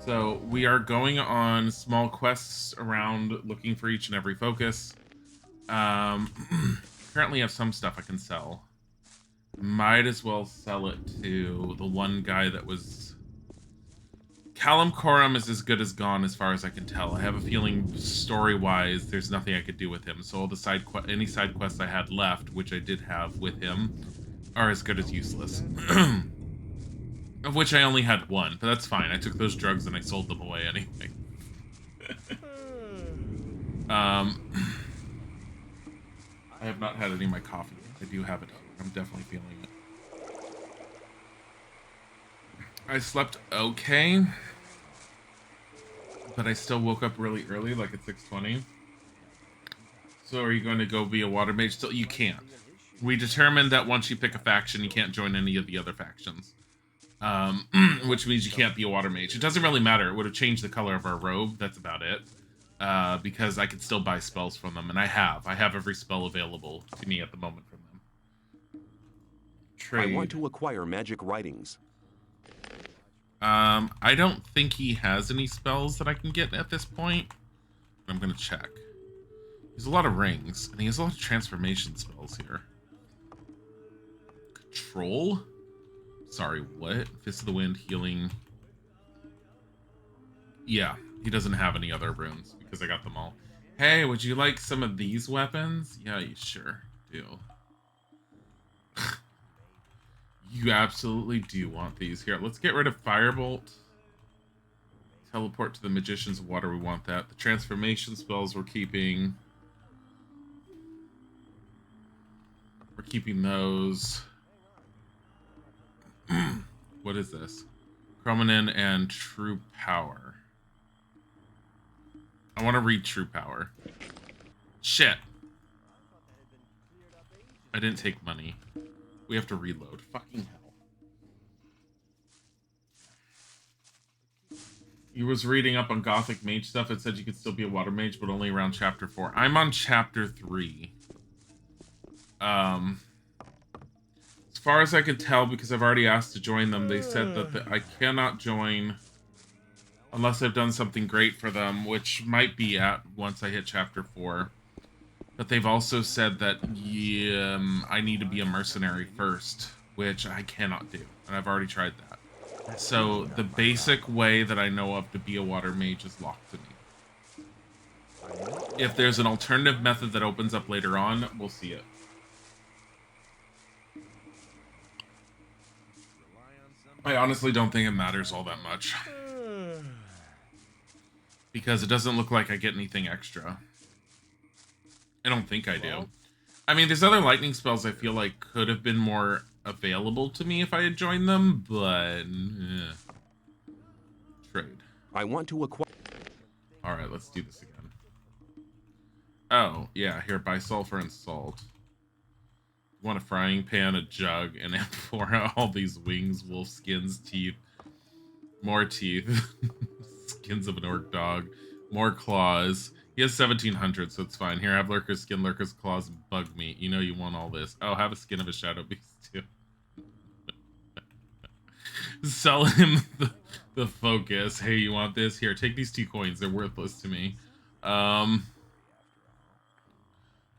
So we are going on small quests around looking for each and every focus. Currently have some stuff I can sell. Might as well sell it to the one guy that was... Callum Coram is as good as gone as far as I can tell. I have a feeling story-wise there's nothing I could do with him. So all the any side quests I had left, which I did have with him, are as good as useless. Of which I only had one, but that's fine. I took those drugs and I sold them away anyway. I have not had any of my coffee. I do have it. I'm definitely feeling it. I slept okay, but I still woke up really early, like at 6:20. So are you going to go be a water mage? Still, you can't. We determined that once you pick a faction, you can't join any of the other factions. Which means you can't be a water mage. It doesn't really matter. It would have changed the color of our robe. That's about it. Because I could still buy spells from them, and I have. I have every spell available to me at the moment from them. Trade. I want to acquire magic writings. I don't think he has any spells that I can get at this point. I'm gonna check. There's a lot of rings, and he has a lot of transformation spells here. Control? Sorry, what? Fist of the Wind, healing. Yeah, he doesn't have any other runes because I got them all. Hey, would you like some of these weapons? Yeah, you sure do. You absolutely do want these. Here, let's get rid of Firebolt. Teleport to the Magician's Water, we want that. The transformation spells we're keeping. We're keeping those. What is this? Chromanin and True Power. I want to read True Power. Shit. I didn't take money. We have to reload. Fucking hell. You was reading up on Gothic mage stuff. It said you could still be a water mage, but only around chapter 4. I'm on chapter 3. As far as I could tell, because I've already asked to join them, they said that I cannot join unless I've done something great for them, which might be at once I hit chapter 4. But they've also said that I need to be a mercenary first, which I cannot do, and I've already tried that. So the basic way that I know of to be a water mage is locked to me. If there's an alternative method that opens up later on, we'll see it. I honestly don't think it matters all that much. Because it doesn't look like I get anything extra. I don't think I do. I mean, there's other lightning spells I feel like could have been more available to me if I had joined them, but... Trade. I want to acquire... Alright, let's do this again. Oh, yeah, here, buy sulfur and salt. Want a frying pan, a jug, and amphora, all these wings, wolf skins, teeth, more teeth, skins of an orc dog, more claws. He has 1,700, so it's fine. Here, have lurker's skin, lurker's claws, and bug meat. You know you want all this. Oh, have a skin of a shadow beast, too. Sell him the focus. Hey, you want this? Here, take these 2 coins. They're worthless to me.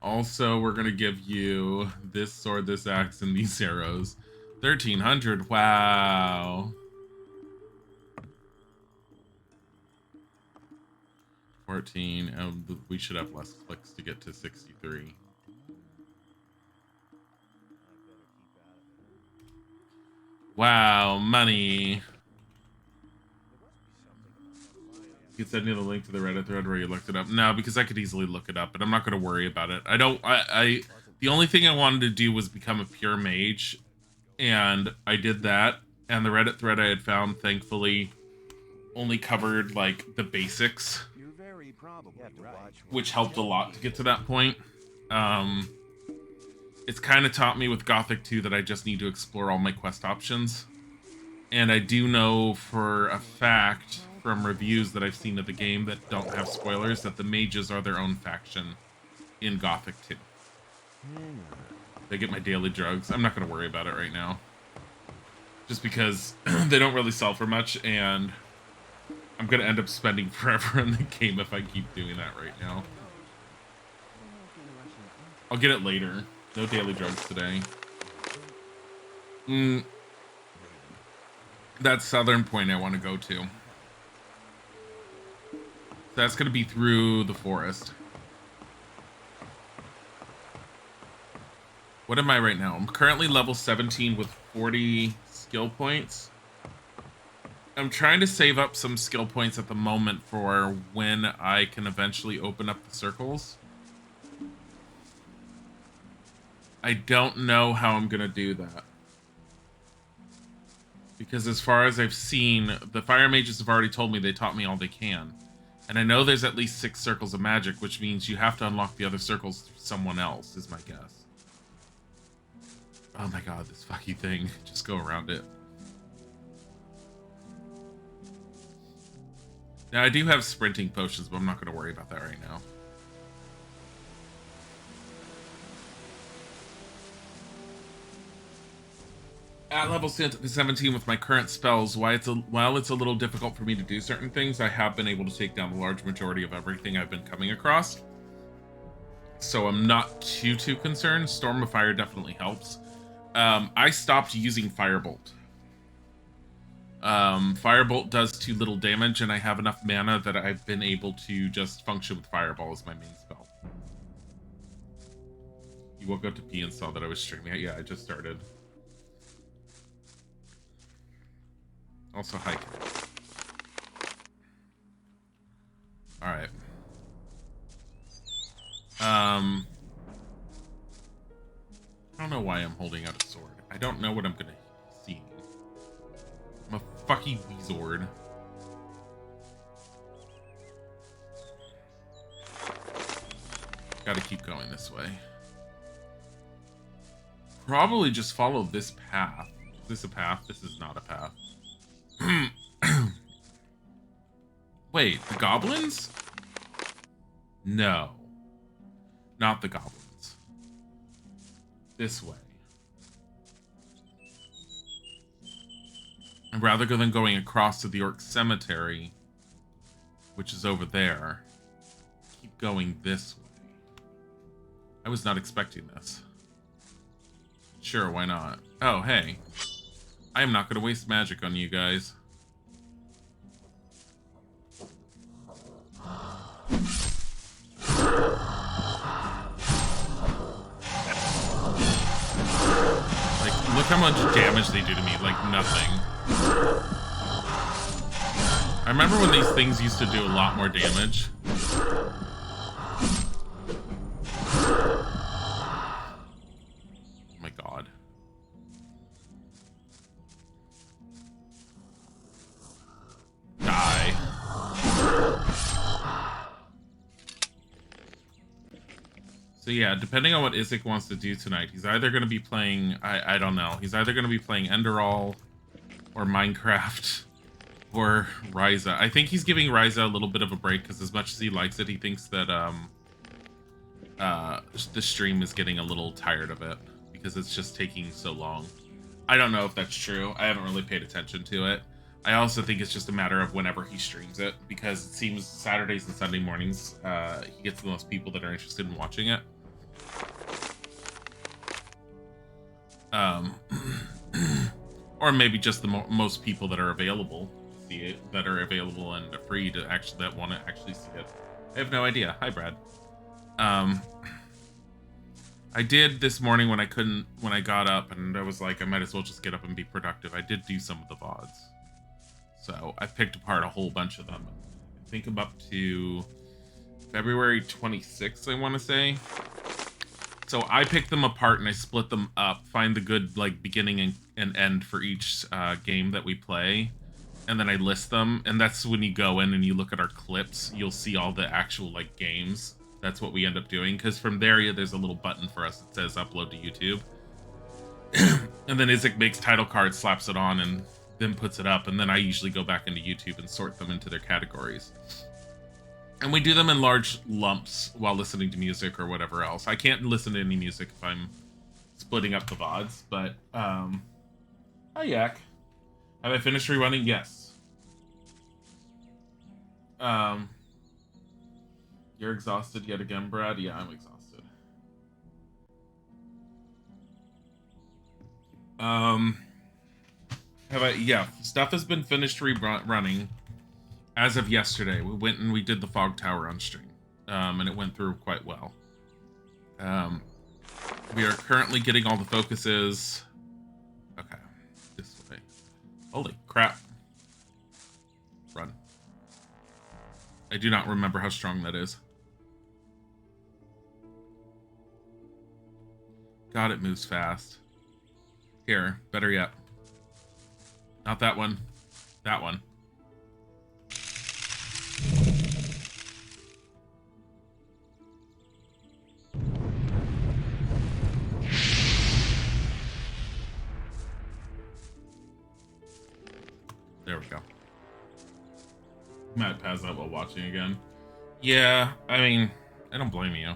Also, we're going to give you this sword, this axe, and these arrows. 1,300. Wow. 14. We should have less clicks to get to 63. Wow, money. You could send me the link to the Reddit thread where you looked it up. No, because I could easily look it up, but I'm not going to worry about it. The only thing I wanted to do was become a pure mage, and I did that, and the Reddit thread I had found, thankfully, only covered, like, the basics, which helped a lot to get to that point. It's kind of taught me with Gothic 2 that I just need to explore all my quest options, and I do know for a fact from reviews that I've seen of the game that don't have spoilers that the mages are their own faction in Gothic 2. They get my daily drugs. I'm not going to worry about it right now. Just because they don't really sell for much, and I'm gonna end up spending forever in the game if I keep doing that right now. I'll get it later. No daily drugs today. That southern point I want to go to. So that's gonna be through the forest. What am I right now? I'm currently level 17 with 40 skill points. I'm trying to save up some skill points at the moment for when I can eventually open up the circles. I don't know how I'm going to do that. Because as far as I've seen, the fire mages have already told me they taught me all they can. And I know there's at least 6 circles of magic, which means you have to unlock the other circles through someone else, is my guess. Oh my god, this fucking thing. Just go around it. Now, I do have sprinting potions, but I'm not going to worry about that right now. At level 17 with my current spells, while it's a little difficult for me to do certain things, I have been able to take down the large majority of everything I've been coming across. So I'm not too concerned. Storm of Fire definitely helps. I stopped using Firebolt. Firebolt does too little damage, and I have enough mana that I've been able to just function with Fireball as my main spell. You woke up to pee and saw that I was streaming. Yeah, I just started. Also, hike. Alright. I don't know why I'm holding out a sword. I don't know what I'm gonna see. I'm a fucking Weezord. Gotta keep going this way. Probably just follow this path. Is this a path? This is not a path. Wait, the goblins? No. Not the goblins. This way. And rather than going across to the Orc Cemetery, which is over there, keep going this way. I was not expecting this. Sure, why not? Oh, hey. I am not going to waste magic on you guys. Like, look how much damage they do to me. Like, nothing. I remember when these things used to do a lot more damage. Oh my god. Die. So yeah, depending on what Isaac wants to do tonight, he's either going to be playing, I don't know, he's either going to be playing Enderall or Minecraft or Ryza. I think he's giving Ryza a little bit of a break because as much as he likes it, he thinks that the stream is getting a little tired of it because it's just taking so long. I don't know if that's true. I haven't really paid attention to it. I also think it's just a matter of whenever he streams it, because it seems Saturdays and Sunday mornings, he gets the most people that are interested in watching it. Or maybe just the most people that are available to see it, that are available and free to actually, that want to actually see it. I have no idea. Hi, Brad. I did this morning when I got up, and I was like, I might as well just get up and be productive. I did do some of the VODs. So I picked apart a whole bunch of them. I think I'm up to February 26th, I want to say. So I picked them apart and I split them up, find the good like beginning and end for each game that we play, and then I list them. And that's when you go in and you look at our clips, you'll see all the actual like games. That's what we end up doing, because from there there's a little button for us that says upload to YouTube. And then Isaac makes title cards, slaps it on, and then puts it up, and then I usually go back into YouTube and sort them into their categories. And we do them in large lumps while listening to music or whatever else. I can't listen to any music if I'm splitting up the VODs, but, hi, Yak. Have I finished rerunning? Yes. Um, you're exhausted yet again, Brad? Yeah, I'm exhausted. Yeah, stuff has been finished running as of yesterday. We went and we did the fog tower on stream, and it went through quite well. We are currently getting all the focuses. Okay, this way. Holy crap. Run. I do not remember how strong that is. God, it moves fast. Here, better yet. Not that one. That one. There we go. Might pass out while watching again. Yeah, I mean, I don't blame you.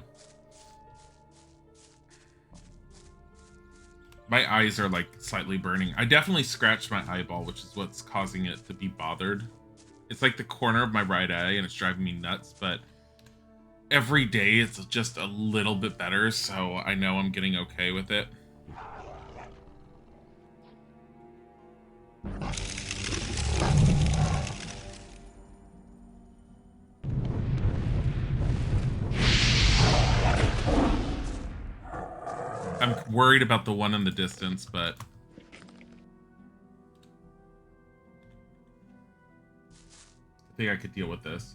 My eyes are like slightly burning. I definitely scratched my eyeball, which is what's causing it to be bothered. It's like the corner of my right eye and it's driving me nuts, but every day it's just a little bit better, so I know I'm getting okay with it. I'm worried about the one in the distance, but I think I could deal with this.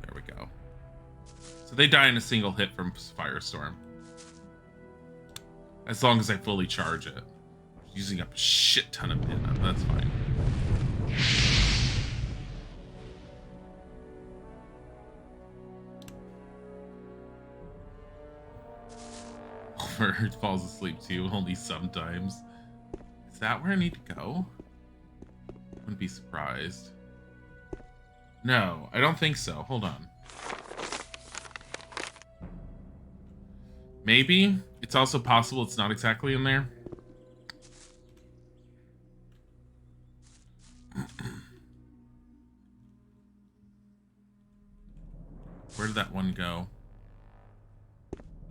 There we go. So they die in a single hit from Firestorm. As long as I fully charge it. Using up a shit ton of mana, that's fine. Homer falls asleep too, only sometimes. Is that where I need to go? I wouldn't be surprised. No, I don't think so. Hold on. Maybe. It's also possible it's not exactly in there. Where did that one go?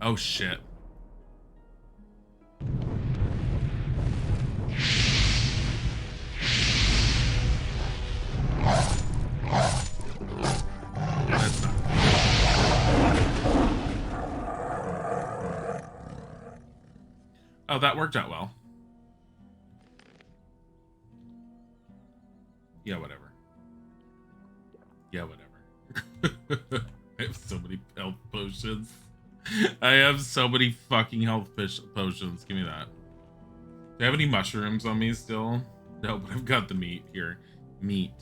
Oh, shit. That's not good. Oh, that worked out well. Yeah, whatever. Yeah, whatever. I have so many health potions. I have so many fucking health potions. Give me that. Do I have any mushrooms on me still? No, but I've got the meat here. Meat.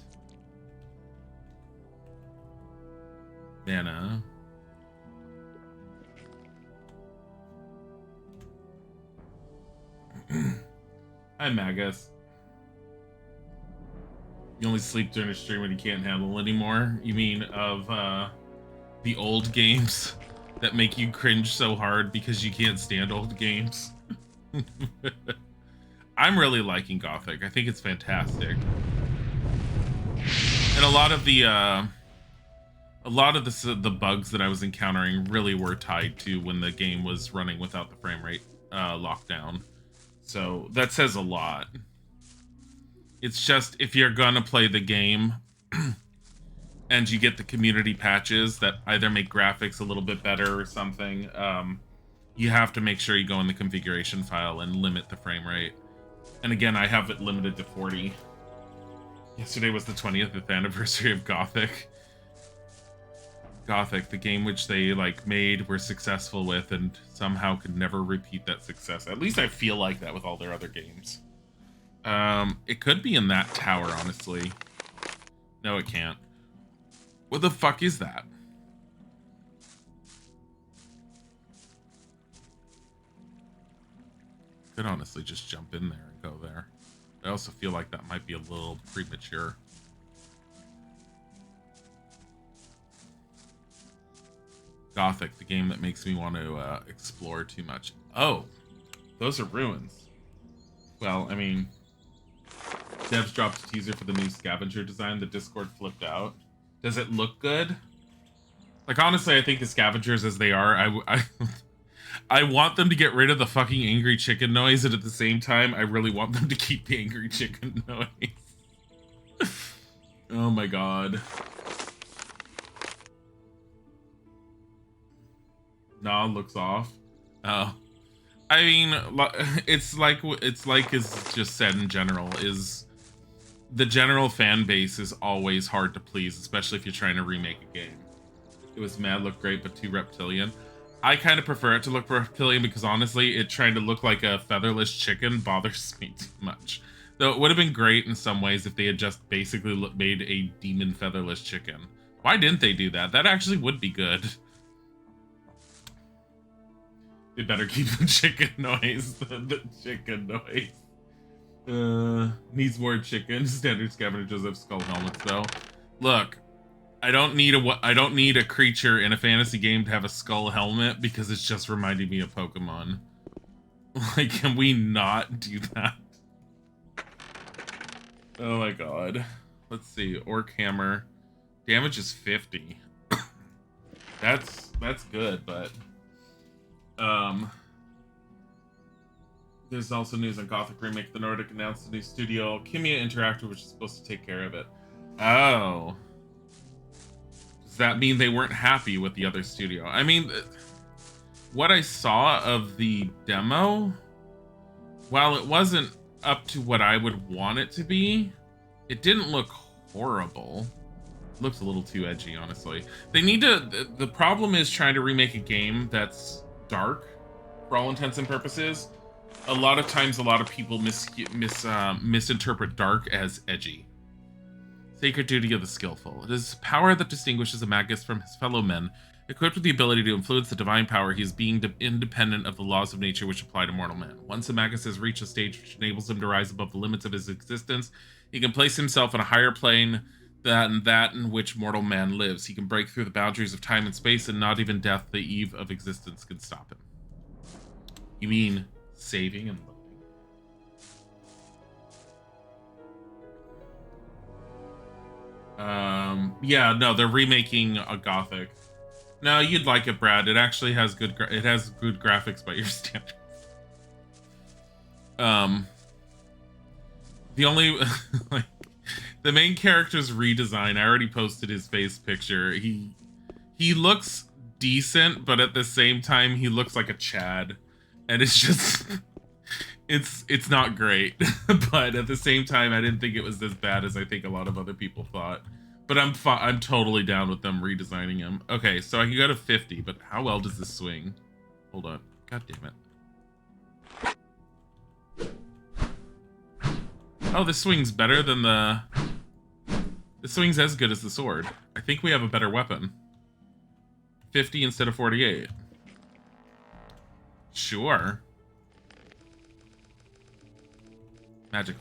Mana. Hi, Magus. You only sleep during a stream when you can't handle anymore? You mean of the old games that make you cringe so hard because you can't stand old games? I'm really liking Gothic. I think it's fantastic. And a lot of the bugs that I was encountering really were tied to when the game was running without the frame rate lockdown. So that says a lot. It's just, if you're gonna play the game and you get the community patches that either make graphics a little bit better or something, you have to make sure you go in the configuration file and limit the frame rate. And again, I have it limited to 40. Yesterday was the 20th anniversary of Gothic. Gothic, the game which they made, were successful with, and somehow could never repeat that success. At least I feel like that with all their other games. It could be in that tower, honestly. No, it can't. What the fuck is that? Could honestly just jump in there and go there. I also feel like that might be a little premature. Gothic, the game that makes me want to explore too much. Oh, those are ruins. Well, I mean, devs dropped a teaser for the new scavenger design. The Discord flipped out. Does it look good? Like, honestly, I think the scavengers as they are, I want them to get rid of the fucking angry chicken noise, and at the same time, I really want them to keep the angry chicken noise. Oh my god. Nah, looks off. Oh. I mean, it's like is just said in general, is the general fan base is always hard to please, especially if you're trying to remake a game. It was mad, looked great, but too reptilian. I kind of prefer it to look reptilian because honestly, it trying to look like a featherless chicken bothers me too much. Though it would have been great in some ways if they had just basically made a demon featherless chicken. Why didn't they do that? That actually would be good. They better keep the chicken noise. The chicken noise. Needs more chicken. Standard scavenger Joseph skull helmets though. Look, I don't need a creature in a fantasy game to have a skull helmet because it's just reminding me of Pokemon. Like, can we not do that? Oh my god. Let's see. Orc hammer. Damage is 50. That's good, but there's also news on Gothic Remake. The Nordic announced a new studio, Kimia Interactive, which is supposed to take care of it. Oh. Does that mean they weren't happy with the other studio? I mean, what I saw of the demo, while it wasn't up to what I would want it to be, it didn't look horrible. It looks a little too edgy, honestly. They need to... The problem is trying to remake a game that's dark, for all intents and purposes. A lot of times, a lot of people misinterpret dark as edgy. Sacred duty of the skillful. It is power that distinguishes a magus from his fellow men. Equipped with the ability to influence the divine power, he is being independent of the laws of nature which apply to mortal man. Once a magus has reached a stage which enables him to rise above the limits of his existence, he can place himself on a higher plane than that in which mortal man lives. He can break through the boundaries of time and space, and not even death, the eve of existence, can stop him. You mean saving and living? Yeah, no, they're remaking a Gothic. No, you'd like it, Brad. It actually has good graphics by your standards. The only like the main character's redesign, I already posted his face picture. He looks decent, but at the same time he looks like a Chad. And it's just it's not great. But at the same time, I didn't think it was as bad as I think a lot of other people thought. But I'm totally down with them redesigning him. Okay, so I can go to 50, but how well does this swing? Hold on. God damn it. Oh, this swings better than the... This swings as good as the sword. I think we have a better weapon. 50 instead of 48. Sure. Magic.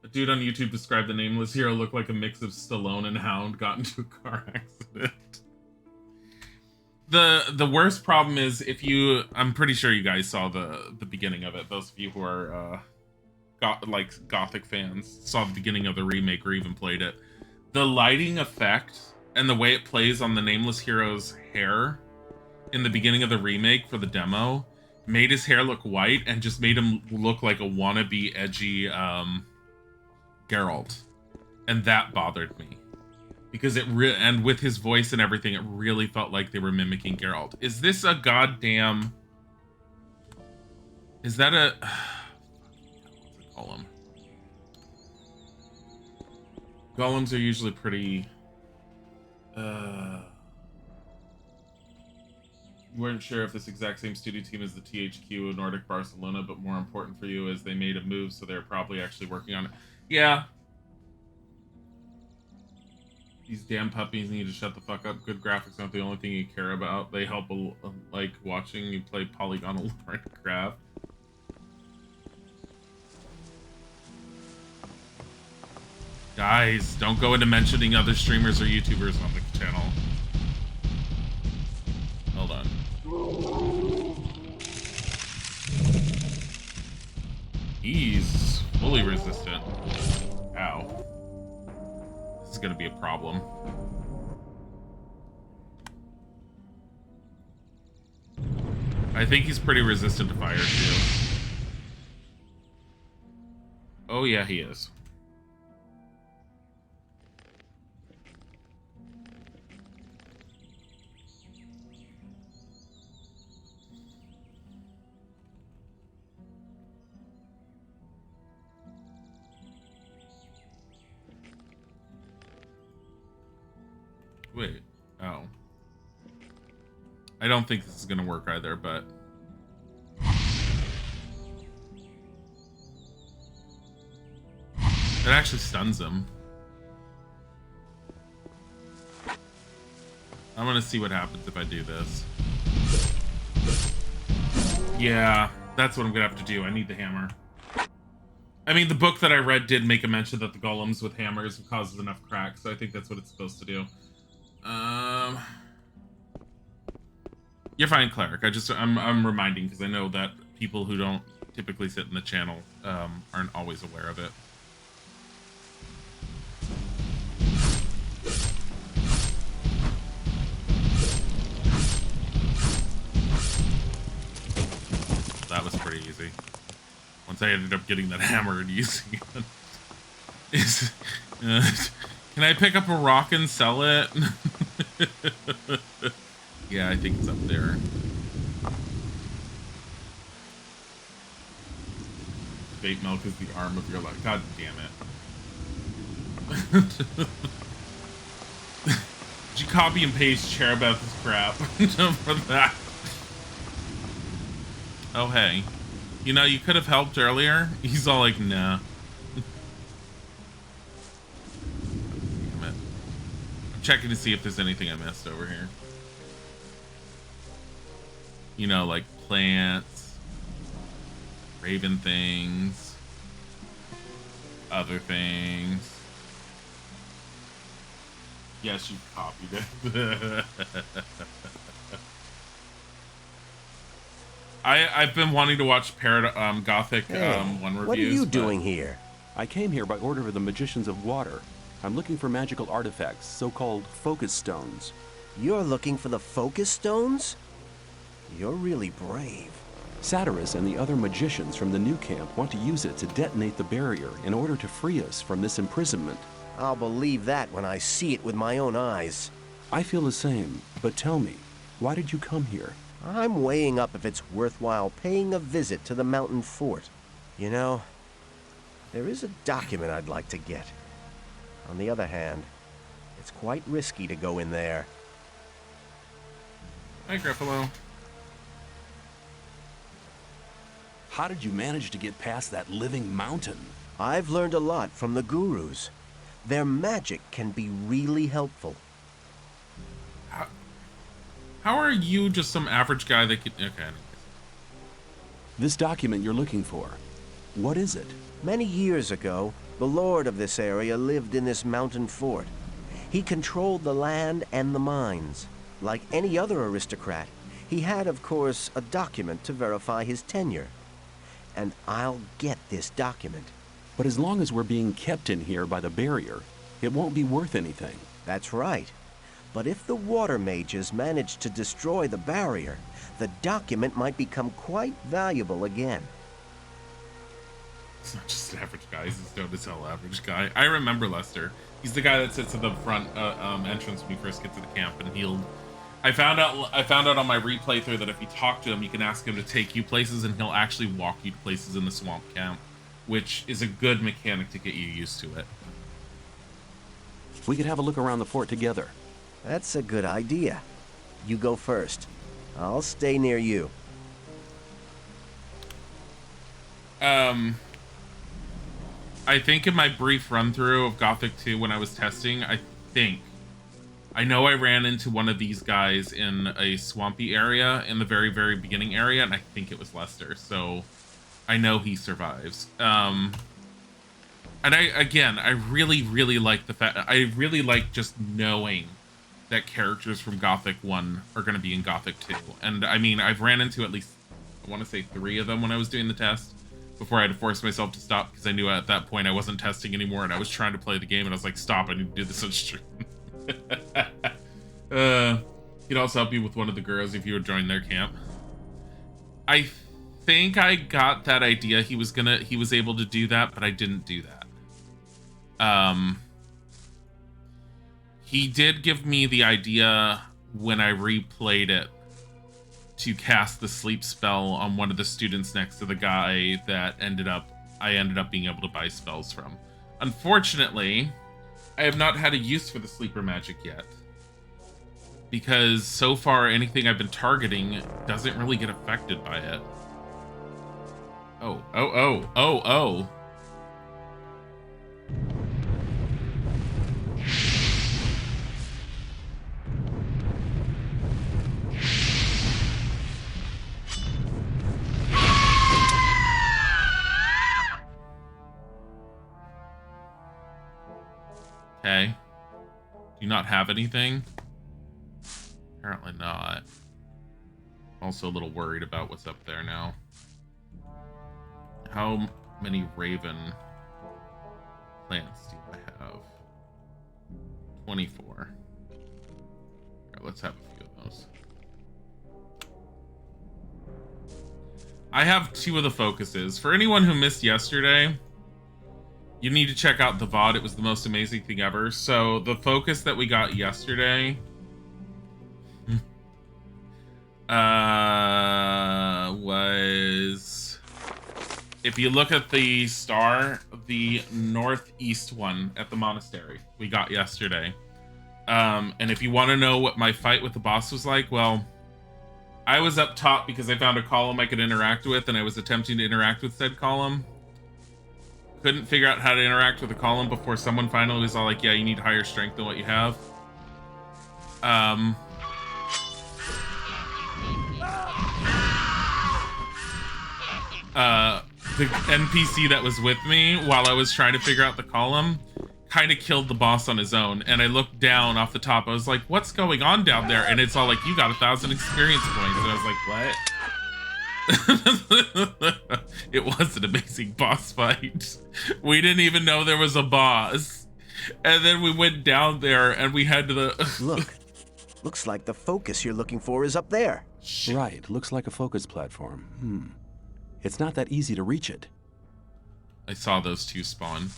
A dude on YouTube described the nameless hero looked like a mix of Stallone and Hound got into a car accident. The worst problem is if you... I'm pretty sure you guys saw the beginning of it. Those of you who are Gothic fans saw the beginning of the remake or even played it. The lighting effect and the way it plays on the nameless hero's hair in the beginning of the remake for the demo made his hair look white and just made him look like a wannabe edgy Geralt, and that bothered me because and with his voice and everything, it really felt like they were mimicking Geralt. Is this a goddamn? Is that a? What's it golem? Golems are usually pretty. You weren't sure if this exact same studio team is the THQ Nordic Barcelona, but more important for you is they made a move, so they're probably actually working on it. Yeah. These damn puppies need to shut the fuck up. Good graphics aren't the only thing you care about. They help like watching you play polygonal Minecraft. Guys, don't go into mentioning other streamers or YouTubers on the channel. Hold on. He's fully resistant. Ow. This is gonna be a problem. I think he's pretty resistant to fire too. Oh yeah, he is. Wait. Oh. I don't think this is gonna work either, but it actually stuns him. I'm gonna see what happens if I do this. Yeah, that's what I'm gonna have to do. I need the hammer. I mean, the book that I read did make a mention that the golems with hammers causes enough cracks, so I think that's what it's supposed to do. You're fine, cleric. I'm reminding because I know that people who don't typically sit in the channel aren't always aware of it. That was pretty easy. Once I ended up getting that hammer and using it. Can I pick up a rock and sell it? Yeah, I think it's up there. Fate milk is the arm of your life. God damn it. Did you copy and paste chair about this crap for that? Oh, hey. You know, you could have helped earlier. He's all like, nah. Damn it. I'm checking to see if there's anything I missed over here. You know, like plants, raven things, other things. Yes, you copied it. I've been wanting to watch Gothic 1 reviews. What are you doing here? I came here by order of the Magicians of Water. I'm looking for magical artifacts, so-called focus stones. You're looking for the focus stones? You're really brave. Satyrus and the other magicians from the new camp want to use it to detonate the barrier in order to free us from this imprisonment. I'll believe that when I see it with my own eyes. I feel the same, but tell me, why did you come here? I'm weighing up if it's worthwhile paying a visit to the mountain fort. You know, there is a document I'd like to get. On the other hand, it's quite risky to go in there. Hi, Gruffalo. How did you manage to get past that living mountain? I've learned a lot from the gurus. Their magic can be really helpful. How are you just some average guy that could... Okay. This document you're looking for, what is it? Many years ago, the lord of this area lived in this mountain fort. He controlled the land and the mines. Like any other aristocrat, he had, of course, a document to verify his tenure. And I'll get this document. But as long as we're being kept in here by the barrier, it won't be worth anything. That's right. But if the water mages manage to destroy the barrier, the document might become quite valuable again. It's not just an average guy, he's a stone to sell average guy. I remember Lester. He's the guy that sits at the front entrance when you first get to the camp, and he'll... I found out on my replaythrough that if you talk to him, you can ask him to take you places, and he'll actually walk you to places in the swamp camp, which is a good mechanic to get you used to it. We could have a look around the fort together. That's a good idea. You go first. I'll stay near you. I think in my brief run-through of Gothic 2 when I was testing, I know I ran into one of these guys in a swampy area in the very, very beginning area, and I think it was Lester, so I know he survives. And I really, really like the fact, I really like just knowing that characters from Gothic 1 are going to be in Gothic 2. And I mean, I've ran into at least, I want to say 3 of them when I was doing the test, before I had to force myself to stop, because I knew at that point I wasn't testing anymore and I was trying to play the game, and I was like, stop, I need to do this on stream. He'd also help you with one of the girls if you would join their camp. I think I got that idea he was able to do that, but I didn't do that. He did give me the idea when I replayed it to cast the sleep spell on one of the students next to the guy that I ended up being able to buy spells from. Unfortunately, I have not had a use for the sleeper magic yet, because so far anything I've been targeting doesn't really get affected by it. Oh. Okay. Do you not have anything? Apparently not. Also a little worried about what's up there now. How many raven plants do I have? 24. Here, let's have a few of those. I have 2 of the focuses. For anyone who missed yesterday, you need to check out the VOD. It was the most amazing thing ever. So the focus that we got yesterday was, if you look at the star, the northeast one at the monastery we got yesterday. And if you want to know what my fight with the boss was like, well, I was up top because I found a column I could interact with, and I was attempting to interact with said column. Couldn't figure out how to interact with the column before someone finally was all like, yeah, you need higher strength than what you have. The NPC that was with me while I was trying to figure out the column kind of killed the boss on his own, and I looked down off the top. I was like, what's going on down there? And it's all like, you got 1,000 experience points. And I was like, what? It was an amazing boss fight. We didn't even know there was a boss, and then we went down there and we had to Look, looks like the focus you're looking for is up there. Right, looks like a focus platform. It's not that easy to reach it. I saw those 2 spawn.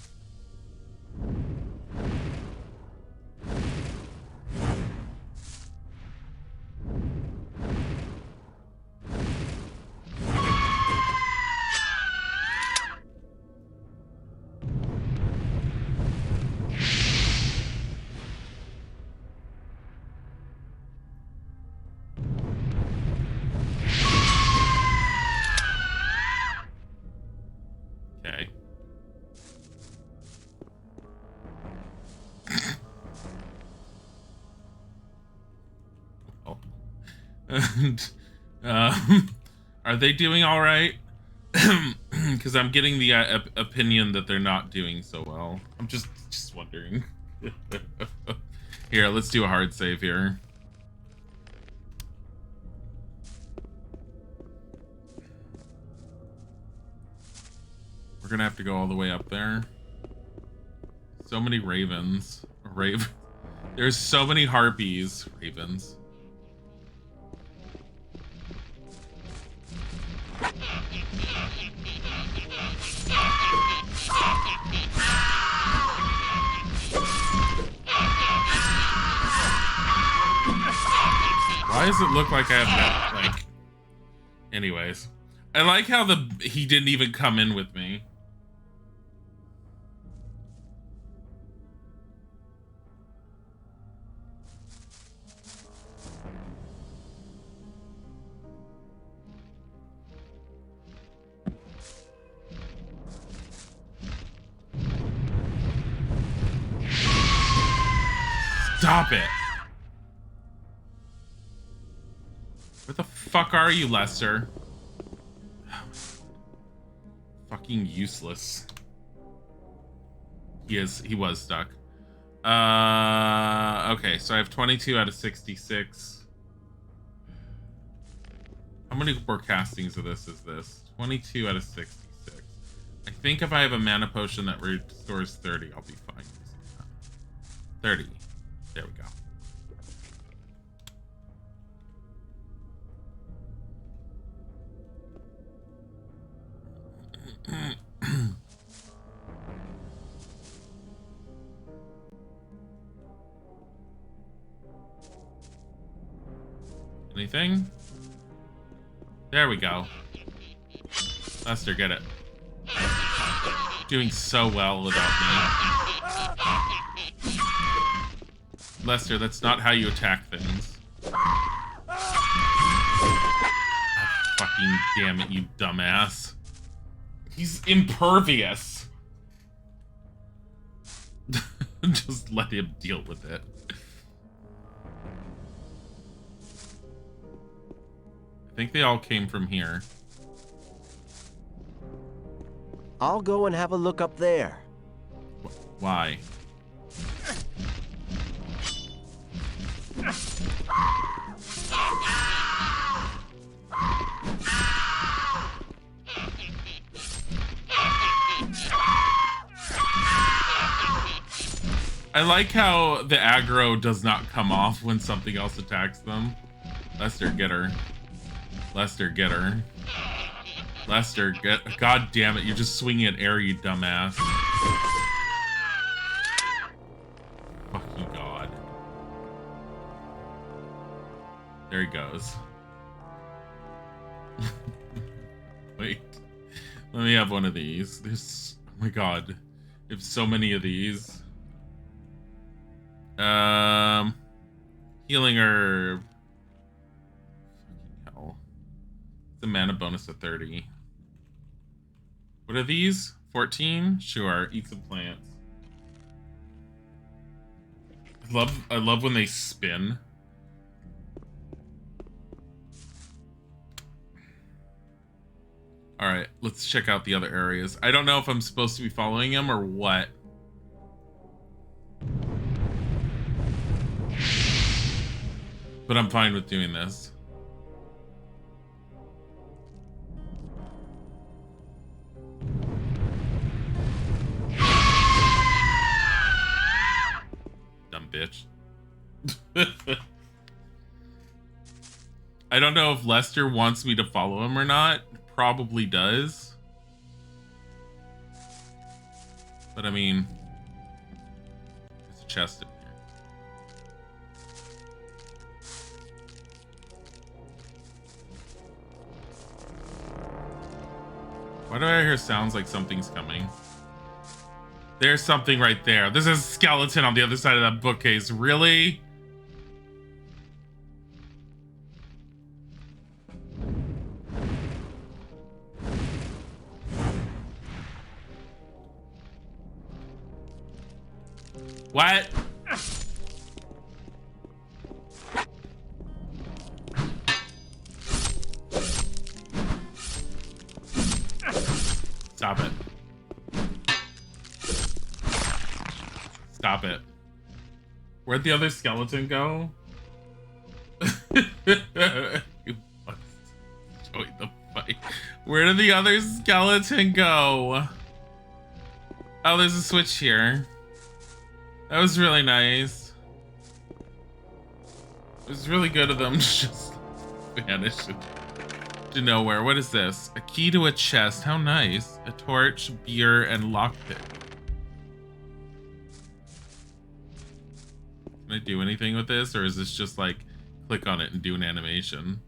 Okay. And, are they doing all right? Because I'm getting the opinion that they're not doing so well. I'm just wondering. Here, let's do a hard save here. We're gonna have to go all the way up there. So many ravens. There's so many harpies. Ravens. Why does it look like I have that? Like, anyways, I like how he didn't even come in with me. Stop it. Where the fuck are you, Lester? Fucking useless. He was stuck. Okay, so I have 22 out of 66. How many more castings of this is this? 22 out of 66. I think if I have a mana potion that restores 30, I'll be fine. 30. There we go. Anything? There we go. Lester, get it. Doing so well without me. Lester, that's not how you attack things. Oh, fucking damn it, you dumbass. He's impervious. Just let him deal with it. I think they all came from here. I'll go and have a look up there. Why? I like how the aggro does not come off when something else attacks them. Lester, get her. Lester, get her. Lester, get... God damn it, you're just swinging at air, you dumbass. Fucking God. There he goes. Wait. Let me have one of these. There's... Oh my God. I have so many of these. Healing herb. Fucking hell. The mana bonus of 30. What are these? 14? Sure. Eat some plants. I love when they spin. Alright, let's check out the other areas. I don't know if I'm supposed to be following him or what. But I'm fine with doing this. Dumb bitch. I don't know if Lester wants me to follow him or not. Probably does. But I mean, there's a chest in here. Why do I hear sounds like something's coming? There's something right there. There's a skeleton on the other side of that bookcase. Really? What? Stop it. Stop it. Where'd the other skeleton go? You must join the fight. Where did the other skeleton go? Oh, there's a switch here. That was really nice. It was really good of them to just vanish to nowhere. What is this? A key to a chest. How nice. A torch, beer, and lockpick. Can I do anything with this? Or is this just like, click on it and do an animation?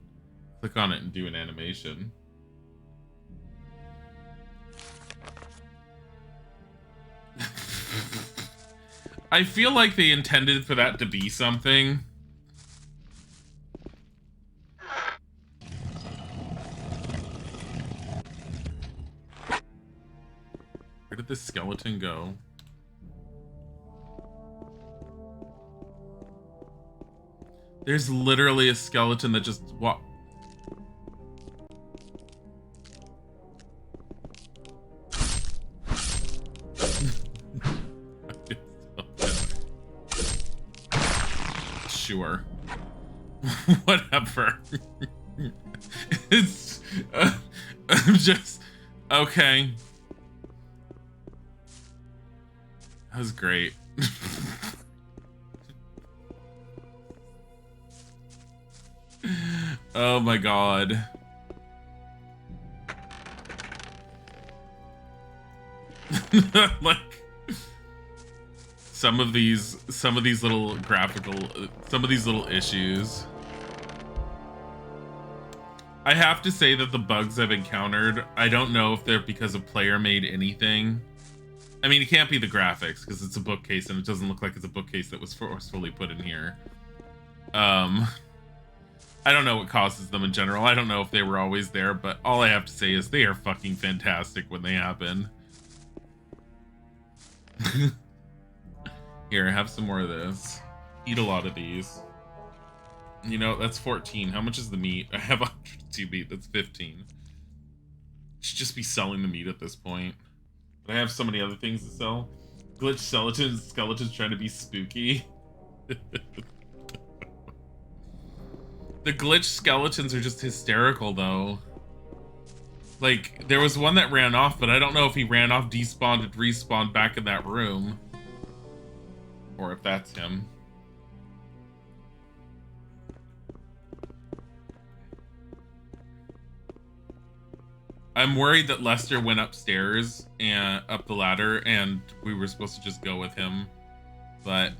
Click on it and do an animation. I feel like they intended for that to be something. Where did this skeleton go? There's literally a skeleton that just walked. Sure. Whatever. It's I'm just okay. That was great. Oh my god. Like some of these little graphical some of these little issues. I have to say that the bugs I've encountered, I don't know if they're because a player made anything. I mean, it can't be the graphics because it's a bookcase and it doesn't look like it's a bookcase that was forcefully put in here. I don't know what causes them in general. I don't know if they were always there, but all I have to say is they are fucking fantastic when they happen. Here, have some more of this. Eat a lot of these. You know, that's 14. How much is the meat? I have 102 meat. That's 15. Should just be selling the meat at this point. But I have so many other things to sell. Glitch skeletons trying to be spooky. The glitch skeletons are just hysterical, though. Like, there was one that ran off, but I don't know if he ran off, despawned, and respawned back in that room. Or if that's him. I'm worried that Lester went upstairs and up the ladder, and we were supposed to just go with him. But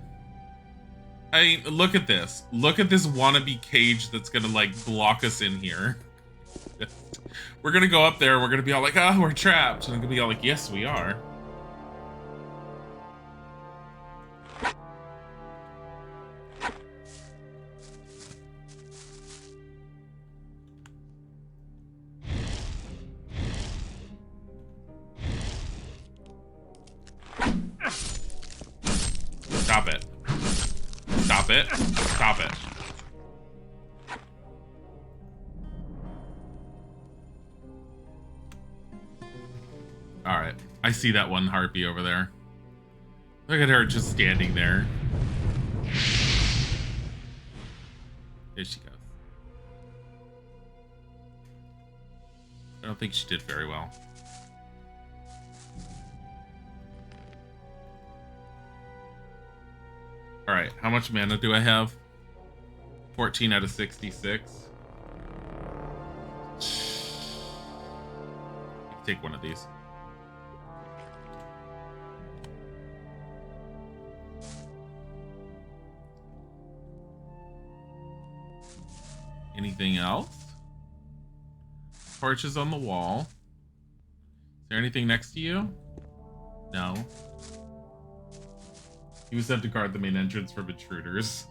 I mean, look at this. Look at this wannabe cage that's gonna like block us in here. We're gonna go up there and we're gonna be all like, "Ah, oh, we're trapped," and I'm gonna be all like, "Yes, we are." Stop it. Stop it. Stop it. Alright. I see that one harpy over there. Look at her just standing there. Here she goes. I don't think she did very well. Alright, how much mana do I have? 14 out of 66. Take one of these. Anything else? Torches on the wall. Is there anything next to you? No. You just have to guard the main entrance from intruders.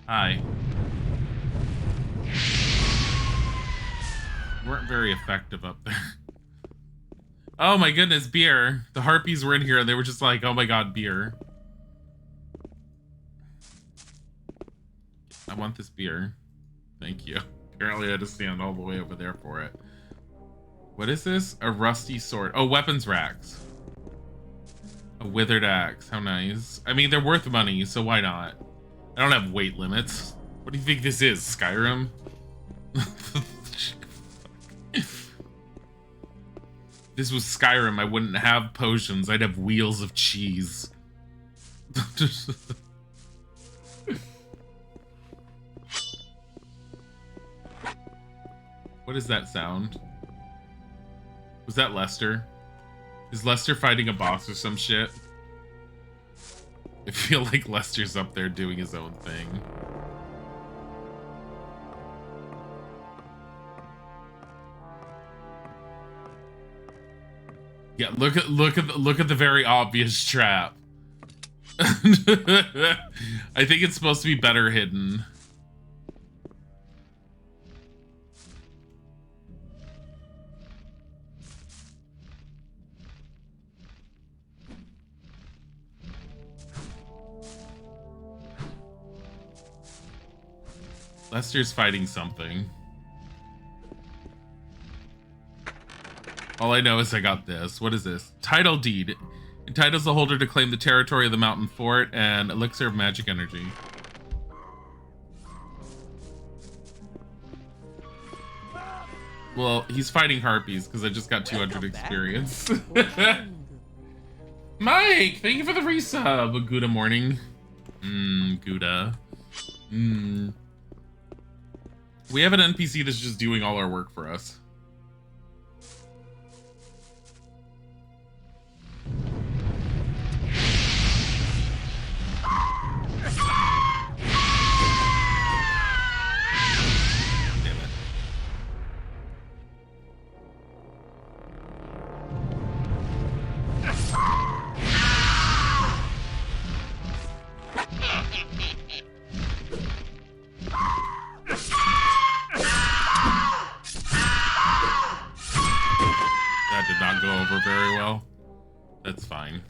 Hi. Weren't very effective up there. Oh my goodness, beer. The harpies were in here and they were just like, oh my god, beer. I want this beer. Thank you. Apparently I had to stand all the way over there for it. What is this? A rusty sword. Oh, weapons racks. A withered axe. How nice. I mean, they're worth money, so why not? I don't have weight limits. What do you think this is, Skyrim? This was Skyrim. I wouldn't have potions. I'd have wheels of cheese. What is that sound? Was that Lester? Is Lester fighting a boss or some shit? I feel like Lester's up there doing his own thing. Yeah, look at the very obvious trap. I think it's supposed to be better hidden. Lester's fighting something. All I know is I got this. What is this? Title deed. In Entitles the holder to claim the territory of the mountain fort and elixir of magic energy. Well, he's fighting harpies because I just got 200 experience. Mike, thank you for the resub. Gouda morning. Gouda. We have an NPC that's just doing all our work for us. That did not go over very well. That's fine.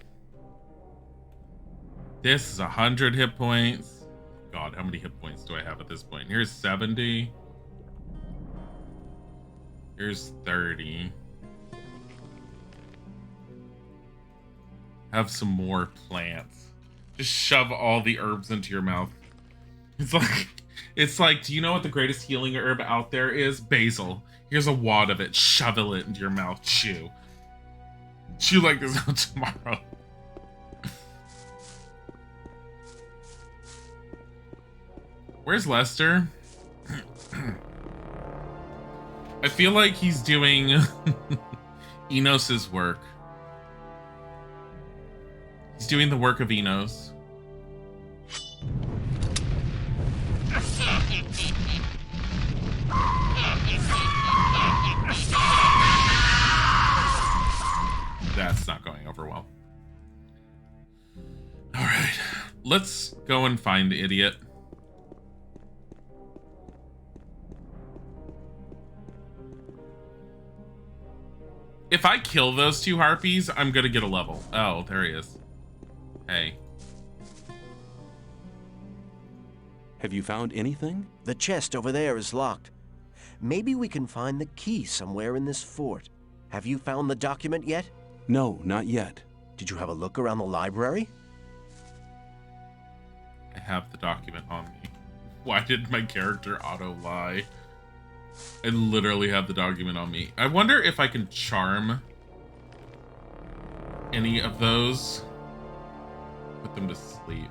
This is 100 hit points. God, how many hit points do I have at this point? Here's 70. Here's 30. Have some more plants. Just shove all the herbs into your mouth. It's like, do you know what the greatest healing herb out there is? Basil. Here's a wad of it. Shovel it into your mouth. Chew. Chew like there's no tomorrow. Where's Lester? I feel like he's doing Enos's work. He's doing the work of Enos. That's not going over well. All right, let's go and find the idiot. If I kill those two harpies, I'm gonna get a level. Oh, there he is. Hey. Have you found anything? The chest over there is locked. Maybe we can find the key somewhere in this fort. Have you found the document yet? No, not yet. Did you have a look around the library? I have the document on me. Why did my character auto lie? I literally have the document on me. I wonder if I can charm any of those. Put them to sleep.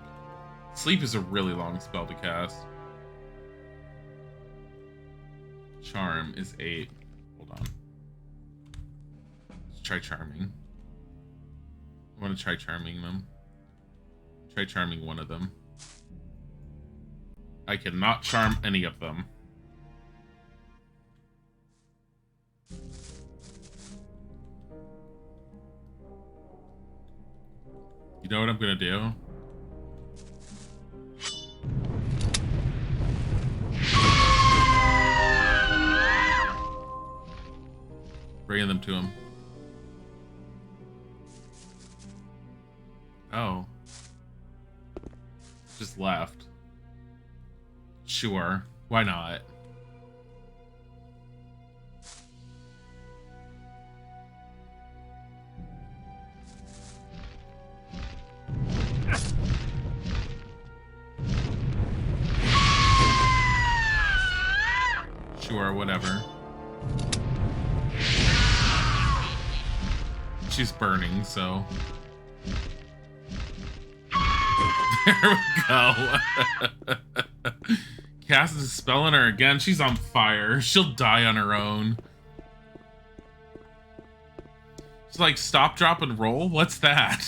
Sleep is a really long spell to cast. Charm is 8. Hold on. Let's try charming. I want to try charming them. Try charming one of them. I cannot charm any of them. You know what I'm gonna do? Bringing them to him. Oh. Just left. Sure. Why not? Sure, whatever. She's burning, so... There we go. Cast a spell on her again. She's on fire. She'll die on her own. She's like, stop, drop, and roll? What's that?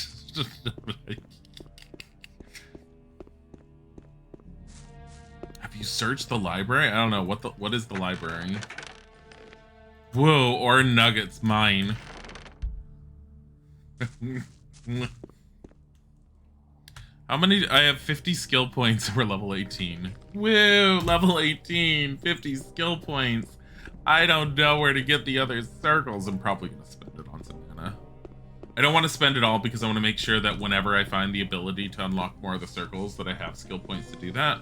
Have you searched the library? I don't know. What is the library? Whoa, or nuggets, mine. How many? I have 50 skill points for level 18. Woo, level 18, 50 skill points. I don't know where to get the other circles. I'm probably going to spend it on some mana. I don't want to spend it all because I want to make sure that whenever I find the ability to unlock more of the circles that I have skill points to do that.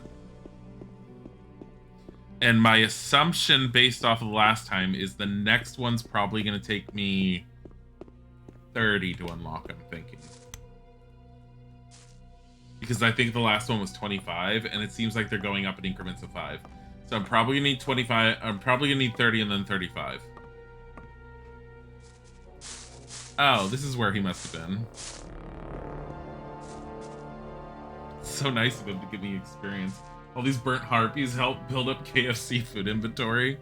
And my assumption based off of the last time is the next one's probably going to take me 30 to unlock, I'm thinking. because I think the last one was 25, and it seems like they're going up in increments of 5. So I'm probably gonna need 25. I'm probably gonna need 30 and then 35. Oh, this is where he must have been. So nice of him to give me experience. All these burnt harpies help build up KFC food inventory.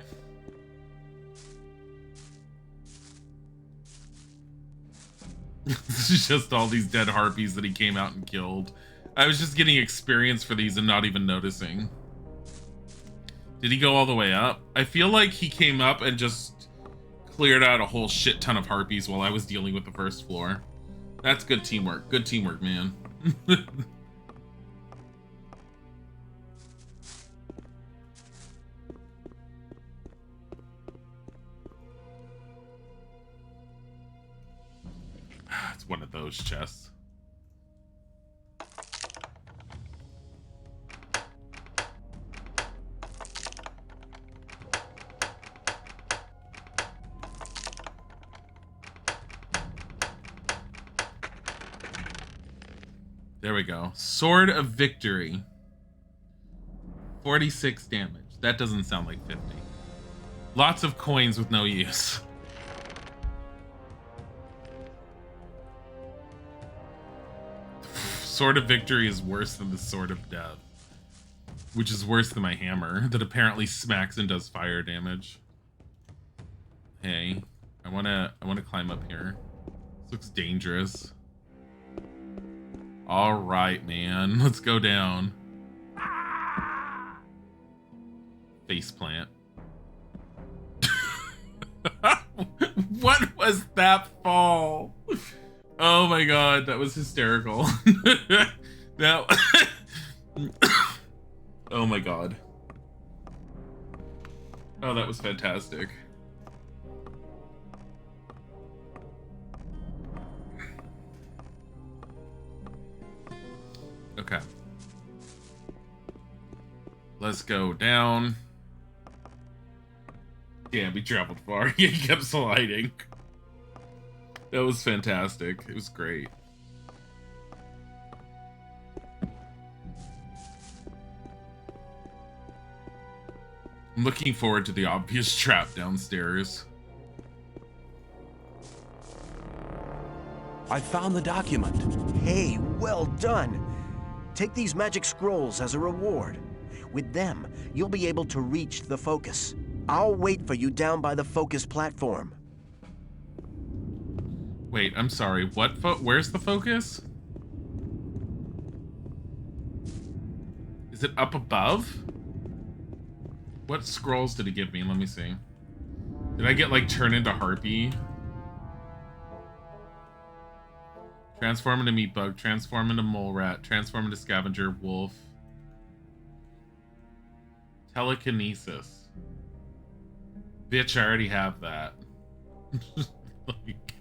This is just all these dead harpies that he came out and killed. I was just getting experience for these and not even noticing. Did he go all the way up? I feel like he came up and just cleared out a whole shit ton of harpies while I was dealing with the first floor. That's good teamwork. Good teamwork, man. It's one of those chests. There we go. Sword of Victory. 46 damage. That doesn't sound like 50. Lots of coins with no use. Sword of Victory is worse than the Sword of Death, which is worse than my hammer that apparently smacks and does fire damage. Hey, I wanna climb up here. This looks dangerous. All right, man, let's go down. Faceplant. What was that fall? Oh my god, that was hysterical. That. Oh my god. Oh, that was fantastic. Okay. Let's go down. Damn, we traveled far. He kept sliding. That was fantastic. It was great. I'm looking forward to the obvious trap downstairs. I found the document. Hey, well done. Take these magic scrolls as a reward. With them, you'll be able to reach the focus. I'll wait for you down by the focus platform. Wait, I'm sorry. What? Where's the focus? Is it up above? What scrolls did he give me? Let me see. Did I get, like, turn into Harpy? Transform into Meat Bug. Transform into Mole Rat. Transform into Scavenger Wolf. Telekinesis. Bitch, I already have that. Like,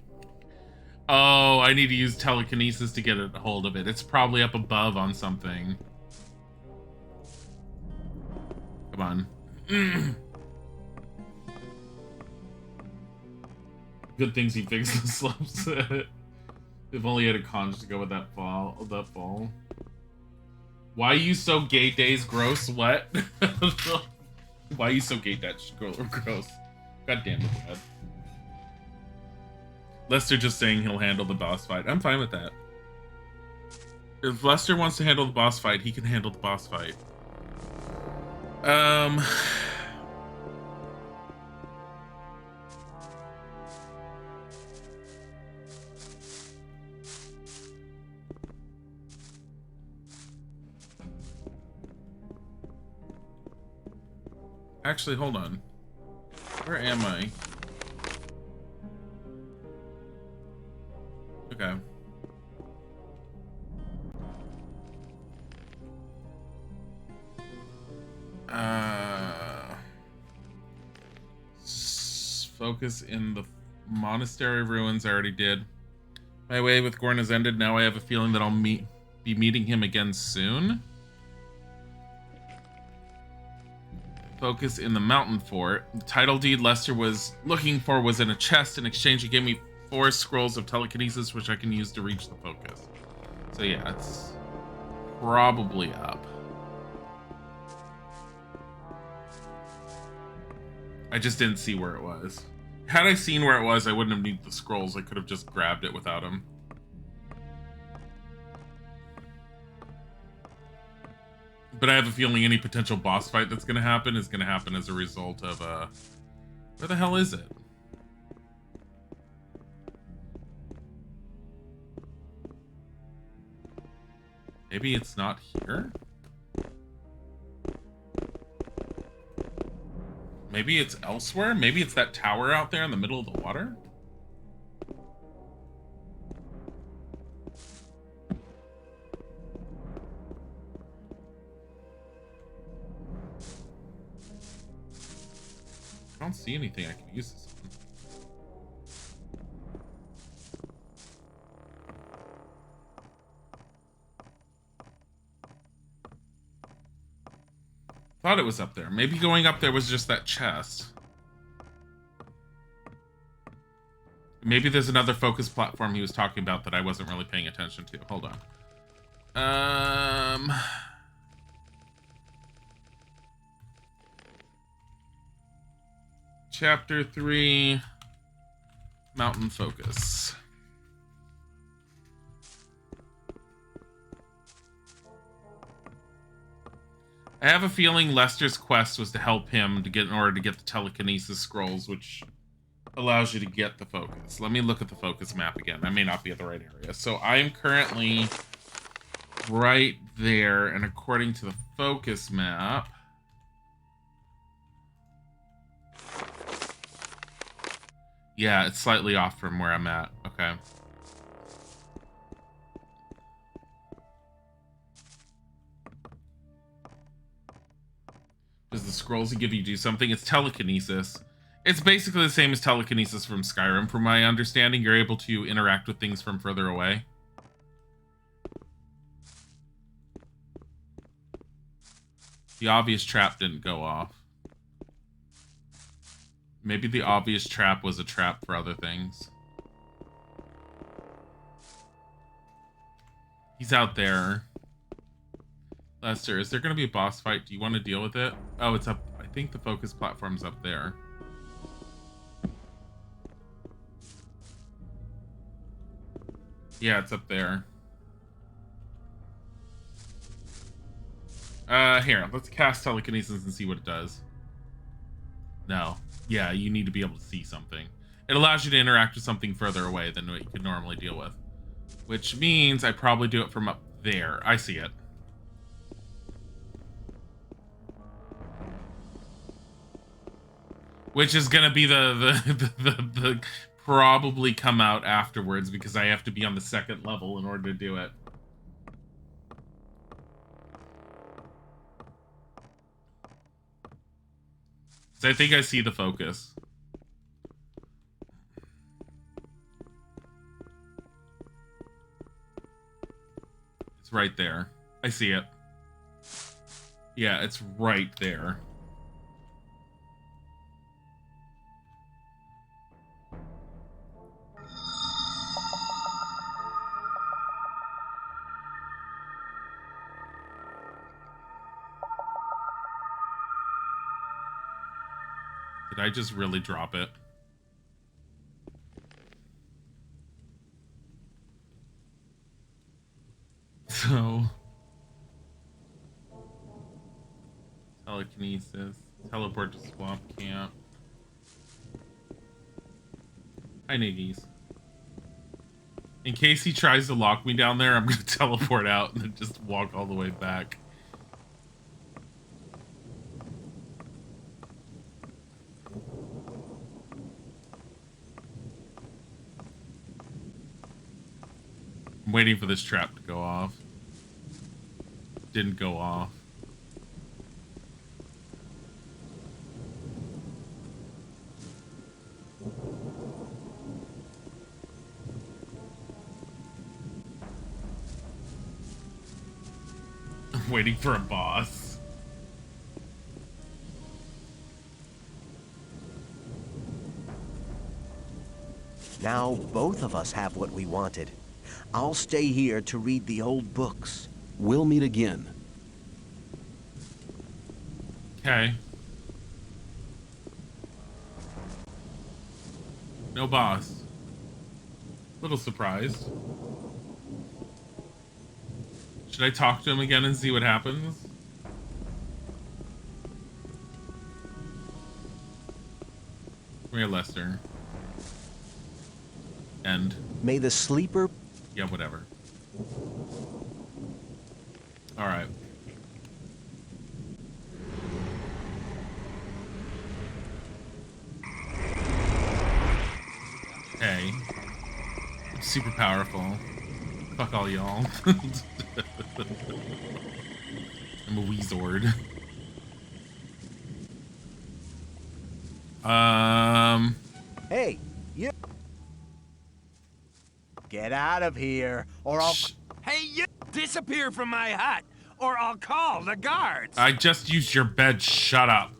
oh, I need to use telekinesis to get a hold of it. It's probably up above on something. Come on. Good things he fixed the slopes. If only he had a conch to go with that fall. Why are you so gay, Days? Gross. What? Why are you so gay, Dash? Gross. God damn it, Dad. Lester just saying he'll handle the boss fight. I'm fine with that. If Lester wants to handle the boss fight, he can handle the boss fight. Actually, hold on. Where am I? Okay. Focus in the monastery ruins. I already did. My way with Gorn has ended. Now I have a feeling that I'll be meeting him again soon. Focus in the mountain fort. The title deed Lester was looking for was in a chest. In exchange, he gave me 4 scrolls of telekinesis, which I can use to reach the focus. So yeah, it's... probably up. I just didn't see where it was. Had I seen where it was, I wouldn't have needed the scrolls. I could have just grabbed it without them. But I have a feeling any potential boss fight that's going to happen is going to happen as a result of, where the hell is it? Maybe it's not here? Maybe it's elsewhere? Maybe it's that tower out there in the middle of the water? I don't see anything I can use this on. Thought it was up there. Maybe going up there was just that chest. Maybe there's another focus platform he was talking about that I wasn't really paying attention to. Hold on. Chapter 3, Mountain Focus. I have a feeling Lester's quest was to help him to get in order to get the telekinesis scrolls, which allows you to get the focus. Let me look at the focus map again. I may not be at the right area. So I'm currently right there, and according to the focus map, yeah, it's slightly off from where I'm at. Okay. Does the scrolls give you do something? It's telekinesis. It's basically the same as telekinesis from Skyrim, from my understanding. You're able to interact with things from further away. The obvious trap didn't go off. Maybe the obvious trap was a trap for other things. He's out there. Lester, is there going to be a boss fight? Do you want to deal with it? Oh, it's up. I think the focus platform's up there. Yeah, it's up there. Here, let's cast telekinesis and see what it does. No. Yeah, you need to be able to see something. It allows you to interact with something further away than what you could normally deal with. Which means I probably do it from up there. I see it. Which is gonna be the probably come out afterwards because I have to be on the second level in order to do it. So I think I see the focus. It's right there. I see it. Yeah, it's right there. Did I just really drop it? So... telekinesis. Teleport to swamp camp. Hi, Niggies. In case he tries to lock me down there, I'm gonna teleport out and then just walk all the way back. I'm waiting for this trap to go off. Didn't go off. I'm waiting for a boss. Now both of us have what we wanted. I'll stay here to read the old books. We'll meet again. Okay. No boss. Little surprised. Should I talk to him again and see what happens? Come here, Lester. End. May the sleeper... Yeah, whatever. Alright. Hey. It's super powerful. Fuck all y'all. I'm a Weezord. Hey, you... Get out of here, or I'll... Hey, you disappear from my hut, or I'll call the guards. I just used your bed. Shut up.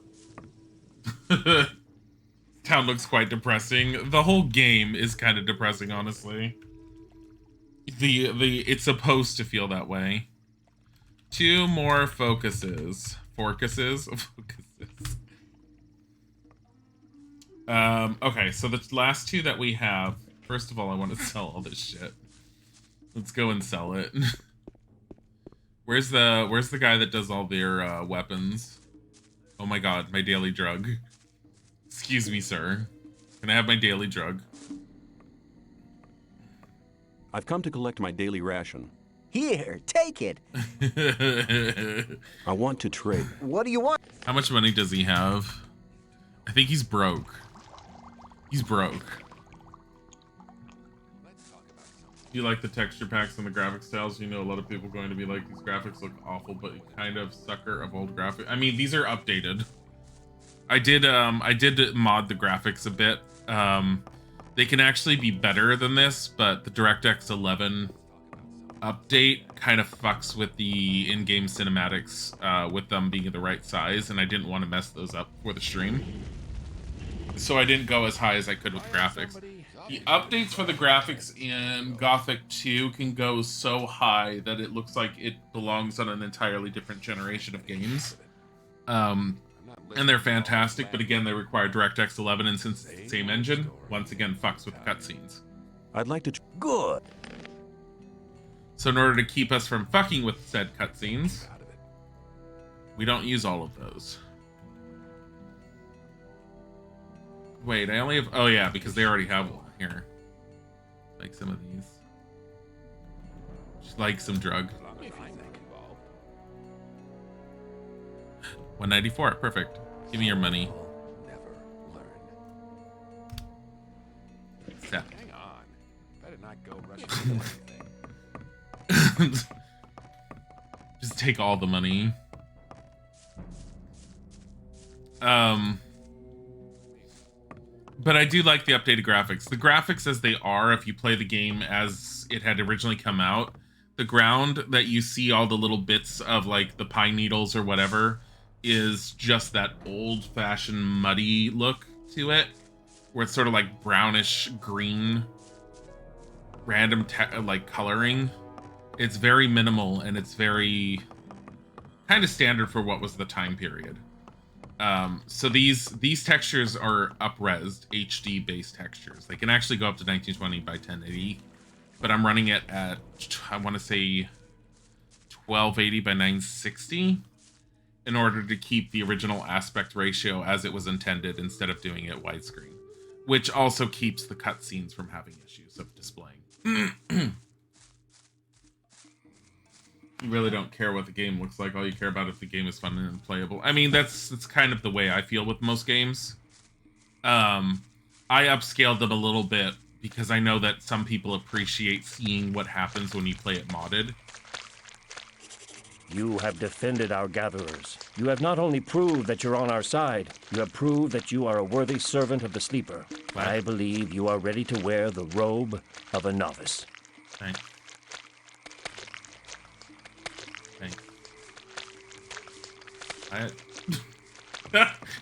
Town looks quite depressing. The whole game is kind of depressing, honestly. It's supposed to feel that way. 2 more focuses. Focuses. Okay, so the last 2 that we have. First of all, I want to sell all this shit. Let's go and sell it. Where's the guy that does all their weapons? Oh my god, my daily drug. Excuse me, sir. Can I have my daily drug? I've come to collect my daily ration. Here, take it. I want to trade. What do you want? How much money does he have? I think he's broke. He's broke. You like the texture packs and the graphic styles? You know, a lot of people going to be like, these graphics look awful, but kind of sucker of old graphics. I mean, these are updated. I did mod the graphics a bit. They can actually be better than this, but the DirectX 11 update kind of fucks with the in-game cinematics with them being the right size, and I didn't want to mess those up for the stream. So I didn't go as high as I could with graphics. The updates for the graphics in Gothic 2 can go so high that it looks like it belongs on an entirely different generation of games. And they're fantastic, but again, they require DirectX 11, and since it's the same engine, once again, fucks with cutscenes. I'd like to... Good. So in order to keep us from fucking with said cutscenes, we don't use all of those. Wait, I only have... Oh yeah, because they already have one here. Like some of these. Just like some drug. 194, perfect. Give me your money. Set. Hang on. Better not go rushing into anything. Just take all the money. But I do like the updated graphics. The graphics as they are, if you play the game as it had originally come out, the ground that you see all the little bits of like the pine needles or whatever is just that old-fashioned muddy look to it, where it's sort of like brownish green, random like coloring. It's very minimal, and it's very kind of standard for what was the time period. So these textures are up-resed HD based textures. They can actually go up to 1920 by 1080, but I'm running it at, I want to say 1280 by 960 in order to keep the original aspect ratio as it was intended instead of doing it widescreen, which also keeps the cutscenes from having issues of displaying. You really don't care what the game looks like. All you care about if the game is fun and playable. I mean, that's kind of the way I feel with most games. I upscaled them a little bit because I know that some people appreciate seeing what happens when you play it modded. You have defended our gatherers. You have not only proved that you're on our side, you have proved that you are a worthy servant of the Sleeper. What? I believe you are ready to wear the robe of a novice. Thanks.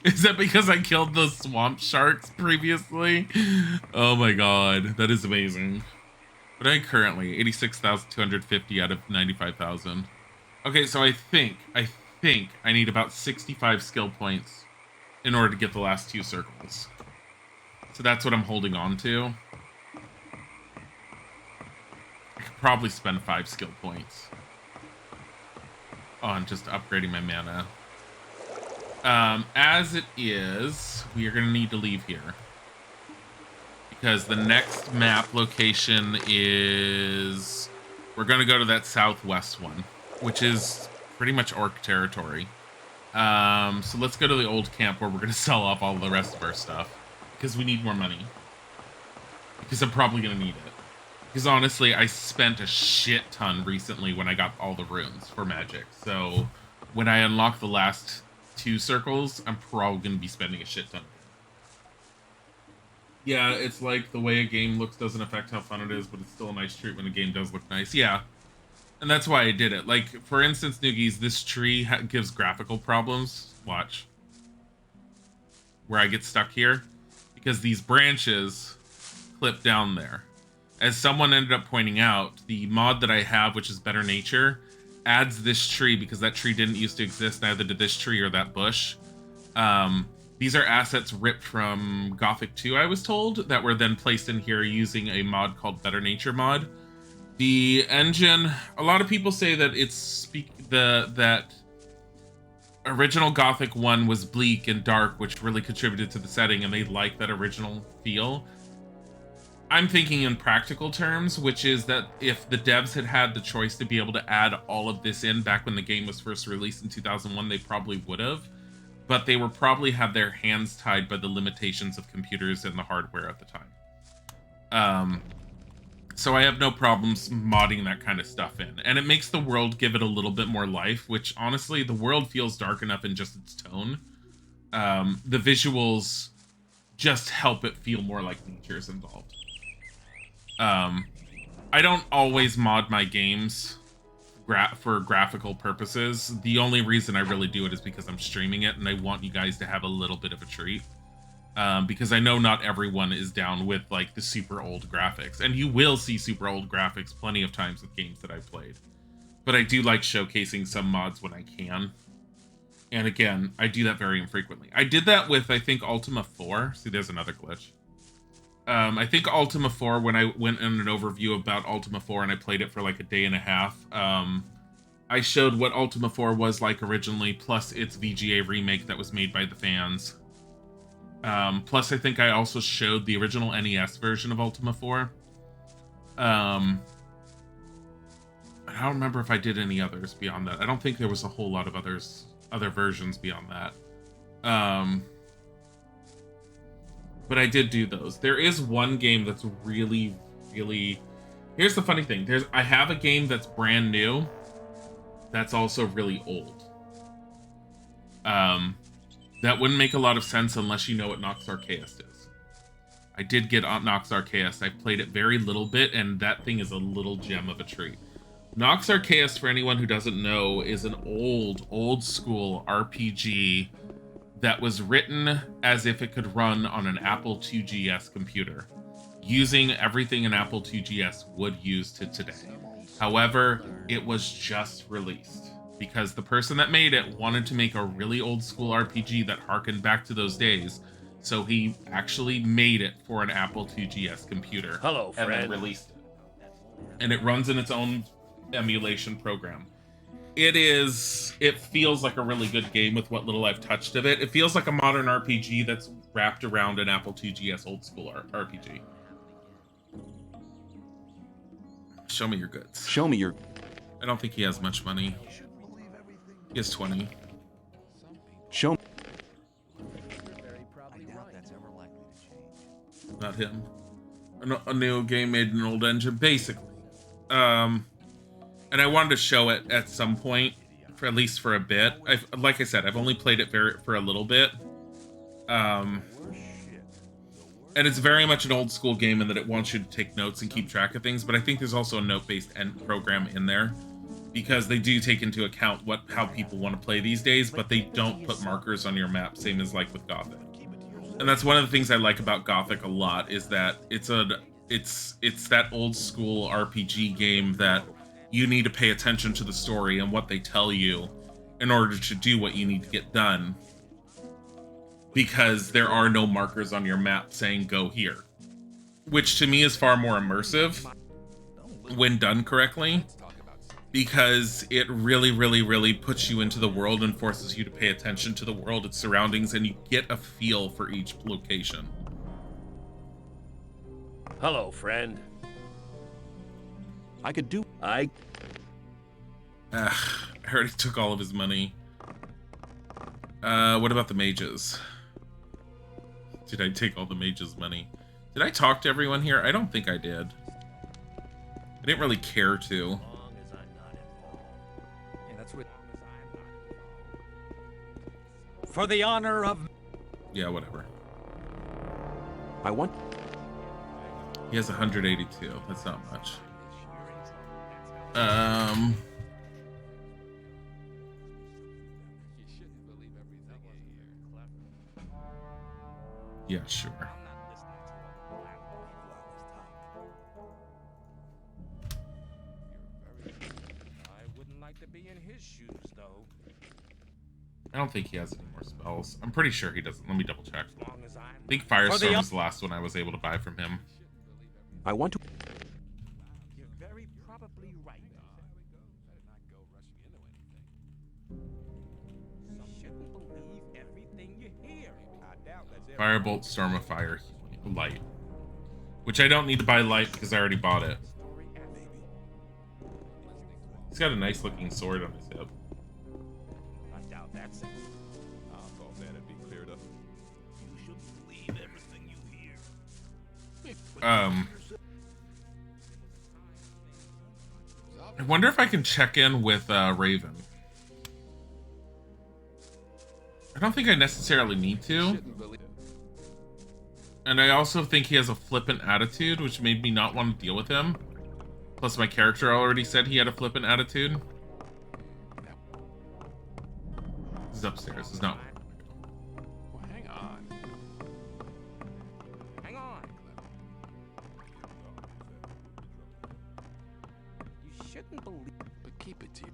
Is that because I killed those swamp sharks previously? Oh my god, that is amazing. What am I currently? 86,250 out of 95,000. Okay, so I think I need about 65 skill points in order to get the last 2 circles. So that's what I'm holding on to. I could probably spend 5 skill points on just upgrading my mana. As it is, we are going to need to leave here. Because the next map location is... We're going to go to that southwest one, which is pretty much orc territory. So let's go to the old camp where we're going to sell off all the rest of our stuff. Because we need more money. Because I'm probably going to need it. Because honestly, I spent a shit ton recently when I got all the runes for magic. So when I unlock the last 2 circles, I'm probably going to be spending a shit ton. Yeah, it's like the way a game looks doesn't affect how fun it is, but it's still a nice treat when a game does look nice. Yeah. And that's why I did it. Like, for instance, Noogies, this tree gives graphical problems. Watch. Where I get stuck here. Because these branches clip down there. As someone ended up pointing out, the mod that I have, which is Better Nature, adds this tree because that tree didn't used to exist, neither did this tree or that bush. These are assets ripped from Gothic 2, I was told, that were then placed in here using a mod called Better Nature mod. The engine, a lot of people say that that original Gothic 1 was bleak and dark, which really contributed to the setting, and they like that original feel. I'm thinking in practical terms, which is that if the devs had had the choice to be able to add all of this in back when the game was first released in 2001, they probably would have. But they were probably had their hands tied by the limitations of computers and the hardware at the time. So I have no problems modding that kind of stuff in. And it makes the world give it a little bit more life, which honestly, the world feels dark enough in just its tone. The visuals just help it feel more like nature's involved. I don't always mod my games for graphical purposes. The only reason I really do it is because I'm streaming it and I want you guys to have a little bit of a treat. Because I know not everyone is down with like the super old graphics, and you will see super old graphics plenty of times with games that I've played. But I do like showcasing some mods when I can. And again, I do that very infrequently. I did that with, I think, Ultima 4. See, there's another glitch. I think Ultima 4, when I went in an overview about Ultima 4 and I played it for like a day and a half, I showed what Ultima 4 was like originally, plus its VGA remake that was made by the fans. Plus, I think I also showed the original NES version of Ultima 4. I don't remember if I did any others beyond that. I don't think there was a whole lot of other versions beyond that. But I did do those. There is one game that's really, really... Here's the funny thing. I have a game that's brand new that's also really old. That wouldn't make a lot of sense unless you know what Nox Archaeist is. I did get Nox Archaeist. I played it very little bit, and that thing is a little gem of a treat. Nox Archaeist, for anyone who doesn't know, is an old school RPG that was written as if it could run on an Apple IIgs computer, using everything an Apple IIgs would use to today. However, it was just released because the person that made it wanted to make a really old school RPG that harkened back to those days, so he actually made it for an Apple IIgs computer. Hello, and Fred. then released it. And it runs in its own emulation program. It feels like a really good game with what little I've touched of it. It feels like a modern RPG that's wrapped around an Apple IIgs old school RPG. Show me your goods. Show me your... I don't think he has much money. He has 20. Show... Not him. A new game made in an old engine, basically. And I wanted to show it at some point, for at least for a bit. Like I said, I've only played it for a little bit. And it's very much an old school game in that it wants you to take notes and keep track of things, but I think there's also a note-based end program in there, because they do take into account how people want to play these days, but they don't put markers on your map, same as like with Gothic. And that's one of the things I like about Gothic a lot, is that it's that old school RPG game that you need to pay attention to the story and what they tell you in order to do what you need to get done. Because there are no markers on your map saying go here. Which to me is far more immersive when done correctly. Because it really puts you into the world and forces you to pay attention to the world, its surroundings, and you get a feel for each location. Hello, friend. I could do... I already took all of his money. What about the mages? Did I take all the mages' money? Did I talk to everyone here? I don't think I did. I didn't really care to. For the honor of... Yeah, whatever. I want... He has 182. That's not much. Yeah, sure. I wouldn't like to be in his shoes, though. I don't think he has any more spells. I'm pretty sure he doesn't. Let me double check. As long as I'm I think Firestorm was the last one I was able to buy from him. I want to... You're very probably right. You shouldn't believe everything you hear. I doubt that's Firebolt, Storm of Fire, Light. Which I don't need to buy Light because I already bought it. He's got a nice looking sword on his hip. I doubt that's it. I thought that'd be cleared up. You should believe everything you hear. I wonder if I can check in with Raven. I don't think I necessarily need to. And I also think he has a flippant attitude, which made me not want to deal with him. Plus my character already said he had a flippant attitude. This is upstairs. This is not... Well, hang on. Hang on. You shouldn't believe. But keep it to you.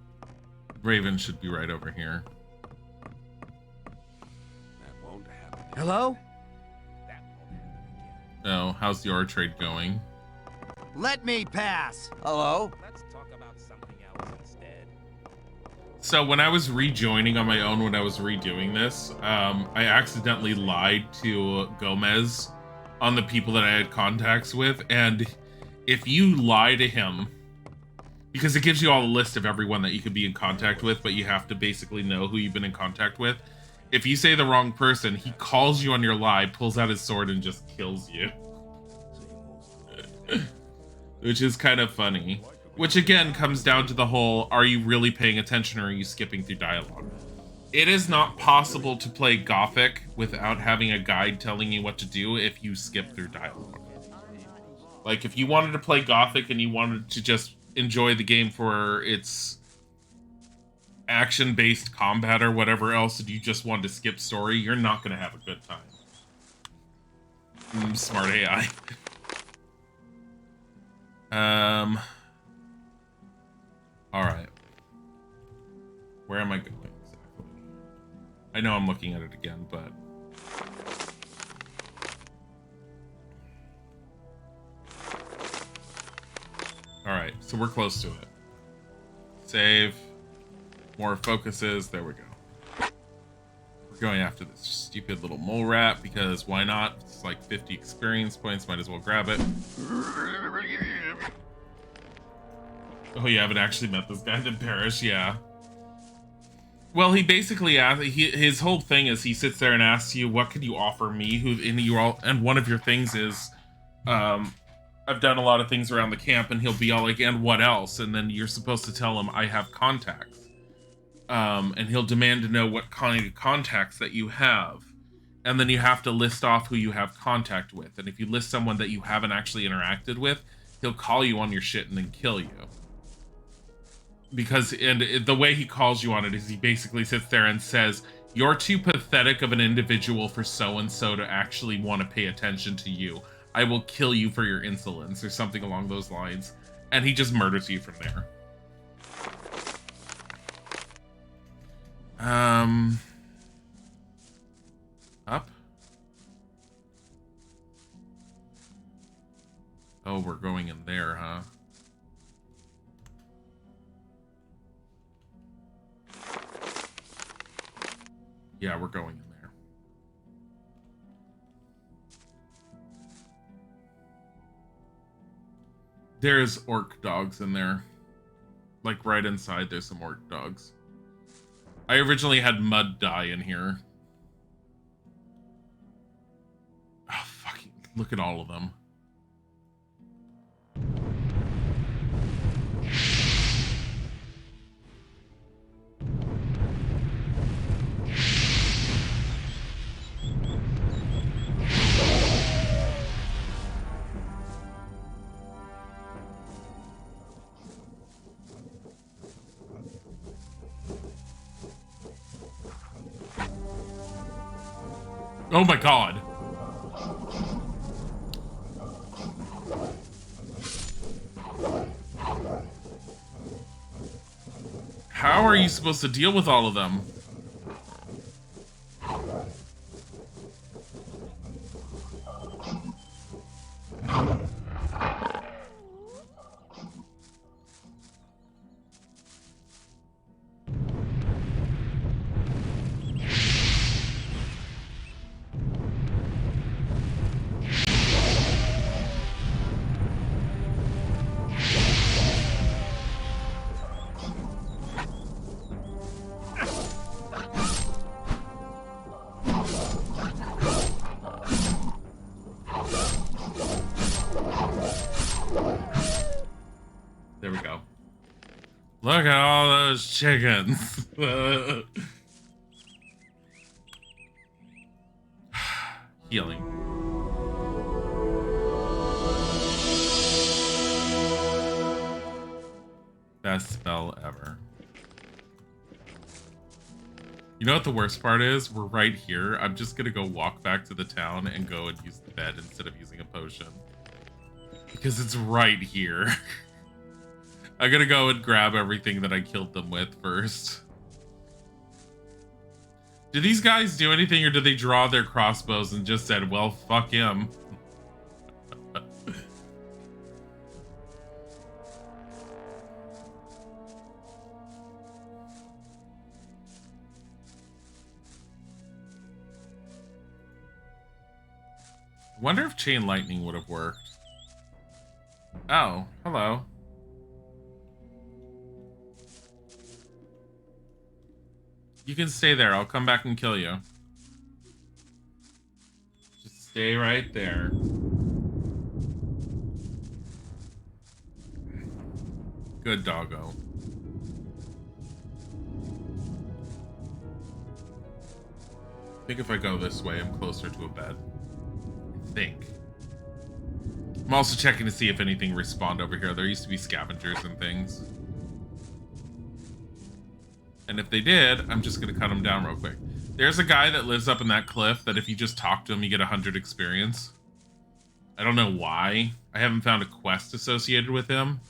Raven should be right over here. That won't happen. Hello? That won't happen again. Oh, how's the ore trade going? Let me pass. Hello? Let's talk about something else instead. So when I was rejoining on my own when I was redoing this, I accidentally lied to Gomez on the people that I had contacts with, and if you lie to him, because it gives you all a list of everyone that you could be in contact with, but you have to basically know who you've been in contact with. If you say the wrong person, he calls you on your lie, pulls out his sword, and just kills you. Which is kind of funny. Which again comes down to the whole, are you really paying attention or are you skipping through dialogue? It is not possible to play Gothic without having a guide telling you what to do if you skip through dialogue. Like, if you wanted to play Gothic and you wanted to just enjoy the game for its action-based combat or whatever else, and you just wanted to skip story, you're not going to have a good time. Smart AI. Alright. Where am I going exactly? I know I'm looking at it again, but... Alright, so we're close to it. Save. More focuses. There we go. We're going after this stupid little mole rat, because why not? It's like 50 experience points, might as well grab it. Oh, you haven't actually met this guy in Parish, yeah. Well, he basically asks, his whole thing is he sits there and asks you, what could you offer me? And one of your things is, I've done a lot of things around the camp, and he'll be all like, and what else? And then you're supposed to tell him, I have contacts. And he'll demand to know what kind of contacts that you have. And then you have to list off who you have contact with. And if you list someone that you haven't actually interacted with, he'll call you on your shit and then kill you. Because, and the way he calls you on it is he basically sits there and says, you're too pathetic of an individual for so-and-so to actually want to pay attention to you. I will kill you for your insolence, or something along those lines. And he just murders you from there. Up. Oh, we're going in there, huh? Yeah, we're going in there. There's orc dogs in there. Like right inside, there's some orc dogs. I originally had mud die in here. Oh, fucking look at all of them. Oh my god. How are you supposed to deal with all of them? There we go. Look at all those chickens. Healing. Best spell ever. You know what the worst part is? We're right here. I'm just gonna go walk back to the town and go and use the bed instead of using a potion. Because it's right here. I gotta go and grab everything that I killed them with first. Did these guys do anything, or did they draw their crossbows and just said, well, fuck him? Wonder if chain lightning would have worked. Oh, hello. You can stay there. I'll come back and kill you. Just stay right there. Good doggo. I think if I go this way, I'm closer to a bed. I think. I'm also checking to see if anything respawned over here. There used to be scavengers and things. And if they did, I'm just going to cut them down real quick. There's a guy that lives up in that cliff that if you just talk to him, you get 100 experience. I don't know why. I haven't found a quest associated with him.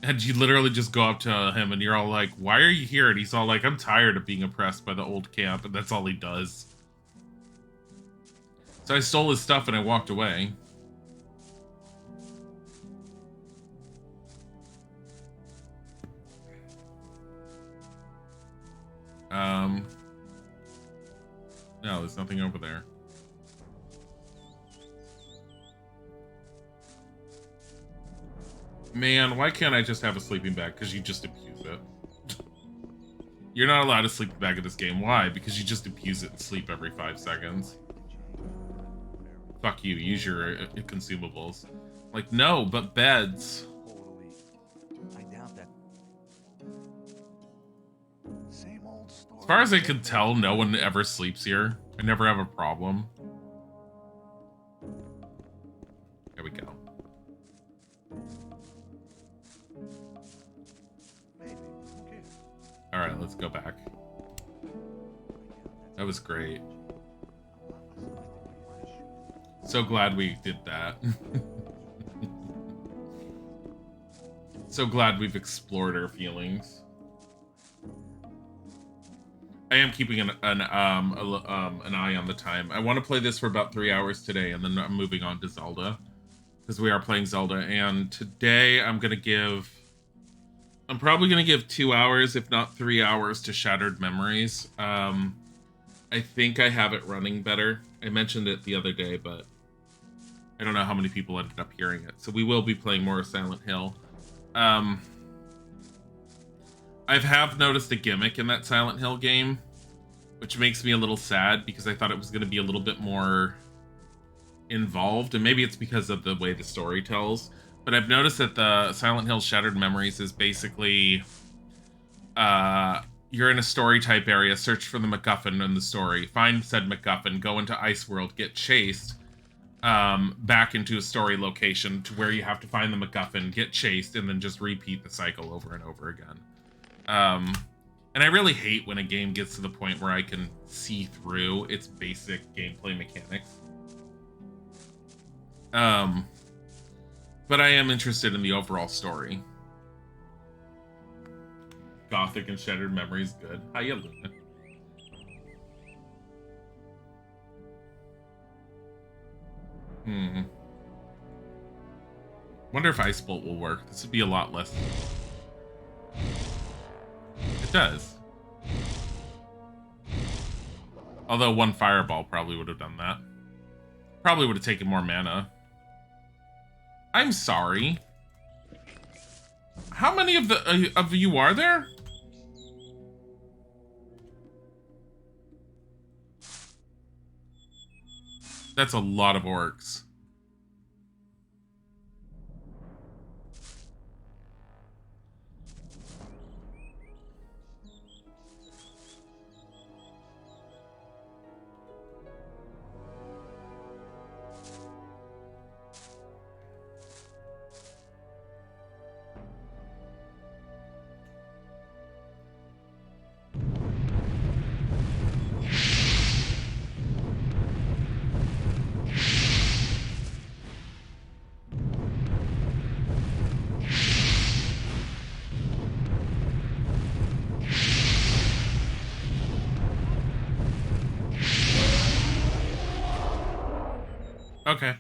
And you literally just go up to him and you're all like, why are you here? And he's all like, I'm tired of being oppressed by the old camp. And that's all he does. So I stole his stuff and I walked away. No, there's nothing over there. Man, why can't I just have a sleeping bag? Because you just abuse it. You're not allowed to sleep bag in this game. Why? Because you just abuse it and sleep every 5 seconds. Fuck you, use your consumables. Like, no, but beds. I doubt that. Same old story. As far as I can tell, no one ever sleeps here. I never have a problem. There we go. Alright, let's go back. That was great. So glad we did that. So glad we've explored our feelings. I am keeping an eye on the time. I want to play this for about 3 hours today, and then I'm moving on to Zelda, because we are playing Zelda. And today I'm probably gonna give 2 hours, if not 3 hours, to Shattered Memories. I think I have it running better. I mentioned it the other day, but I don't know how many people ended up hearing it. So we will be playing more Silent Hill. I have noticed a gimmick in that Silent Hill game, which makes me a little sad because I thought it was going to be a little bit more involved, and maybe it's because of the way the story tells. But I've noticed that the Silent Hill Shattered Memories is basically, you're in a story type area, search for the MacGuffin in the story, find said MacGuffin, go into Ice World, get chased, back into a story location to where you have to find the MacGuffin, get chased, and then just repeat the cycle over and over again. And I really hate when a game gets to the point where I can see through its basic gameplay mechanics. But I am interested in the overall story. Gothic and Shattered Memories, good. How you, Luna? Wonder if Ice Bolt will work. This would be a lot less. It does. Although one Fireball probably would have done that. Probably would have taken more mana. I'm sorry. How many of you are there? That's a lot of orcs. Okay.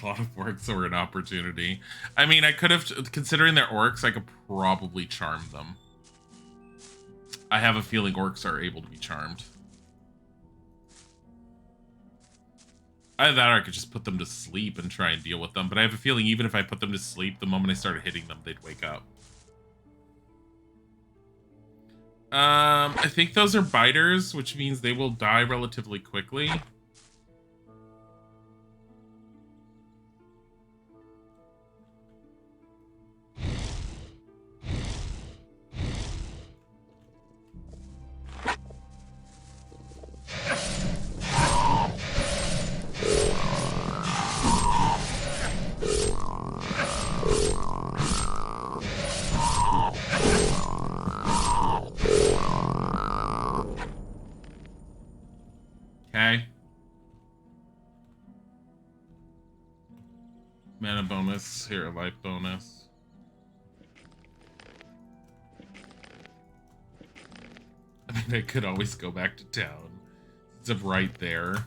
A lot of orcs were an opportunity. I mean, I could have, considering they're orcs, I could probably charm them. I have a feeling orcs are able to be charmed. Either that or I could just put them to sleep and try and deal with them, but I have a feeling even if I put them to sleep, the moment I started hitting them, they'd wake up. I think those are biters, which means they will die relatively quickly. Okay. Mana bonus, here, a life bonus. I mean, I could always go back to town. It's right there.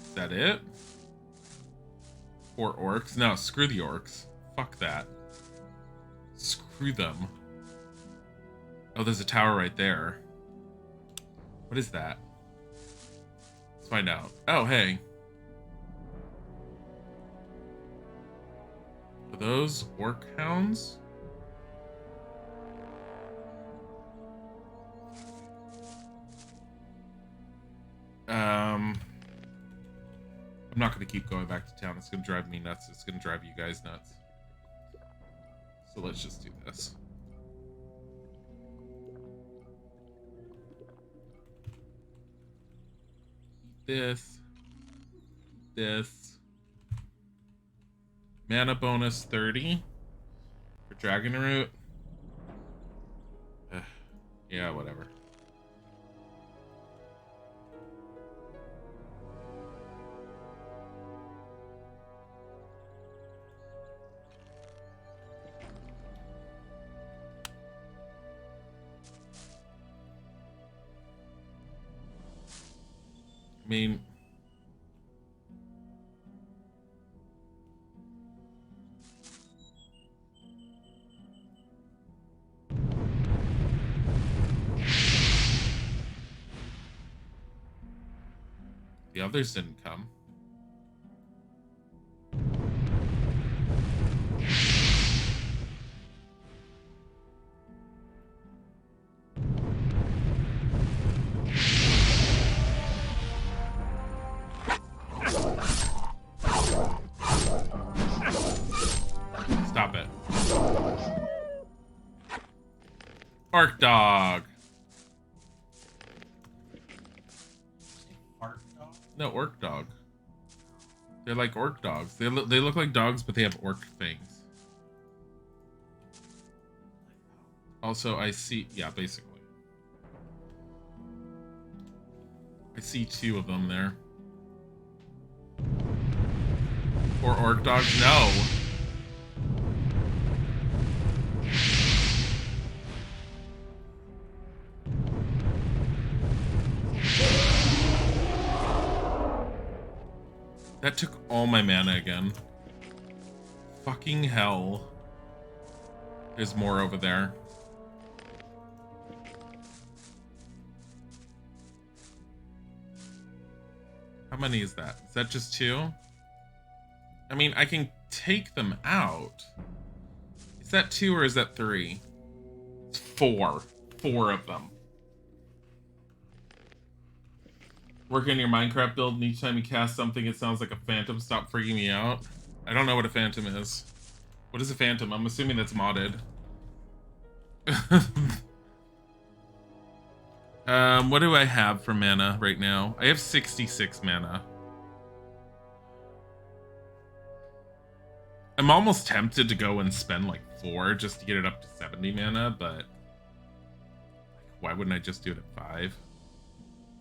Is that it? 4 orcs? No, screw the orcs. Fuck that. Screw them. Oh, there's a tower right there. What is that? Let's find out. Oh, hey. Are those orc hounds? I'm not going to keep going back to town. It's going to drive me nuts. It's going to drive you guys nuts. So let's just do this. This. Mana bonus 30 for Dragon Root. Yeah, whatever. I mean, the others didn't come. Stop it. Orc dog. Art dog? No, orc dog. They're like orc dogs. They look like dogs, but they have orc things. Also, I see... Yeah, basically. I see 2 of them there. Or orc dogs? No. That took all my mana again. Fucking hell. There's more over there. How many is that? Is that just 2? I mean, I can take them out. Is that 2 or is that 3? It's 4. 4 of them. Working on your Minecraft build, and each time you cast something, it sounds like a phantom. Stop freaking me out. I don't know what a phantom is. What is a phantom? I'm assuming that's modded. What do I have for mana right now? I have 66 mana. I'm almost tempted to go and spend like 4 just to get it up to 70 mana, but why wouldn't I just do it at 5?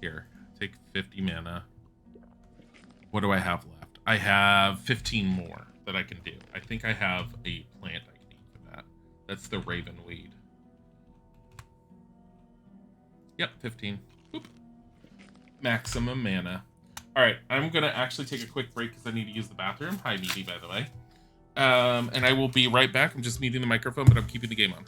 Here, take 50 mana. What do I have left? I have 15 more that I can do. I think I have a plant I can eat for that. That's the Ravenweed. Yep, 15. Boop. Maximum mana. Alright, I'm gonna actually take a quick break because I need to use the bathroom. Hi, Meaty, by the way. And I will be right back. I'm just muting the microphone, but I'm keeping the game on.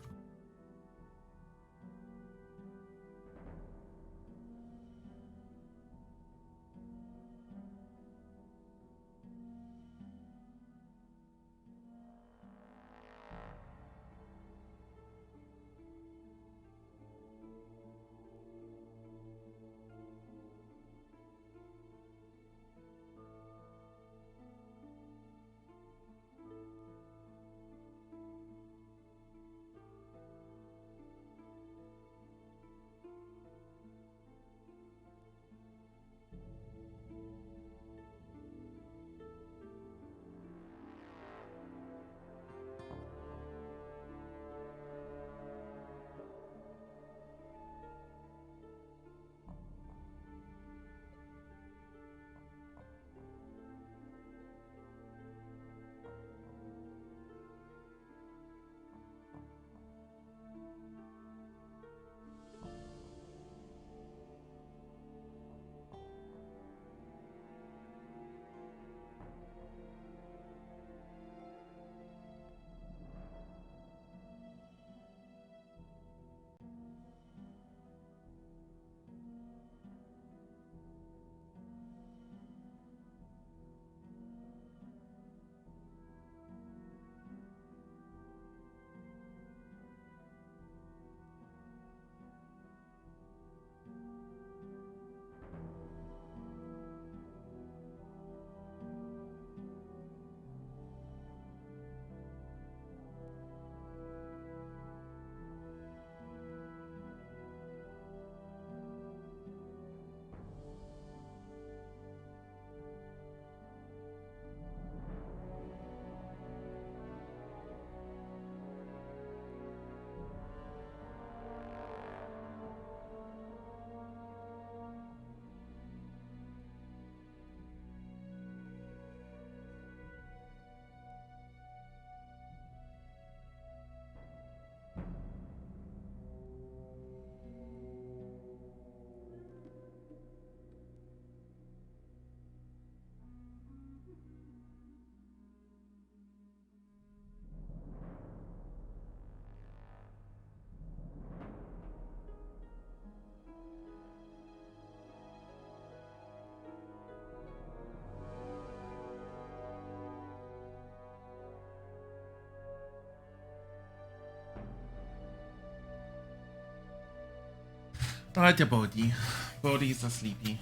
Oh, the Bodhi. Bodhi's a sleepy.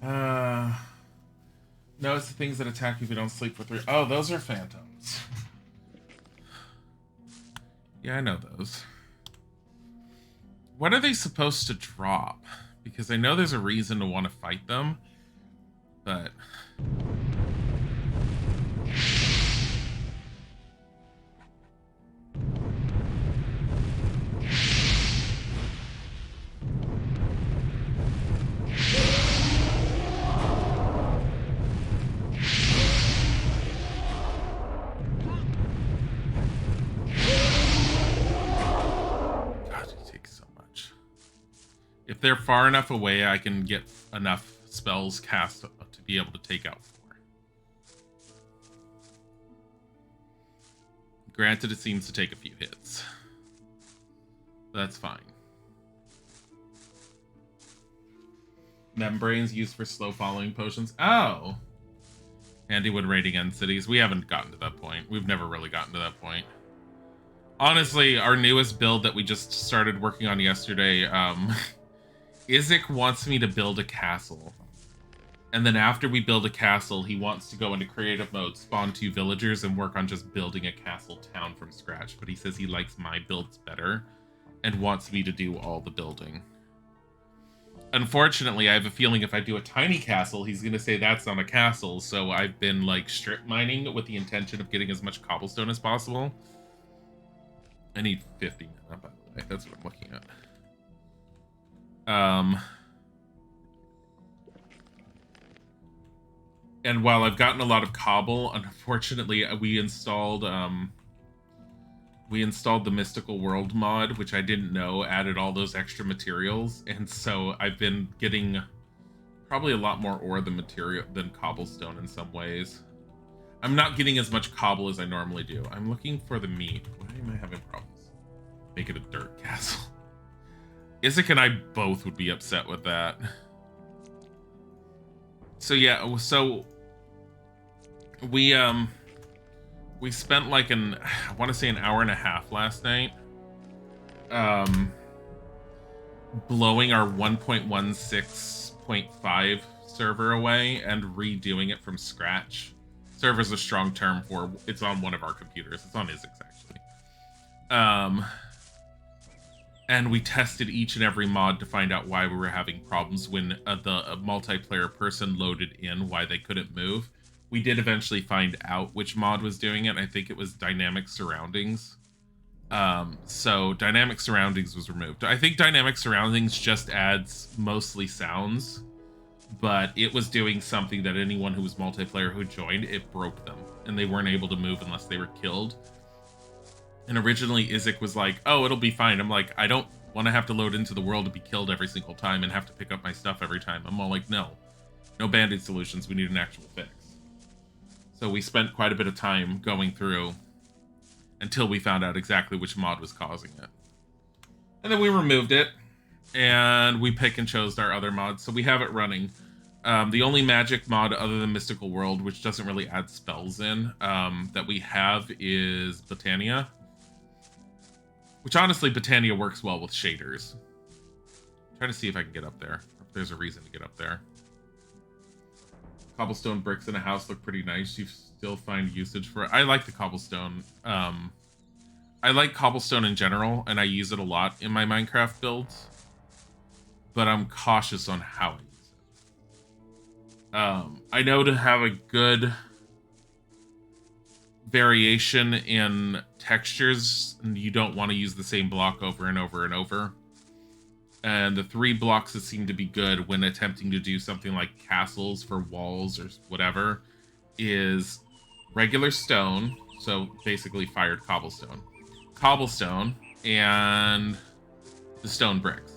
No, it's the things that attack you if you don't sleep for 3. Oh, those are phantoms. Yeah, I know those. What are they supposed to drop? Because I know there's a reason to want to fight them, but... If they're far enough away, I can get enough spells cast to be able to take out 4. Granted, it seems to take a few hits. That's fine. Membranes used for slow following potions. Oh! Handy when raiding end cities. We haven't gotten to that point. We've never really gotten to that point. Honestly, our newest build that we just started working on yesterday, Isaac wants me to build a castle. And then after we build a castle, he wants to go into creative mode, spawn 2 villagers, and work on just building a castle town from scratch. But he says he likes my builds better and wants me to do all the building. Unfortunately, I have a feeling if I do a tiny castle, he's going to say that's not a castle. So I've been like strip mining with the intention of getting as much cobblestone as possible. I need 50 mana, by the way. That's what I'm looking at. And while I've gotten a lot of cobble, unfortunately, we installed the Mystical World mod, which I didn't know added all those extra materials, and so I've been getting probably a lot more ore than cobblestone in some ways. I'm not getting as much cobble as I normally do. I'm looking for the meat. Why am I having problems? Make it a dirt castle. Isaac and I both would be upset with that. So yeah, so we spent like I want to say an hour and a half last night blowing our 1.16.5 server away and redoing it from scratch. Server's a strong term for it's on one of our computers. It's on Isaac's actually. And we tested each and every mod to find out why we were having problems when the multiplayer person loaded in, why they couldn't move. We did eventually find out which mod was doing it. I think it was Dynamic Surroundings. So Dynamic Surroundings was removed. I think Dynamic Surroundings just adds mostly sounds, but it was doing something that anyone who was multiplayer who joined, it broke them, and they weren't able to move unless they were killed. And originally Isaac was like, oh, it'll be fine. I'm like, I don't want to have to load into the world to be killed every single time and have to pick up my stuff every time. I'm all like, no band-aid solutions. We need an actual fix. So we spent quite a bit of time going through until we found out exactly which mod was causing it. And then we removed it, and we pick and chose our other mods. So we have it running. The only magic mod other than Mystical World, which doesn't really add spells in, that we have is Botania. Which honestly, Botania works well with shaders. I'm trying to see if I can get up there. If there's a reason to get up there. Cobblestone bricks in a house look pretty nice. You still find usage for it. I like the cobblestone. I like cobblestone in general, and I use it a lot in my Minecraft builds. But I'm cautious on how I use it. I know to have a good variation in textures, and you don't want to use the same block over and over and over. And the 3 blocks that seem to be good when attempting to do something like castles for walls or whatever is regular stone, so basically fired cobblestone, and the stone bricks.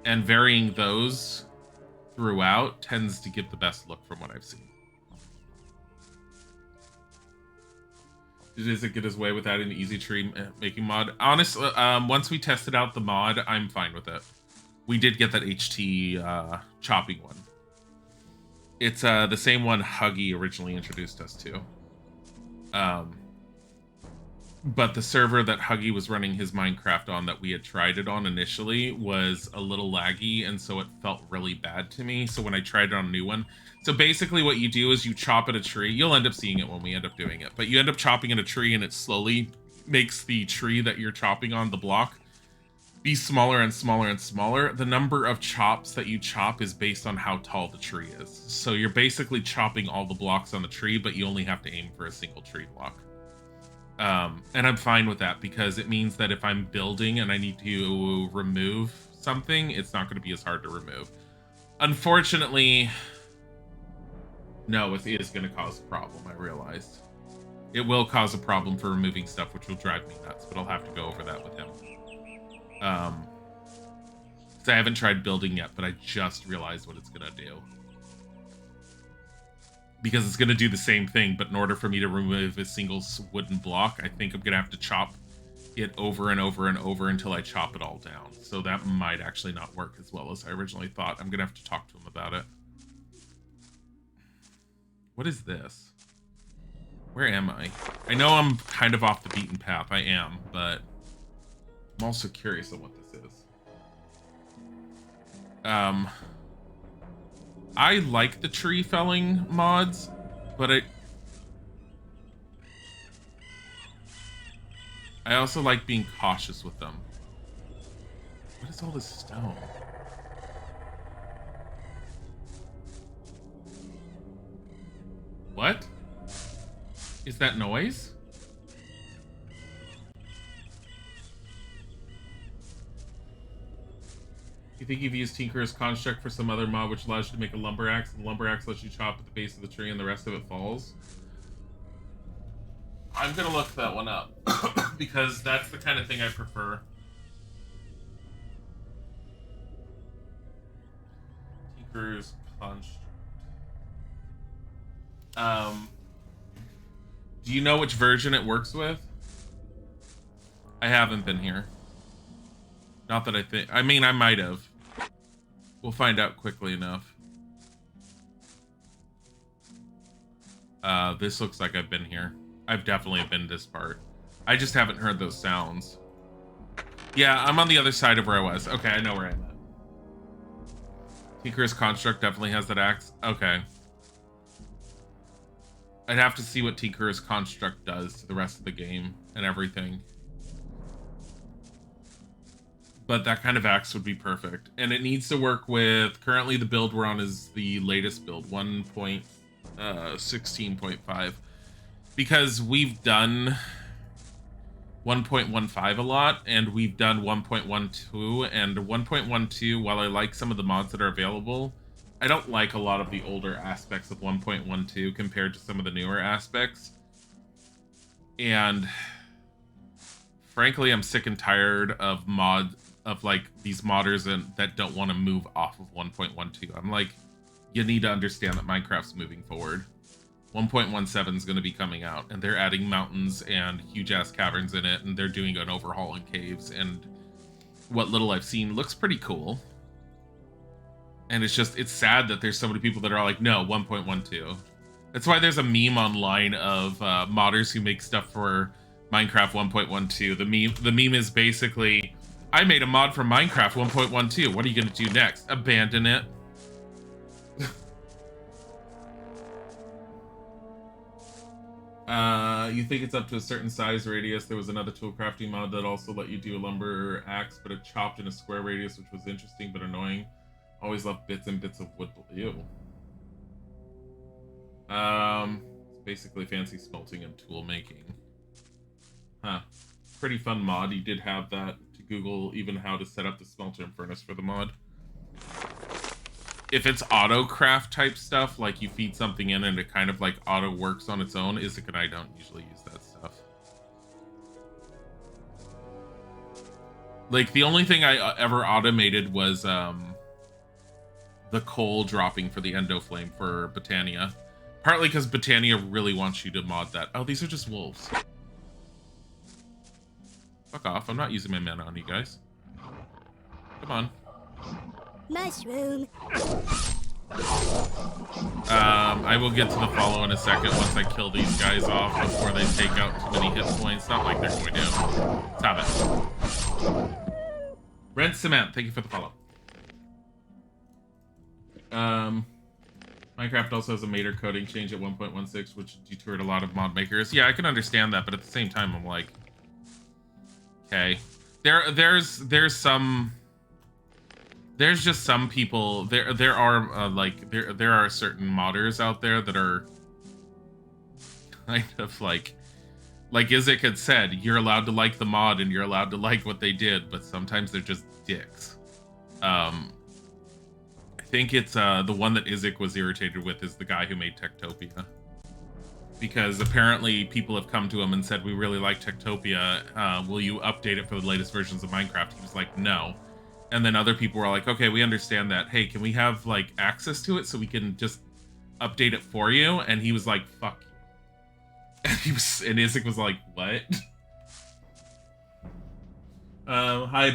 And varying those throughout tends to give the best look from what I've seen. Does it get his way with adding the easy tree making mod? Honestly, once we tested out the mod, I'm fine with it. We did get that HT chopping one. It's the same one Huggy originally introduced us to. but the server that Huggy was running his Minecraft on that we had tried it on initially was a little laggy, and so it felt really bad to me. So when I tried it on a new one, so basically what you do is you chop at a tree. You'll end up seeing it when we end up doing it, but you end up chopping at a tree and it slowly makes the tree that you're chopping on, the block, be smaller and smaller and smaller. The number of chops that you chop is based on how tall the tree is. So you're basically chopping all the blocks on the tree, but you only have to aim for a single tree block. And I'm fine with that because it means that if I'm building and I need to remove something, it's not going to be as hard to remove. Unfortunately, no, it is going to cause a problem, I realized. It will cause a problem for removing stuff, which will drive me nuts, but I'll have to go over that with him. Because I haven't tried building yet, but I just realized what it's going to do. Because it's going to do the same thing, but in order for me to remove a single wooden block, I think I'm going to have to chop it over and over and over until I chop it all down. So that might actually not work as well as I originally thought. I'm going to have to talk to him about it. What is this? Where am I? I know I'm kind of off the beaten path. I am, but I'm also curious on what this is. I like the tree felling mods, but I also like being cautious with them. What is all this stone? What is that noise? You think you've used Tinker's Construct for some other mod which allows you to make a lumber axe, and the lumber axe lets you chop at the base of the tree and the rest of it falls? I'm gonna look that one up because that's the kind of thing I prefer. Tinker's Construct. Do you know which version it works with? I haven't been here. Not that I think. I mean, I might have. We'll find out quickly enough. This looks like I've been here. I've definitely been this part. I just haven't heard those sounds. Yeah, I'm on the other side of where I was. Okay, I know where I'm at. Tinker's Construct definitely has that axe. Okay. I'd have to see what Tinker's Construct does to the rest of the game and everything. But that kind of axe would be perfect. And it needs to work with... Currently the build we're on is the latest build, 1.16.5. Because we've done 1.15 a lot, and we've done 1.12. And 1.12, while I like some of the mods that are available, I don't like a lot of the older aspects of 1.12 compared to some of the newer aspects. And frankly, I'm sick and tired of like these modders that don't want to move off of 1.12. I'm like, you need to understand that Minecraft's moving forward. 1.17 is going to be coming out, and they're adding mountains and huge ass caverns in it, and they're doing an overhaul in caves, and what little I've seen looks pretty cool. And it's sad that there's so many people that are like, no, 1.12. That's why there's a meme online of modders who make stuff for Minecraft 1.12. The meme is basically, I made a mod for Minecraft 1.12. What are you going to do next? Abandon it. You think it's up to a certain size radius. There was another tool crafting mod that also let you do a lumber axe, but it chopped in a square radius, which was interesting but annoying. Always left bits and bits of wood. Ew. It's basically fancy smelting and tool making. Huh. Pretty fun mod. You did have that to Google even how to set up the smelter and furnace for the mod. If it's auto craft type stuff, like you feed something in and it kind of like auto works on its own, Isaac and I don't usually use that stuff. Like the only thing I ever automated was the coal dropping for the endo flame for Botania. Partly because Botania really wants you to mod that. Oh, these are just wolves. Fuck off. I'm not using my mana on you guys. Come on. Mushroom. I will get to the follow in a second once I kill these guys off before they take out too many hit points. Not like they're going to. Stop it. Brent Cement, thank you for the follow. Minecraft also has a Mater coding change at 1.16, which detoured a lot of mod makers. Yeah, I can understand that, but at the same time, I'm like, okay, there's just some people. There are certain modders out there that are kind of like Isaac had said, you're allowed to like the mod and you're allowed to like what they did, but sometimes they're just dicks. I think it's the one that Isaac was irritated with is the guy who made Techtopia. Because apparently people have come to him and said, we really like Techtopia, will you update it for the latest versions of Minecraft? He was like, no. And then other people were like, okay, we understand that. Hey, can we have like access to it so we can just update it for you? And he was like, fuck you. And Isaac was like, what? Hi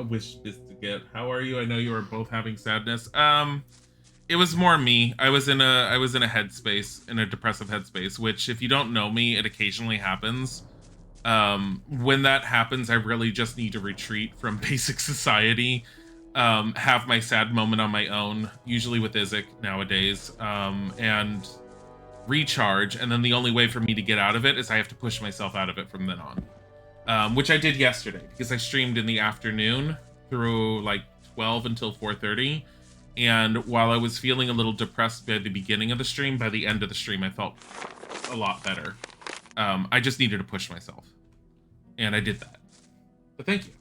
Wish Biscuit. How are you? I know you are both having sadness. It was more me. I was in a headspace, in a depressive headspace, which if you don't know me, it occasionally happens. When that happens, I really just need to retreat from basic society, have my sad moment on my own, usually with Isaac nowadays, and recharge. And then the only way for me to get out of it is I have to push myself out of it from then on, which I did yesterday because I streamed in the afternoon through like 12 until 4:30. And while I was feeling a little depressed by the beginning of the stream, by the end of the stream, I felt a lot better. I just needed to push myself. And I did that. But thank you.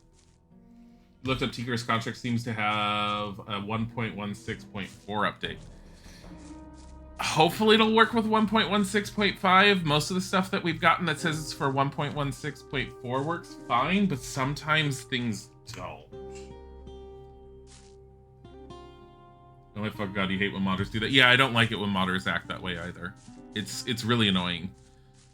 Looked up Tigre's contract, seems to have a 1.16.4 update. Hopefully it'll work with 1.16.5. Most of the stuff that we've gotten that says it's for 1.16.4 works fine, but sometimes things don't. Oh my fuck god, you hate when modders do that. Yeah, I don't like it when modders act that way either. It's really annoying.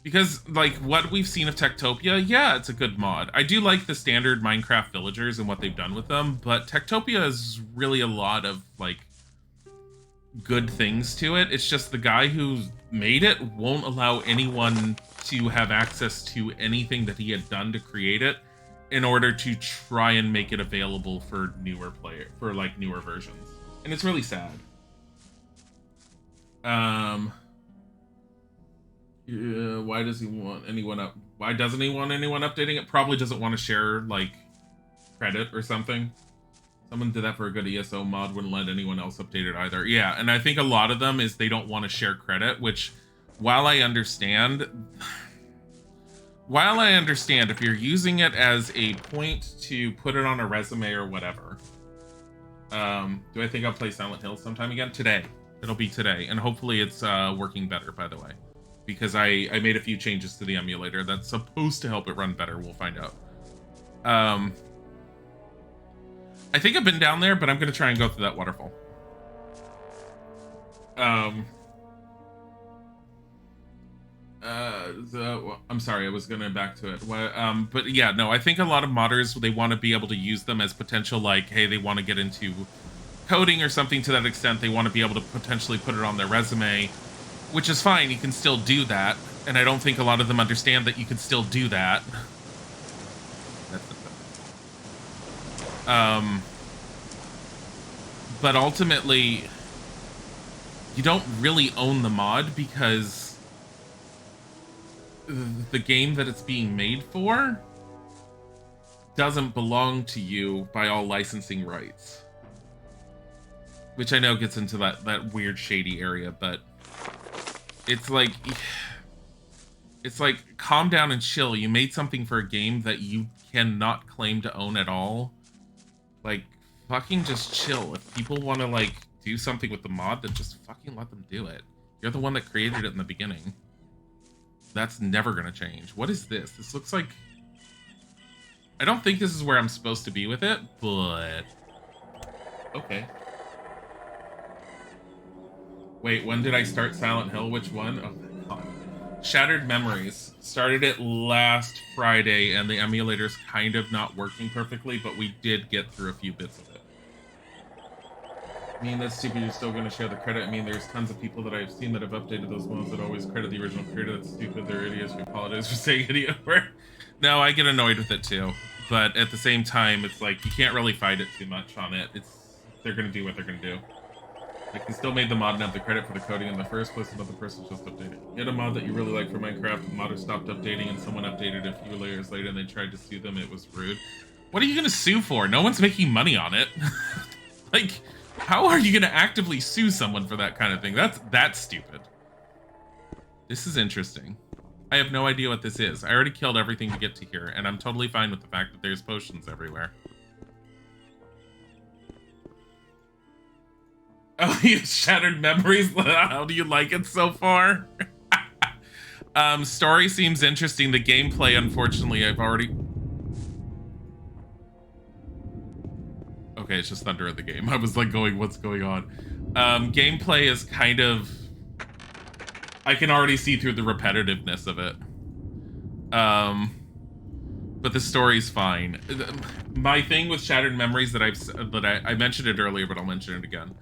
Because, like, what we've seen of Techtopia, yeah, it's a good mod. I do like the standard Minecraft villagers and what they've done with them, but Techtopia is really a lot of, like, good things to it. It's just the guy who made it won't allow anyone to have access to anything that he had done to create it in order to try and make it available for newer versions. And it's really sad. Why does he want anyone up? Why doesn't he want anyone updating it? Probably doesn't want to share, like, credit or something. Someone did that for a good ESO mod, wouldn't let anyone else update it either. Yeah, and I think a lot of them is they don't want to share credit, which, while I understand if you're using it as a point to put it on a resume or whatever. Do I think I'll play Silent Hill sometime again? Today. It'll be today, and hopefully it's working better, by the way. Because I made a few changes to the emulator that's supposed to help it run better. We'll find out. I think I've been down there, but I'm going to try and go through that waterfall. I'm sorry, I was going to back to it. But yeah, no, I think a lot of modders, they want to be able to use them as potential, like, hey, they want to get into coding or something to that extent. They want to be able to potentially put it on their resume, which is fine. You can still do that. And I don't think a lot of them understand that you can still do that. But ultimately, you don't really own the mod because the game that it's being made for doesn't belong to you by all licensing rights. Which I know gets into that weird shady area, but it's like calm down and chill. You made something for a game that you cannot claim to own at all. Like, fucking just chill. If people want to, like, do something with the mod, then just fucking let them do it. You're the one that created it in the beginning. That's never gonna change. What is this? This looks like... I don't think this is where I'm supposed to be with it, but... Okay. Wait, when did I start Silent Hill? Which one? Oh, my God. Shattered Memories. Started it last Friday, and the emulator's kind of not working perfectly, but we did get through a few bits of it. I mean, that's stupid. You're still going to share the credit. I mean, there's tons of people that I've seen that have updated those modes that always credit the original creator. That's stupid. They're idiots. We apologize for saying idiot. No, I get annoyed with it too. But at the same time, it's like, you can't really fight it too much on it. They're going to do what they're going to do. Like, they still made the mod and have the credit for the coding in the first place, another person just updated. You had a mod that you really like for Minecraft, the modder stopped updating, and someone updated a few years later and they tried to sue them. It was rude. What are you going to sue for? No one's making money on it. Like, how are you going to actively sue someone for that kind of thing? That's stupid. This is interesting. I have no idea what this is. I already killed everything to get to here, and I'm totally fine with the fact that there's potions everywhere. Oh, you shattered memories? How do you like it so far? Story seems interesting. The gameplay, unfortunately, I've already... Okay, it's just thunder in the game. I was like going, what's going on? Gameplay is kind of... I can already see through the repetitiveness of it. But the story's fine. My thing with Shattered Memories that I mentioned it earlier, but I'll mention it again.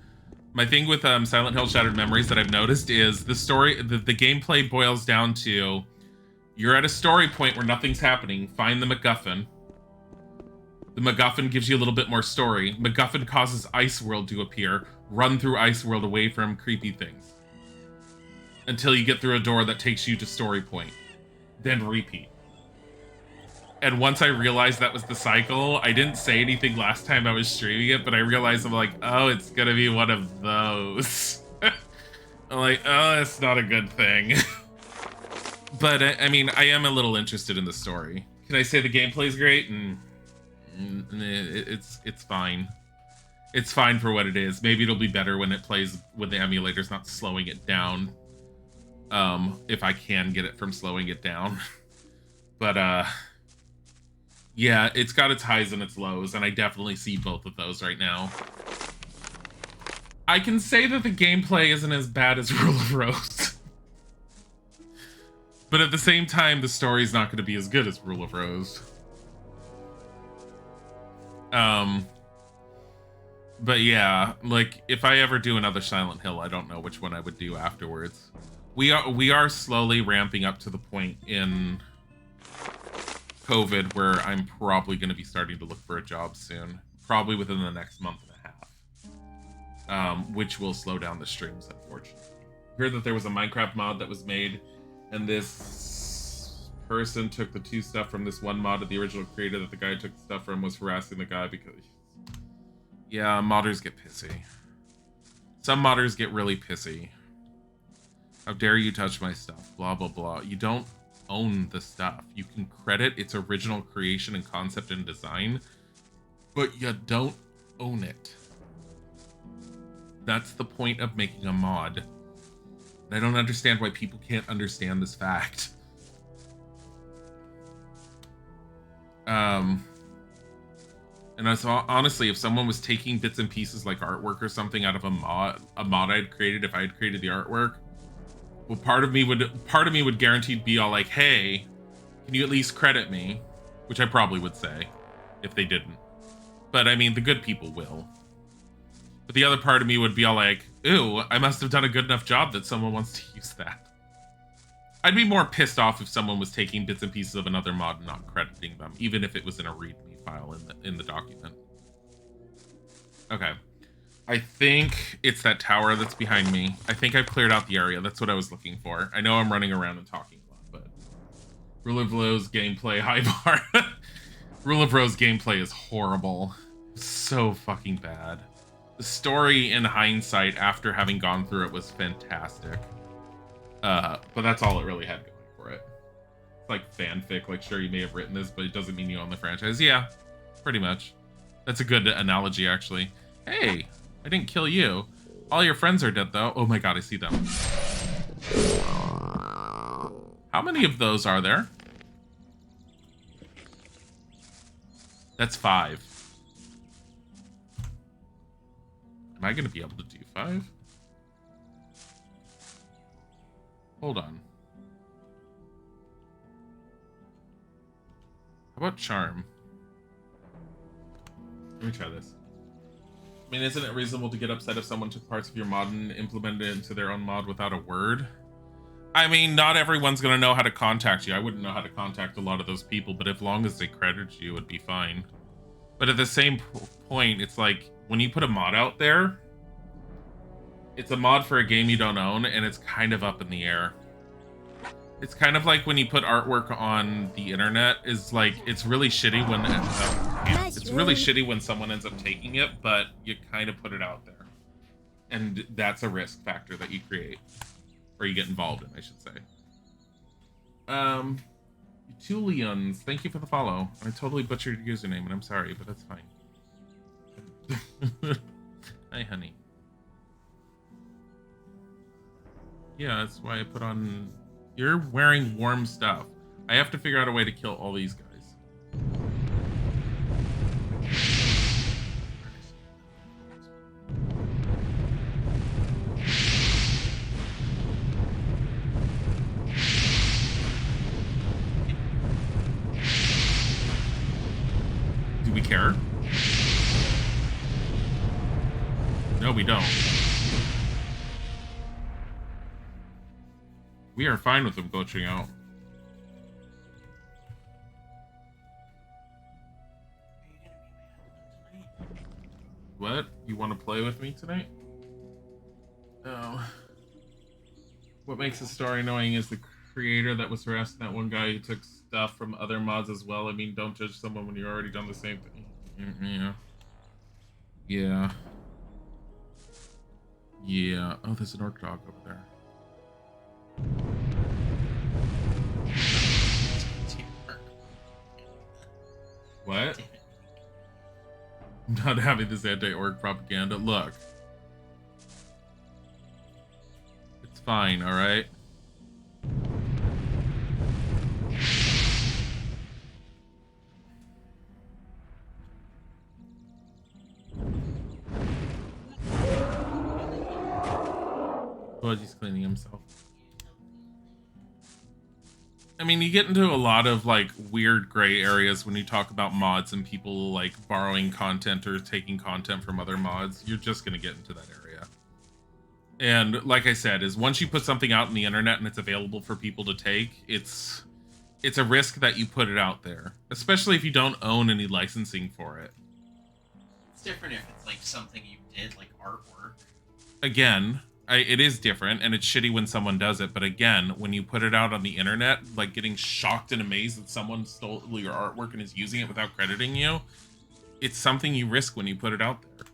My thing with Silent Hill Shattered Memories that I've noticed is the story, the gameplay boils down to, you're at a story point where nothing's happening, find the MacGuffin. The MacGuffin gives you a little bit more story. MacGuffin causes Ice World to appear, run through Ice World away from creepy things. Until you get through a door that takes you to story point. Then repeat. And once I realized that was the cycle, I didn't say anything last time I was streaming it, but I realized I'm like, oh, it's gonna be one of those. I'm like, oh, that's not a good thing. But, I mean, I am a little interested in the story. Can I say the gameplay's great? It's fine. It's fine for what it is. Maybe it'll be better when it plays, when the emulator's not slowing it down. If I can get it from slowing it down. But, yeah, it's got its highs and its lows, and I definitely see both of those right now. I can say that the gameplay isn't as bad as Rule of Rose. But at the same time, the story's not going to be as good as Rule of Rose. But yeah, like, if I ever do another Silent Hill, I don't know which one I would do afterwards. We are slowly ramping up to the point in COVID where I'm probably going to be starting to look for a job soon. Probably within the next month and a half. Which will slow down the streams, unfortunately. I heard that there was a Minecraft mod that was made, and this person took the two stuff from this one mod of the original creator that the guy took the stuff from, was harassing the guy because... Yeah, modders get pissy. Some modders get really pissy. How dare you touch my stuff? Blah, blah, blah. You don't own the stuff. You can credit its original creation and concept and design, but you don't own it. That's the point of making a mod. And I don't understand why people can't understand this fact. And honestly, if someone was taking bits and pieces like artwork or something out of a mod I'd created, if I had created the artwork, well, part of me would guaranteed be all like, hey, can you at least credit me? Which I probably would say if they didn't. But I mean, the good people will. But the other part of me would be all like, ooh, I must have done a good enough job that someone wants to use that. I'd be more pissed off if someone was taking bits and pieces of another mod and not crediting them, even if it was in a README file in the document. Okay. I think it's that tower that's behind me. I think I've cleared out the area. That's what I was looking for. I know I'm running around and talking a lot, but... Rule of Rose gameplay, high bar. Rule of Rose gameplay is horrible. So fucking bad. The story, in hindsight, after having gone through it, was fantastic. But that's all it really had going for it. It's like fanfic. Like, sure, you may have written this, but it doesn't mean you own the franchise. Yeah, pretty much. That's a good analogy, actually. Hey, I didn't kill you. All your friends are dead, though. Oh my god, I see them. How many of those are there? That's 5. Am I going to be able to do 5? Hold on. How about charm? Let me try this. I mean, isn't it reasonable to get upset if someone took parts of your mod and implemented it into their own mod without a word? I mean, not everyone's going to know how to contact you. I wouldn't know how to contact a lot of those people, but as long as they credit you, it'd be fine. But at the same point, it's like, when you put a mod out there, it's a mod for a game you don't own, and it's kind of up in the air. It's kind of like when you put artwork on the internet, is like, it's really shitty when someone ends up taking it, but you kind of put it out there. And that's a risk factor that you create. Or you get involved in, I should say. Tulians, thank you for the follow. I totally butchered your username, and I'm sorry, but that's fine. Hi, honey. Yeah, that's why I put on... You're wearing warm stuff. I have to figure out a way to kill all these guys. Do we care? No, we don't. We are fine with them glitching out. What? You want to play with me tonight? Oh. What makes the story annoying is the creator that was harassing that one guy who took stuff from other mods as well. I mean, don't judge someone when you've already done the same thing. Yeah. Yeah. Yeah. Oh, there's an orc dog over there. What? I'm not having this anti-orc propaganda. Look. It's fine, alright? Oh, he's cleaning himself. I mean, you get into a lot of like weird gray areas when you talk about mods and people like borrowing content or taking content from other mods. You're just going to get into that area. And like I said, is once you put something out on the internet and it's available for people to take, it's a risk that you put it out there, especially if you don't own any licensing for it. It's different if it's like something you did, like artwork. Again, it is different, and it's shitty when someone does it, but again, when you put it out on the internet, like getting shocked and amazed that someone stole your artwork and is using it without crediting you, it's something you risk when you put it out there.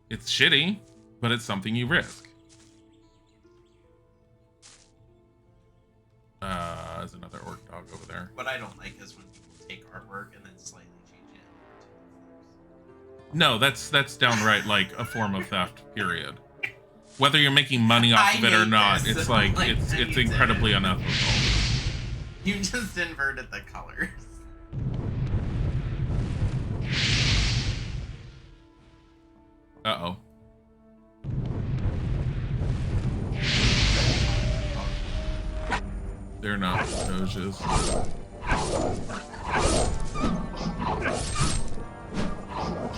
It's shitty, but it's something you risk. There's another orc dog over there. What I don't like is when people take artwork and then slightly change it. No, that's downright like a form of theft, period. Whether you're making money off of it or not, it's like it's incredibly unethical. You just inverted the colors. Uh-oh. They're not doges.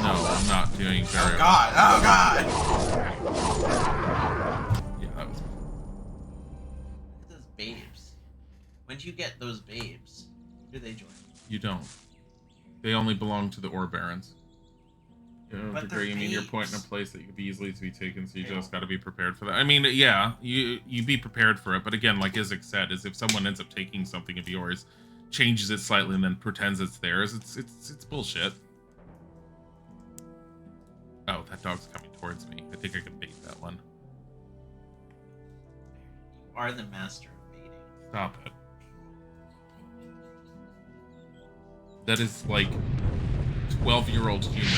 No, I'm not doing very well. Oh god! Yeah, that was... Look at those babes. When'd you get those babes? Who do they join? You don't. They only belong to the Ore Barons. You know, But the they're you mean you're babes. pointing a place that could be easily to be taken, so you just got to be prepared for that. I mean, yeah, you be prepared for it, but again, like Isaac said, is if someone ends up taking something of yours, changes it slightly, and then pretends it's theirs, it's bullshit. Oh, that dog's coming towards me. I think I can bait that one. You are the master of baiting. Stop it. That is like 12-year-old humor.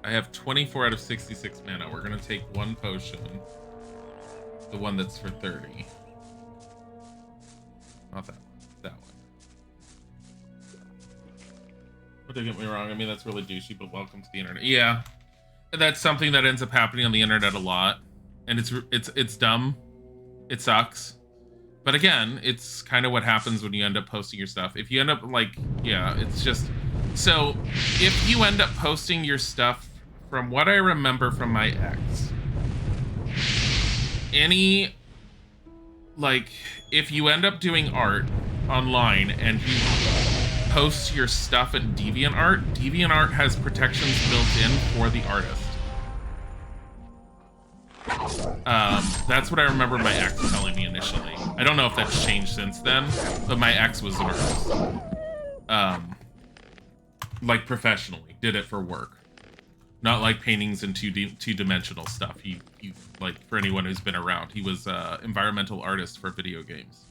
I have 24 out of 66 mana. We're gonna take one potion. The one that's for 30. Not that one. That one. But don't get me wrong, I mean, that's really douchey, but welcome to the internet. Yeah. That's something that ends up happening on the internet a lot. And it's dumb. It sucks. But again, it's kind of what happens when you end up posting your stuff. If you end up like, yeah, it's just, so if you end up posting your stuff, from what I remember from my ex, any, like, if you end up doing art online and you post your stuff in DeviantArt has protections built in for the artist. That's what I remember my ex telling me initially. I don't know if that's changed since then, but my ex was an artist. Like professionally, did it for work. Not like paintings and two-dimensional stuff. He like, for anyone who's been around, he was an environmental artist for video games.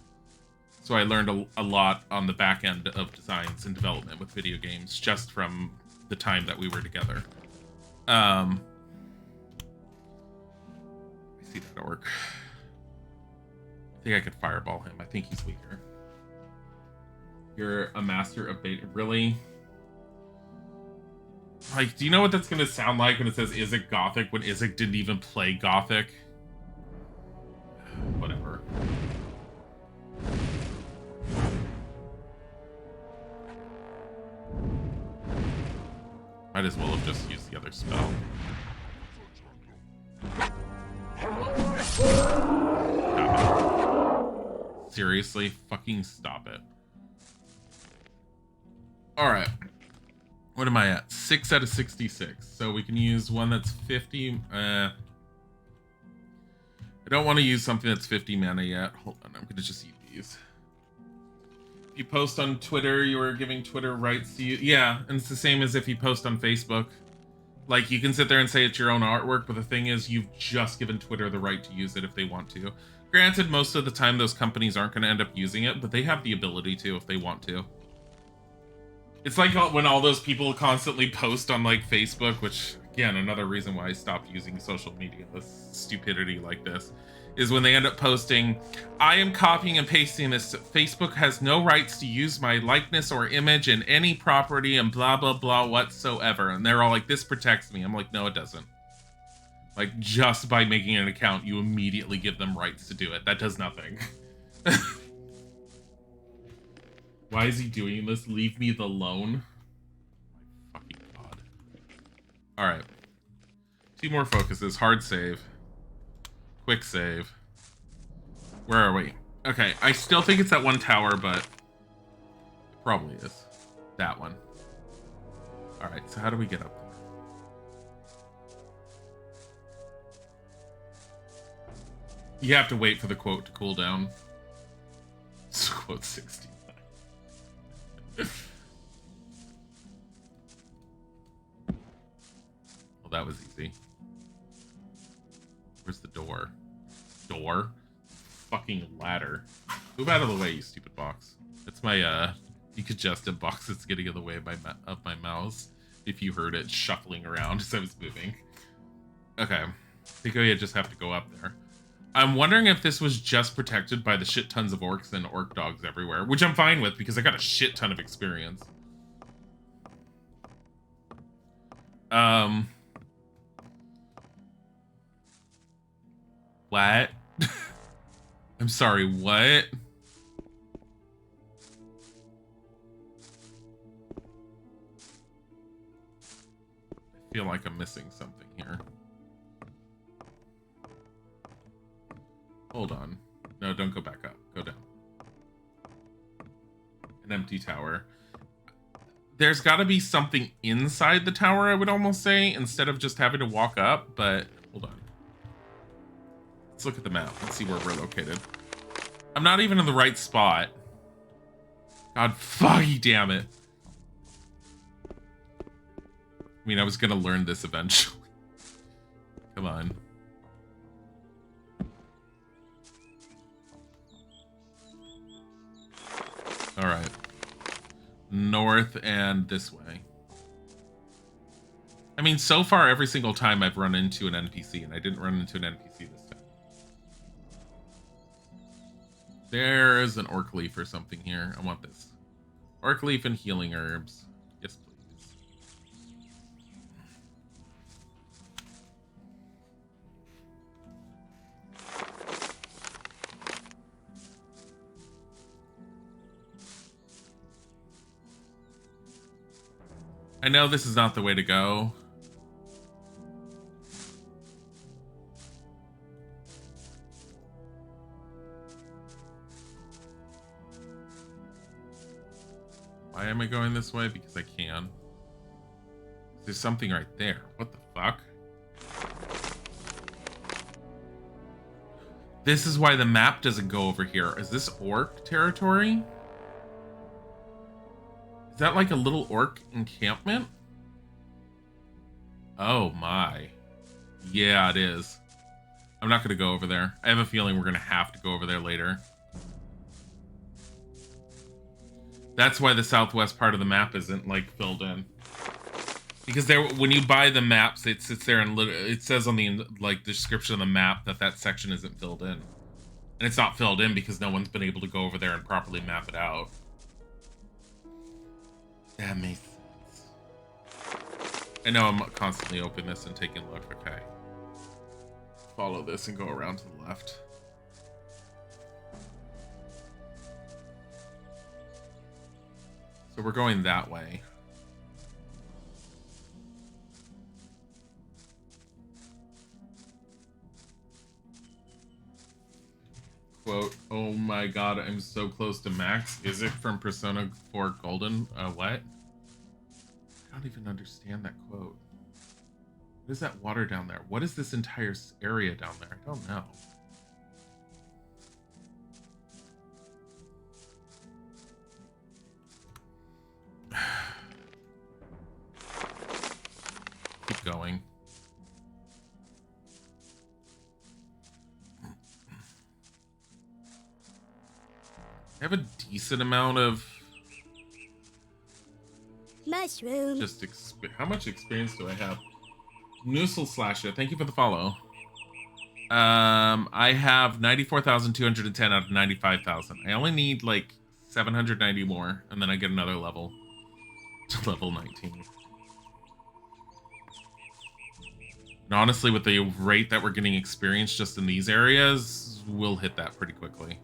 So I learned a lot on the back end of designs and development with video games just from the time that we were together. I see that orc. I think I could fireball him. I think he's weaker. You're a master of bait. Really? Like, do you know what that's gonna sound like when it says Isaac Gothic when Isaac didn't even play Gothic? Whatever. Might as well have just used the other spell. Seriously? Fucking stop it. Alright. What am I at? 6 out of 66. So we can use one that's 50. I don't want to use something that's 50 mana yet. Hold on, I'm gonna just eat these. If you post on Twitter, you are giving Twitter rights to you. Yeah, and it's the same as if you post on Facebook. Like, you can sit there and say it's your own artwork, but the thing is, you've just given Twitter the right to use it if they want to. Granted, most of the time those companies aren't going to end up using it, but they have the ability to if they want to. It's like when all those people constantly post on, like, Facebook, which, again, another reason why I stopped using social media with stupidity like this, is when they end up posting, I am copying and pasting this. Facebook has no rights to use my likeness or image in any property and blah, blah, blah whatsoever. And they're all like, this protects me. I'm like, no, it doesn't. Like, just by making an account, you immediately give them rights to do it. That does nothing. Why is he doing this? Leave me the alone. My fucking god. Alright. 2 more focuses. Hard save. Quick save. Where are we? Okay, I still think it's that one tower, but it probably is. That one. Alright, so how do we get up there? You have to wait for the quote to cool down. Quote 69. Well, that was easy. Where's the door? Door? Fucking ladder. Move out of the way, you stupid box. It's my, decongested box that's getting in the way of my mouse. If you heard it shuffling around as I was moving. Okay. I think I just have to go up there. I'm wondering if this was just protected by the shit tons of orcs and orc dogs everywhere, which I'm fine with because I got a shit ton of experience. What? I'm sorry, what? I feel like I'm missing something here. Hold on. No, don't go back up. Go down. An empty tower. There's got to be something inside the tower, I would almost say, instead of just having to walk up, but hold on. Let's look at the map and see where we're located. I'm not even in the right spot. God fucking damn it. I mean, I was gonna learn this eventually. Come on. Alright. North and this way. I mean, so far, every single time I've run into an NPC, and I didn't run into an NPC this time. There's an orc leaf or something here. I want this. Orc leaf and healing herbs. Yes, please. I know this is not the way to go. Why am I going this way? Because I can. There's something right there. What the fuck? This is why the map doesn't go over here. Is this orc territory? Is that like a little orc encampment? Oh my. Yeah, it is. I'm not going to go over there. I have a feeling we're going to have to go over there later. That's why the southwest part of the map isn't like filled in. Because there, when you buy the maps, it sits there and it says on the like description of the map that that section isn't filled in, and it's not filled in because no one's been able to go over there and properly map it out. That makes sense. I know I'm constantly opening this and taking a look. Okay, follow this and go around to the left. So we're going that way. Quote, oh my god, I'm so close to max. Is it from Persona 4 Golden? What? I don't even understand that quote. What is that water down there? What is this entire area down there? I don't know. Keep going. I have a decent amount of mushroom. Just how much experience do I have? Noosel Slasher, thank you for the follow. I have 94,210 out of 95,000. I only need like 790 more, and then I get another level to level 19. And honestly, with the rate that we're getting experience just in these areas, we'll hit that pretty quickly.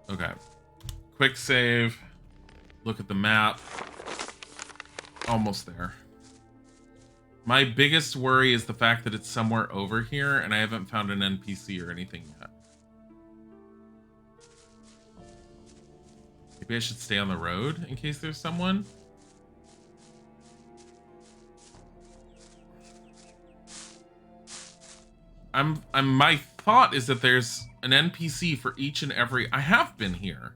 Okay. Quick save. Look at the map. Almost there. My biggest worry is the fact that it's somewhere over here and I haven't found an NPC or anything yet. Maybe I should stay on the road in case there's someone. My thought is that there's an NPC for each and every... I have been here.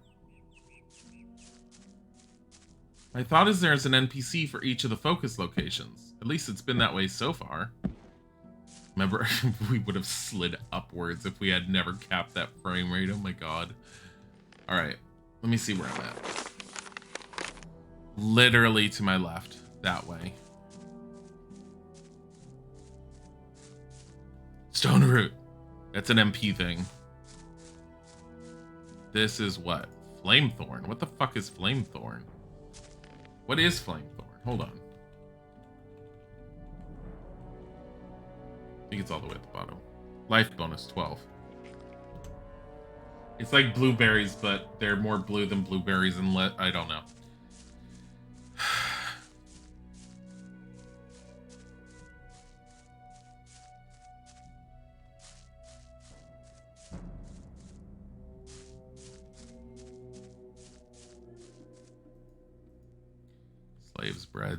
My thought is there's an NPC for each of the focus locations. At least it's been that way so far. Remember, we would have slid upwards if we had never capped that frame rate. Oh my god. Alright, let me see where I'm at. Literally to my left. That way. Stone Root. That's an MP thing. This is what? Flamethorn. What the fuck is Flamethorn? What is Flamethorn? Hold on. I think it's all the way at the bottom. Life bonus 12. It's like blueberries, but they're more blue than blueberries and I don't know.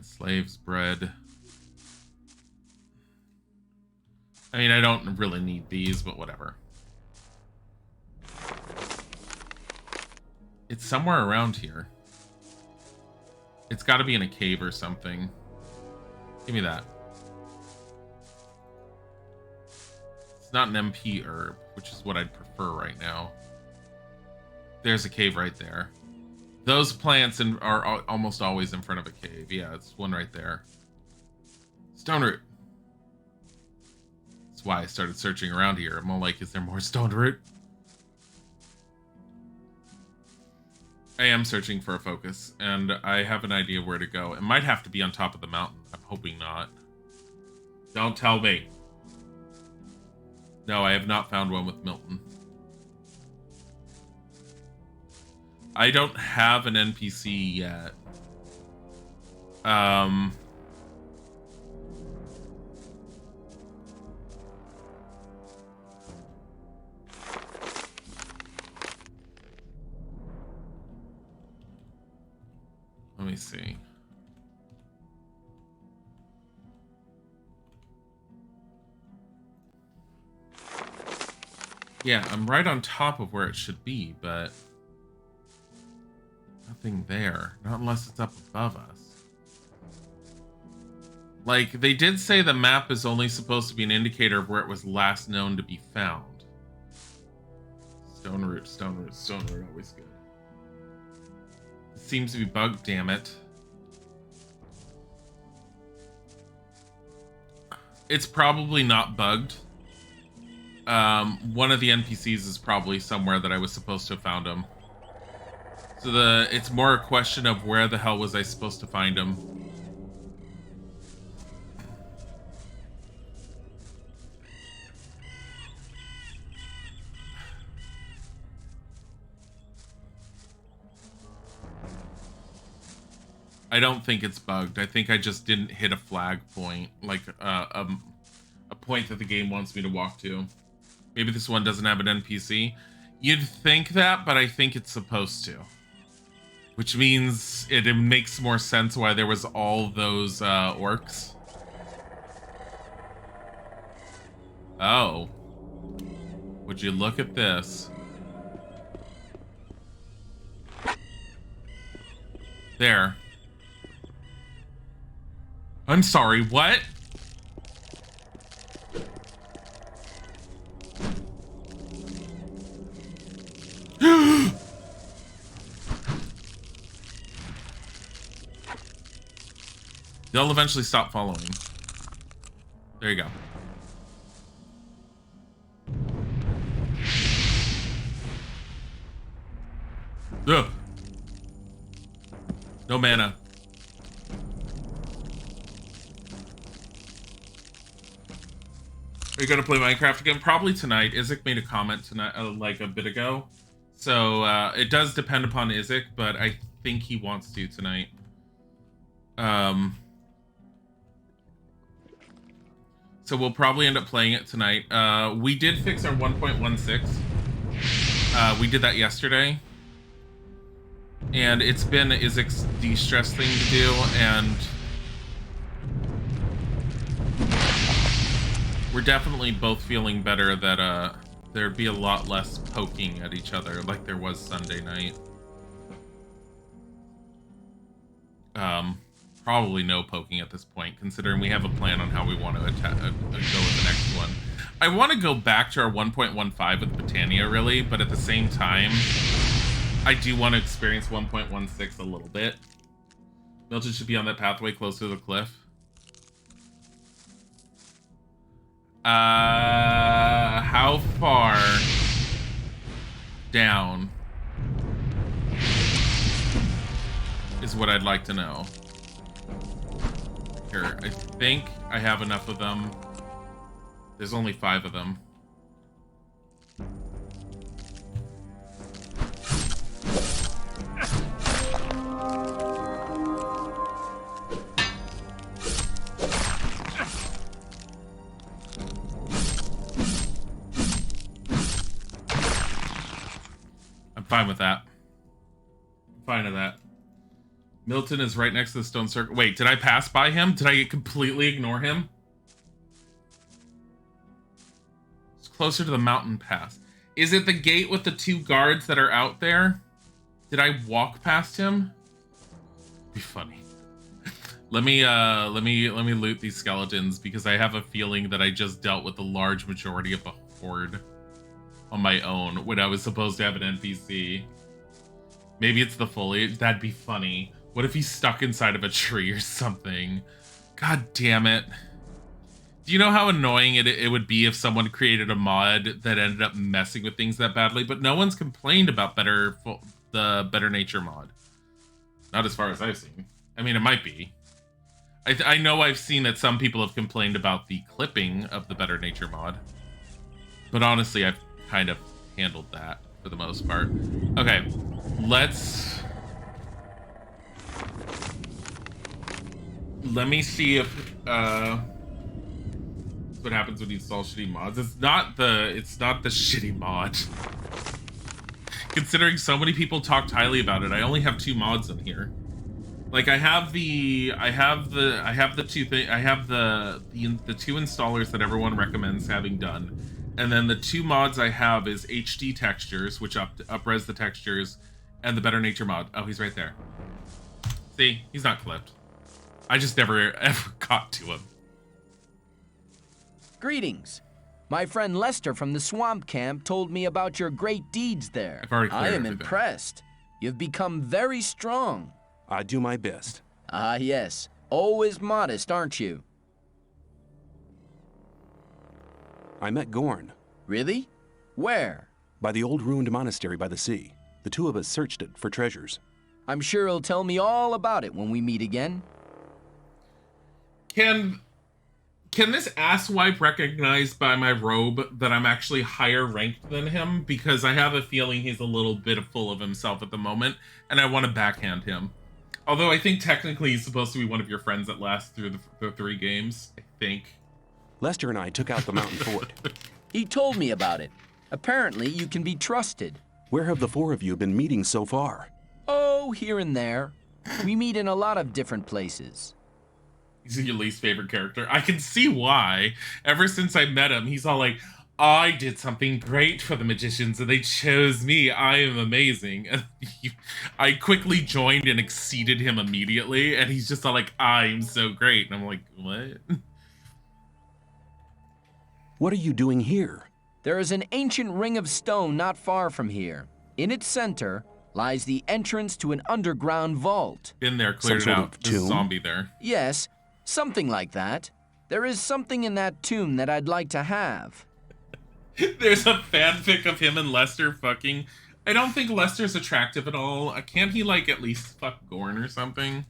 Slaves bread. I mean, I don't really need these, but whatever. It's somewhere around here. It's got to be in a cave or something. Give me that. It's not an MP herb, which is what I'd prefer right now. There's a cave right there. Those plants are almost always in front of a cave. Yeah, it's one right there. Stone Root. That's why I started searching around here. I'm all like, is there more Stone Root? I am searching for a focus, and I have an idea where to go. It might have to be on top of the mountain. I'm hoping not. Don't tell me. No, I have not found one with Milton. I don't have an NPC yet. Let me see. Yeah, I'm right on top of where it should be, but nothing there. Not unless it's up above us. Like, they did say the map is only supposed to be an indicator of where it was last known to be found. Stone root, stone root, stone root, always good. It seems to be bugged, damn it. It's probably not bugged. One of the NPCs is probably somewhere that I was supposed to have found him. So it's more a question of where the hell was I supposed to find him. I don't think it's bugged. I think I just didn't hit a flag point, like a point that the game wants me to walk to. Maybe this one doesn't have an NPC. You'd think that, but I think it's supposed to. Which means it makes more sense why there was all those orcs. Oh. Would you look at this? There. I'm sorry, what? They'll eventually stop following. There you go. Ugh. No mana. Are you gonna play Minecraft again? Probably tonight. Isaac made a comment tonight, like a bit ago. So it does depend upon Isaac, but I think he wants to tonight. So we'll probably end up playing it tonight. We did fix our 1.16. We did that yesterday. And it's been Isaac's de-stress thing to do, and we're definitely both feeling better that there'd be a lot less poking at each other like there was Sunday night. Probably no poking at this point, considering we have a plan on how we want to go with the next one. I want to go back to our 1.15 with Britannia, really, but at the same time, I do want to experience 1.16 a little bit. Milton should be on that pathway close to the cliff. How far down is what I'd like to know. Here, I think I have enough of them. There's only 5 of them. I'm fine with that. I'm fine with that. Milton is right next to the stone circle. Wait, did I pass by him? Did I completely ignore him? It's closer to the mountain pass. Is it the gate with the 2 guards that are out there? Did I walk past him? Be funny. Let me loot these skeletons because I have a feeling that I just dealt with the large majority of the horde on my own when I was supposed to have an NPC. Maybe it's the foliage. That'd be funny. What if he's stuck inside of a tree or something? God damn it. Do you know how annoying it would be if someone created a mod that ended up messing with things that badly? But no one's complained about the Better Nature mod. Not as far as I've seen. I mean, it might be. I know I've seen that some people have complained about the clipping of the Better Nature mod. But honestly, I've kind of handled that. for the most part. Okay, let me see if what happens when you install shitty mods. It's not the shitty mod. Considering so many people talked highly about it, I only have 2 mods in here. Like I have the 2 installers that everyone recommends having done. And then the 2 mods I have is HD textures, which up-res the textures, and the Better Nature mod. Oh, he's right there. See, he's not clipped. I just never ever got to him. Greetings. My friend Lester from the swamp camp told me about your great deeds there. I've already cleared I am everything. impressed. You've become very strong. I do my best. Ah, yes. Always modest, aren't you? I met Gorn. Really? Where? By the old ruined monastery by the sea. The 2 of us searched it for treasures. I'm sure he'll tell me all about it when we meet again. Can this asswipe recognize by my robe that I'm actually higher ranked than him? Because I have a feeling he's a little bit full of himself at the moment, and I want to backhand him. Although I think technically he's supposed to be one of your friends that lasts through the 3 games, I think. Lester and I took out the mountain fort. He told me about it. Apparently, you can be trusted. Where have the 4 of you been meeting so far? Oh, here and there. We meet in a lot of different places. He's your least favorite character. I can see why. Ever since I met him, he's all like, I did something great for the magicians and they chose me. I am amazing. And I quickly joined and exceeded him immediately. And he's just all like, I'm so great. And I'm like, what? What are you doing here? There is an ancient ring of stone not far from here. In its center lies the entrance to an underground vault. Been there, cleared it out. There's a zombie there. Yes, something like that. There is something in that tomb that I'd like to have. There's a fanfic of him and Lester fucking. I don't think Lester's attractive at all. Can't he, like, at least fuck Gorn or something?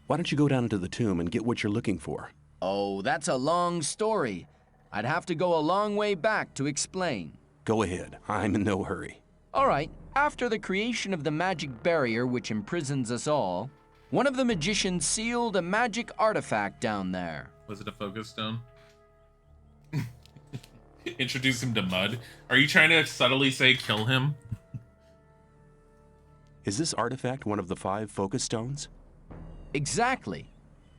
Why don't you go down into the tomb and get what you're looking for? Oh, that's a long story. I'd have to go a long way back to explain. Go ahead. I'm in no hurry. All right. After the creation of the magic barrier which imprisons us all, one of the magicians sealed a magic artifact down there. Was it a focus stone? Introduce him to mud. Are you trying to subtly say kill him? Is this artifact one of the 5 focus stones? Exactly.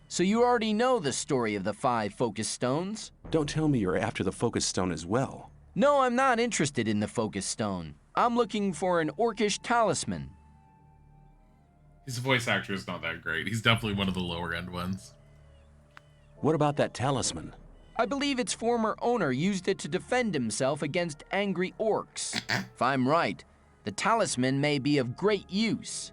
So you already know the story of the 5 focus stones? Don't tell me you're after the focus stone as well. No, I'm not interested in the focus stone. I'm looking for an orcish talisman. His voice actor is not that great. He's definitely one of the lower end ones. What about that talisman? I believe its former owner used it to defend himself against angry orcs. If I'm right, the talisman may be of great use.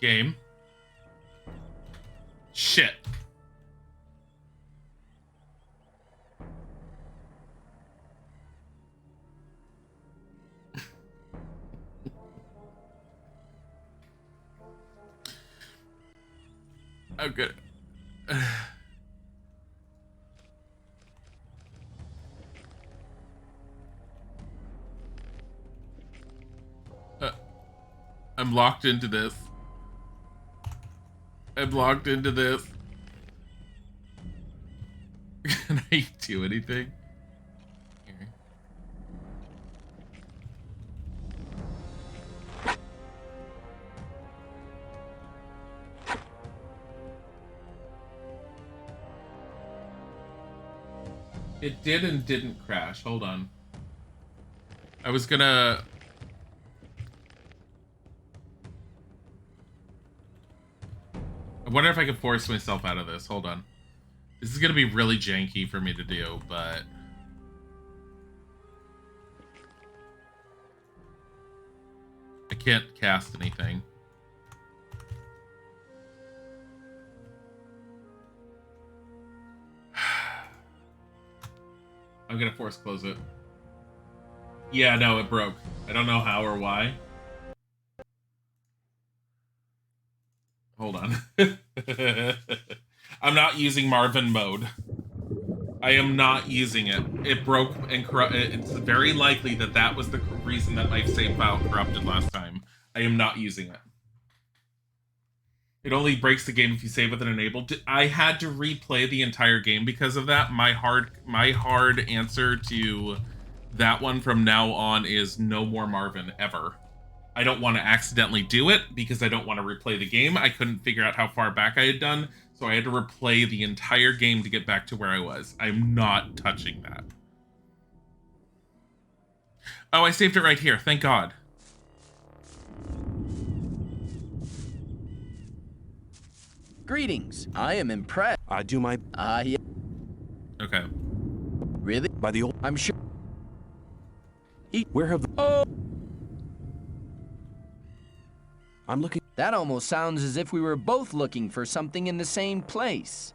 Game. Shit. Oh, good. I'm locked into this. I'm locked into this. Can I do anything? Here. It did and didn't crash. Hold on. I was gonna... I wonder if I can force myself out of this. Hold on. This is gonna be really janky for me to do, but... I can't cast anything. I'm gonna force close it. Yeah, no, it broke. I don't know how or why. Hold on. I'm not using Marvin mode. I am not using it. It broke and it's very likely that that was the reason that my save file corrupted last time. I am not using it. It only breaks the game if you save with it enabled. I had to replay the entire game because of that. My hard answer to that one from now on is no more Marvin ever. I don't want to accidentally do it because I don't want to replay the game. I couldn't figure out how far back I had done, so I had to replay the entire game to get back to where I was. I'm not touching that. Oh, I saved it right here. Thank God. Greetings. I am impressed. I do my... Yeah. Okay. Really? By the old... I'm sure. Where have... Oh! I'm looking... That almost sounds as if we were both looking for something in the same place.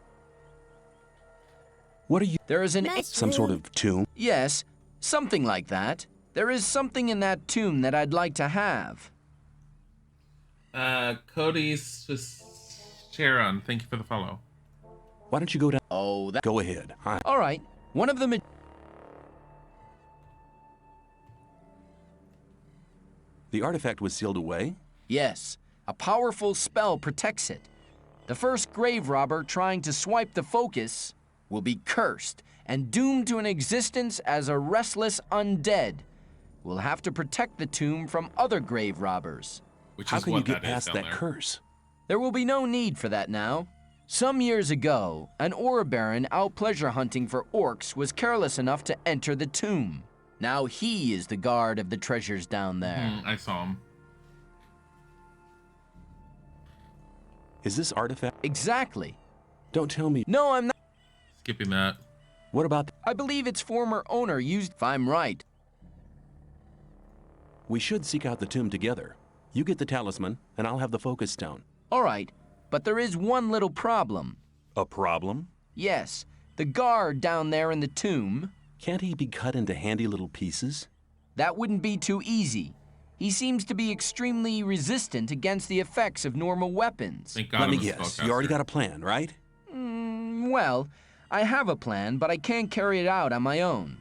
What are you... There is an... Some sort of tomb? Yes, something like that. There is something in that tomb that I'd like to have. Cody's Sharon, thank you for the follow. Why don't you go down... Oh, that... Go ahead. All right. One of the... The artifact was sealed away? Yes, a powerful spell protects it. The first grave robber trying to swipe the focus will be cursed and doomed to an existence as a restless undead. We'll have to protect the tomb from other grave robbers. Which How is can you what get that is past down that there. curse? There will be no need for that now. Some years ago, an ore baron out pleasure hunting for orcs was careless enough to enter the tomb. Now he is the guard of the treasures down there. I saw him. Is this artifact... Exactly. Don't tell me... No, I'm not. Skipping that. What about... I believe its former owner used... If I'm right. We should seek out the tomb together. You get the talisman, and I'll have the focus stone. All right, but there is one little problem. A problem? Yes, the guard down there in the tomb. Can't he be cut into handy little pieces? That wouldn't be too easy. He seems to be extremely resistant against the effects of normal weapons. Thank God Let me I'm a guess. spellcaster. You already got a plan, right? Well, I have a plan, but I can't carry it out on my own.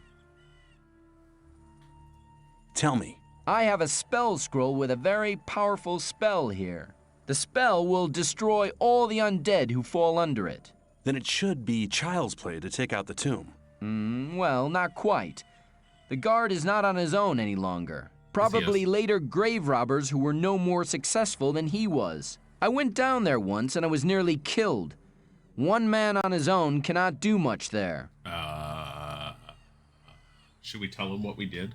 Tell me. I have a spell scroll with a very powerful spell here. The spell will destroy all the undead who fall under it. Then it should be child's play to take out the tomb. Well, not quite. The guard is not on his own any longer. Probably later grave robbers who were no more successful than he was. I went down there once and I was nearly killed. One man on his own cannot do much there. Should we tell him what we did?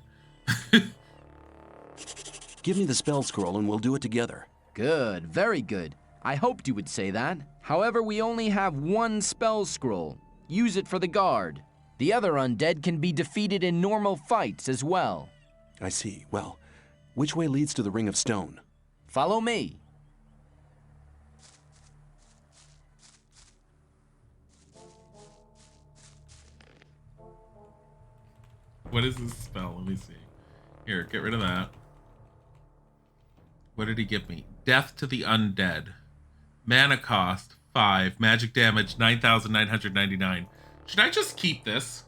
Give me the spell scroll and we'll do it together. Good, very good. I hoped you would say that. However, we only have one spell scroll. Use it for the guard. The other undead can be defeated in normal fights as well. I see. Well, which way leads to the Ring of Stone? Follow me. What is this spell? Let me see. Here, get rid of that. What did he give me? Death to the Undead. Mana cost 5. Magic damage 9,999. Should I just keep this?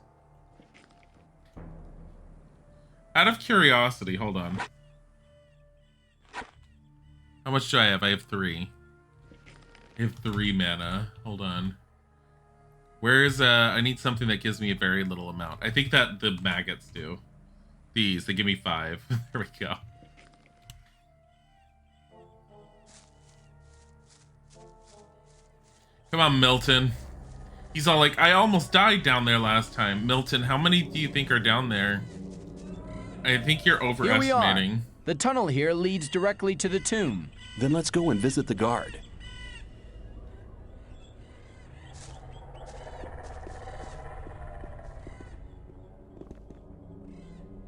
Out of curiosity, hold on. How much do I have? I have 3. I have 3 mana. Hold on. Where's I need something that gives me a very little amount. I think that the maggots do. These, they give me 5. There we go. Come on, Milton. He's all like, I almost died down there last time. Milton, how many do you think are down there? I think you're overestimating. Here we are. The tunnel here leads directly to the tomb. Then let's go and visit the guard.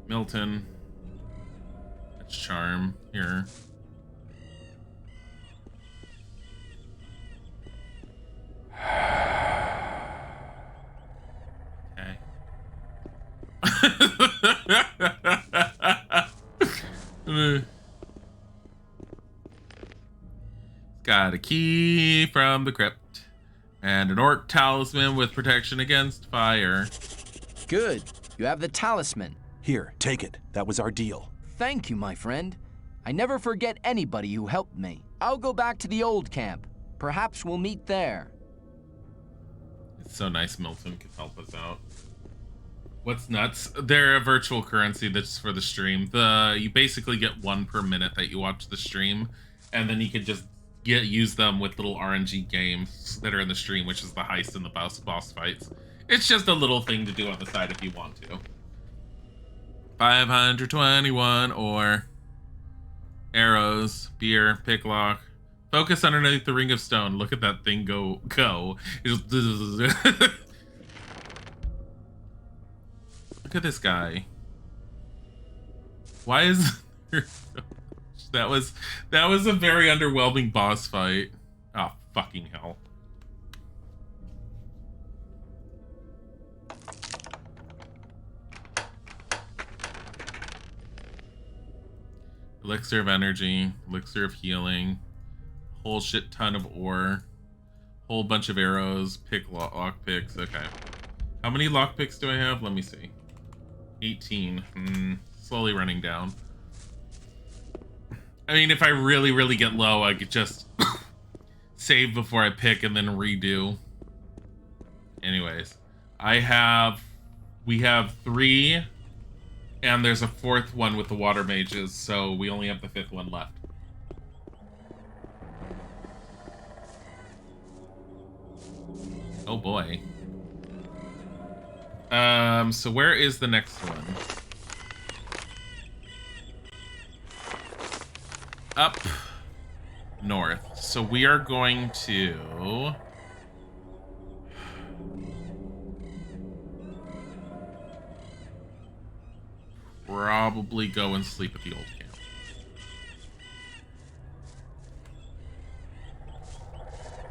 Milton. That's charm here. Okay. Got a key from the crypt. And an orc talisman with protection against fire. Good. You have the talisman. Here, take it. That was our deal. Thank you, my friend. I never forget anybody who helped me. I'll go back to the old camp. Perhaps we'll meet there. It's so nice Milton could help us out. What's nuts? They're a virtual currency that's for the stream. You basically get 1 per minute that you watch the stream, and then you can just use them with little RNG games that are in the stream, which is the heist and the boss fights. It's just a little thing to do on the side if you want to. 521 or arrows, beer, picklock. Focus underneath the ring of stone. Look at that thing go. Look at this guy. Why is there that was a very underwhelming boss fight. Oh, fucking hell. Elixir of energy, elixir of healing, whole shit ton of ore, whole bunch of arrows, lock picks. Okay. How many lock picks do I have? Let me see. 18. Slowly running down. I mean, if I really, really get low, I could just save before I pick and then redo. Anyways, we have 3, and there's a 4th one with the water mages, so we only have the 5th one left. Oh boy. So where is the next one? Up north. So we are going to probably go and sleep at the old camp.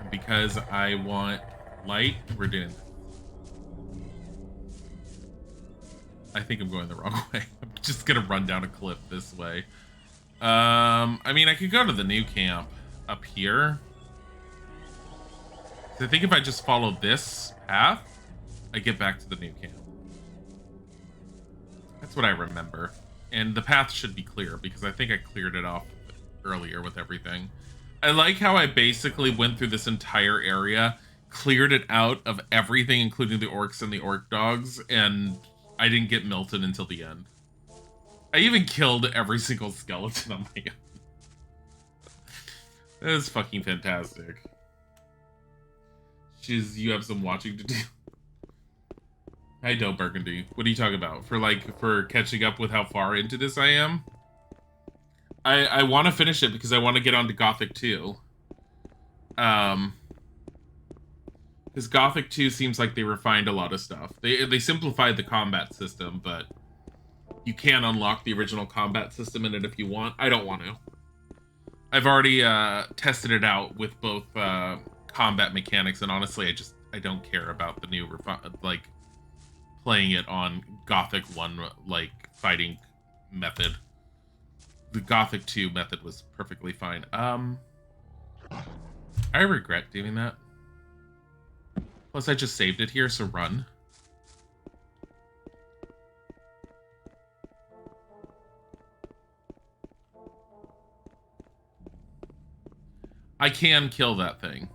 And because I want light, we're doing this. I think I'm going the wrong way. I'm just gonna run down a cliff this way. I mean, I could go to the new camp up here. I think if I just follow this path, I get back to the new camp. That's what I remember. And the path should be clear because I think I cleared it off earlier with everything. I like how I basically went through this entire area, cleared it out of everything, including the orcs and the orc dogs, and I didn't get Milton until the end. I even killed every single skeleton on my own. That is fucking fantastic. You have some watching to do. Hi, Del Burgundy. What are you talking about? For catching up with how far into this I am? I want to finish it because I want to get on to Gothic 2. Because Gothic 2 seems like they refined a lot of stuff. They simplified the combat system, but you can unlock the original combat system in it if you want. I don't want to. I've already tested it out with both combat mechanics, and honestly, I don't care about the new playing it on Gothic 1 fighting method. The Gothic 2 method was perfectly fine. I regret doing that. Plus, I just saved it here, so run. I can kill that thing.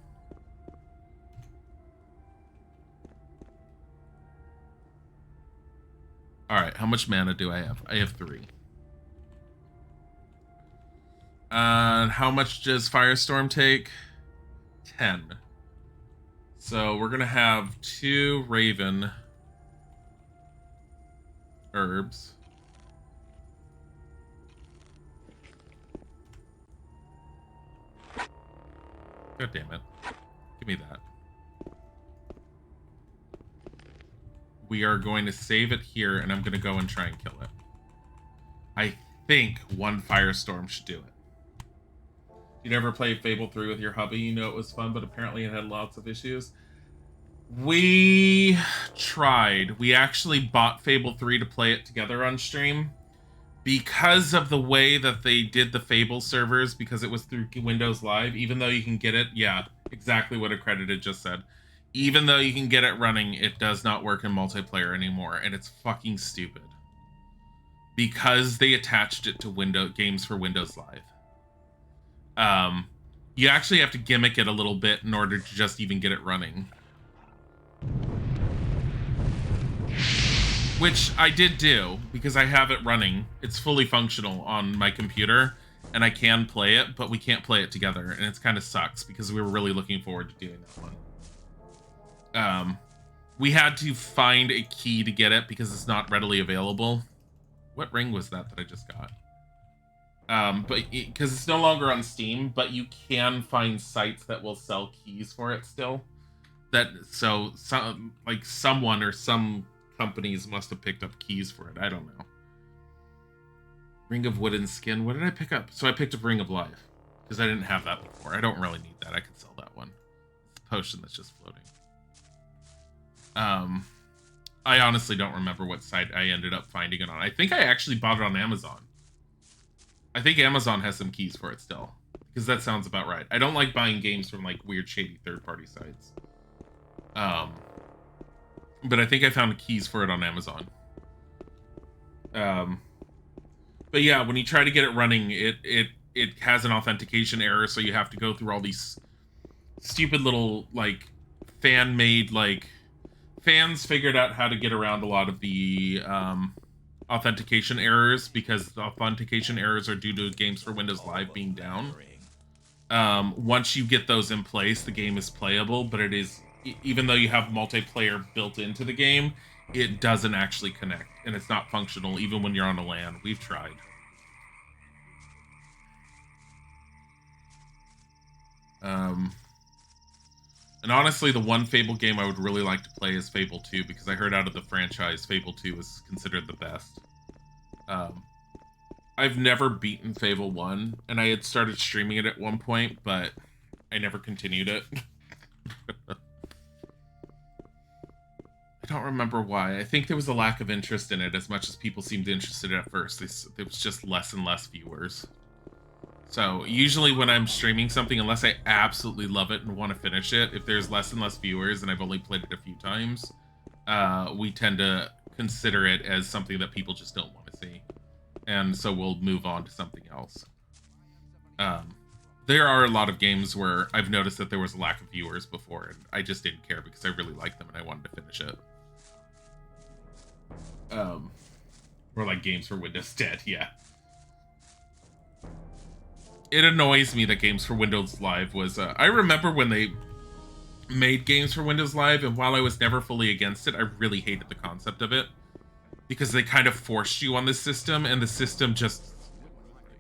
Alright, how much mana do I have? I have 3. And how much does Firestorm take? 10. So we're gonna have 2 Raven herbs. God damn it. Give me that. We are going to save it here, and I'm going to go and try and kill it. I think 1 Firestorm should do it. You never played Fable 3 with your hubby? You know it was fun, but apparently it had lots of issues. We tried. We actually bought Fable 3 to play it together on stream. Because of the way that they did the Fable servers, because it was through Windows Live, even though you can get it, yeah, exactly what Accredited just said. Even though you can get it running, it does not work in multiplayer anymore, and it's fucking stupid. Because they attached it to games for Windows Live. You actually have to gimmick it a little bit in order to just even get it running. Which I did do, because I have it running. It's fully functional on my computer, and I can play it, but we can't play it together, and it kind of sucks, because we were really looking forward to doing that one. We had to find a key to get it, because it's not readily available. What ring was that I just got? But because it's no longer on Steam, but you can find sites that will sell keys for it still. Someone or some companies must have picked up keys for it. I don't know. Ring of Wooden Skin. What did I pick up? So I picked up Ring of Life because I didn't have that before. I don't really need that. I could sell that one. It's a potion that's just floating. I honestly don't remember what site I ended up finding it on. I think I actually bought it on Amazon. I think Amazon has some keys for it still, because that sounds about right. I don't like buying games from like weird, shady third-party sites. But I think I found keys for it on Amazon. But yeah, when you try to get it running, it has an authentication error, so you have to go through all these stupid little like fan-made like. Fans figured out how to get around a lot of the authentication errors, because the authentication errors are due to games for Windows Live being down. Once you get those in place, the game is playable, but it is, even though you have multiplayer built into the game, it doesn't actually connect, and it's not functional even when you're on a LAN. We've tried. And honestly, the one Fable game I would really like to play is Fable 2, because I heard out of the franchise, Fable 2 is considered the best. I've never beaten Fable 1, and I had started streaming it at one point, but I never continued it. I don't remember why. I think there was a lack of interest in it, as much as people seemed interested at first. There was just less and less viewers. So usually when I'm streaming something, unless I absolutely love it and want to finish it, if there's less and less viewers and I've only played it a few times, we tend to consider it as something that people just don't want to see. And so we'll move on to something else. There are a lot of games where I've noticed that there was a lack of viewers before, and I just didn't care because I really liked them and I wanted to finish it. Or like games for Windows Dead, yeah. It annoys me that Games for Windows Live was... I remember when they made Games for Windows Live, and while I was never fully against it, I really hated the concept of it. Because they kind of forced you on this system, and the system just...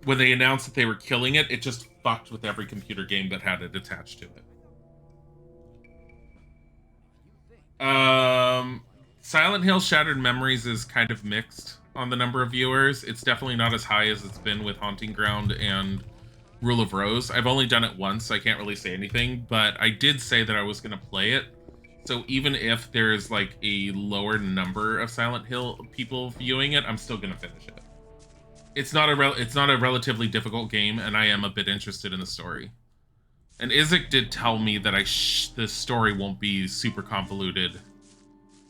When they announced that they were killing it, it just fucked with every computer game that had it attached to it. Silent Hill Shattered Memories is kind of mixed on the number of viewers. It's definitely not as high as it's been with Haunting Ground and Rule of Rose. I've only done it once, so I can't really say anything, but I did say that I was going to play it. So even if there's like a lower number of Silent Hill people viewing it, I'm still going to finish it. It's not a relatively difficult game, and I am a bit interested in the story. And Isaac did tell me that the story won't be super convoluted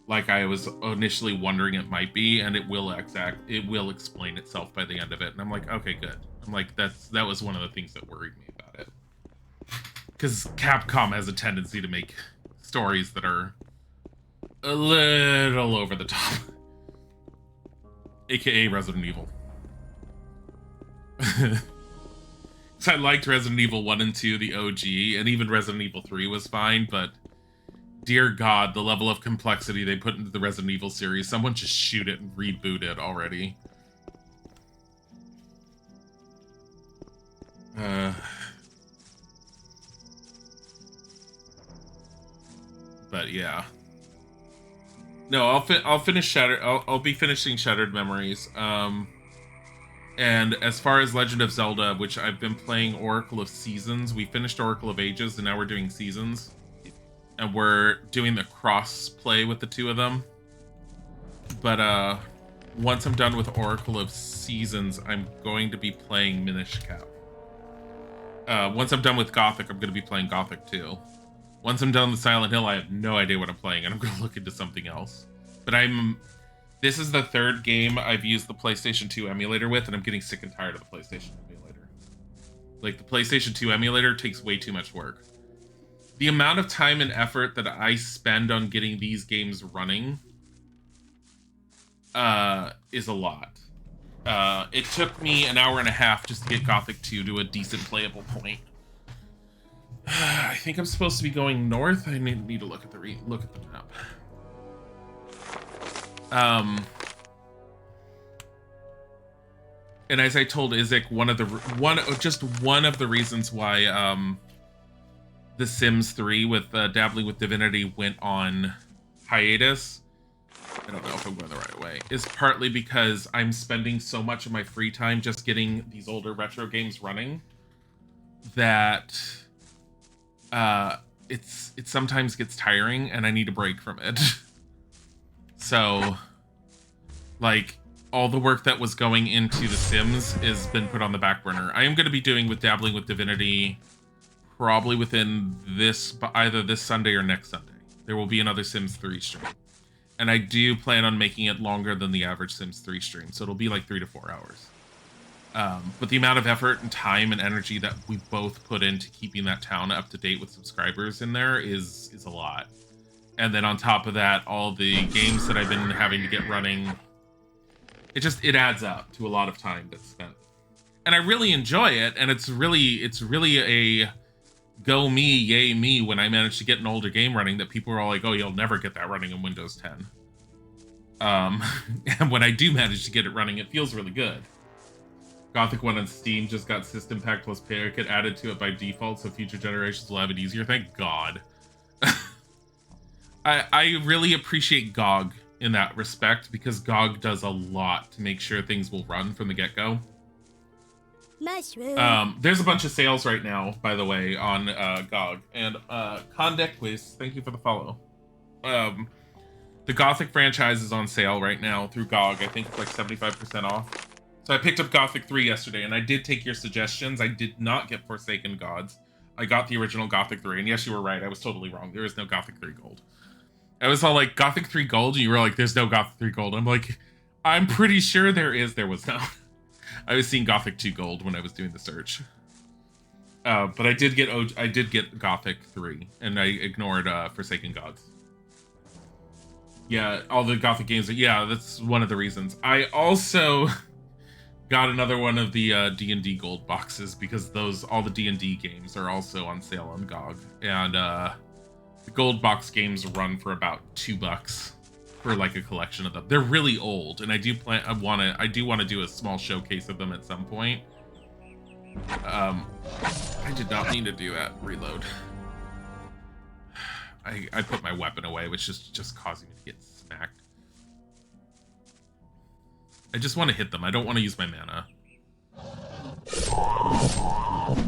like I was initially wondering it might be, and it will explain itself by the end of it. And I'm like, okay, good. I'm like, that was one of the things that worried me about it. Because Capcom has a tendency to make stories that are a little over the top. AKA Resident Evil. So I liked Resident Evil 1 and 2, the OG, and even Resident Evil 3 was fine, but dear God, the level of complexity they put into the Resident Evil series, someone just shoot it and reboot it already. But yeah. No, I'll finish Shattered. I'll be finishing Shattered Memories. And as far as Legend of Zelda, which I've been playing Oracle of Seasons, we finished Oracle of Ages, and now we're doing Seasons. And we're doing the cross play with the two of them. But once I'm done with Oracle of Seasons, I'm going to be playing Minish Cap. Once I'm done with Gothic, I'm going to be playing Gothic too. Once I'm done with Silent Hill, I have no idea what I'm playing, and I'm going to look into something else. But this is the third game I've used the PlayStation 2 emulator with, and I'm getting sick and tired of the PlayStation emulator. Like, the PlayStation 2 emulator takes way too much work. The amount of time and effort that I spend on getting these games running is a lot. It took me an hour and a half just to get Gothic 2 to a decent playable point. I think I'm supposed to be going north. I need to look at the map. And as I told Isaac, one of the reasons why The Sims 3 with Dabbling with Divinity went on hiatus, I don't know if I'm going the right way, is partly because I'm spending so much of my free time just getting these older retro games running that it sometimes gets tiring and I need a break from it. So, like, all the work that was going into The Sims has been put on the back burner. I am going to be doing with Dabbling with Divinity probably within either this Sunday or next Sunday. There will be another Sims 3 stream. And I do plan on making it longer than the average Sims 3 stream, so it'll be like 3 to 4 hours. But the amount of effort and time and energy that we both put into keeping that town up to date with subscribers in there is a lot. And then on top of that, all the games that I've been having to get running, it adds up to a lot of time that's spent. And I really enjoy it, and it's really a go me, yay me when I manage to get an older game running that people are all like, oh, you'll never get that running in Windows 10. And when I do manage to get it running, it feels really good. Gothic 1 on Steam just got System Pack plus Player Kit added to it by default, so future generations will have it easier. Thank God. I really appreciate GOG in that respect, because GOG does a lot to make sure things will run from the get-go. There's a bunch of sales right now, by the way, on GOG. And Condequist, thank you for the follow. The Gothic franchise is on sale right now through GOG. I think it's like 75% off. So I picked up Gothic 3 yesterday, and I did take your suggestions. I did not get Forsaken Gods. I got the original Gothic 3, and yes, you were right. I was totally wrong. There is no Gothic 3 Gold. I was all like, Gothic 3 Gold? And you were like, there's no Gothic 3 Gold. I'm like, I'm pretty sure there is. There was no. I was seeing Gothic 2 Gold when I was doing the search. But I did get Gothic 3, and I ignored Forsaken Gods. Yeah, all the Gothic games. Yeah, that's one of the reasons. I also got another one of the D&D Gold boxes, because all the D&D games are also on sale on GOG. And the Gold box games run for about $2 for like a collection of them. They're really old, and I do want to do a small showcase of them at some point. I did not mean to do that. Reload. I put my weapon away, which is just causing me to get smacked. I just want to hit them. I don't want to use my mana.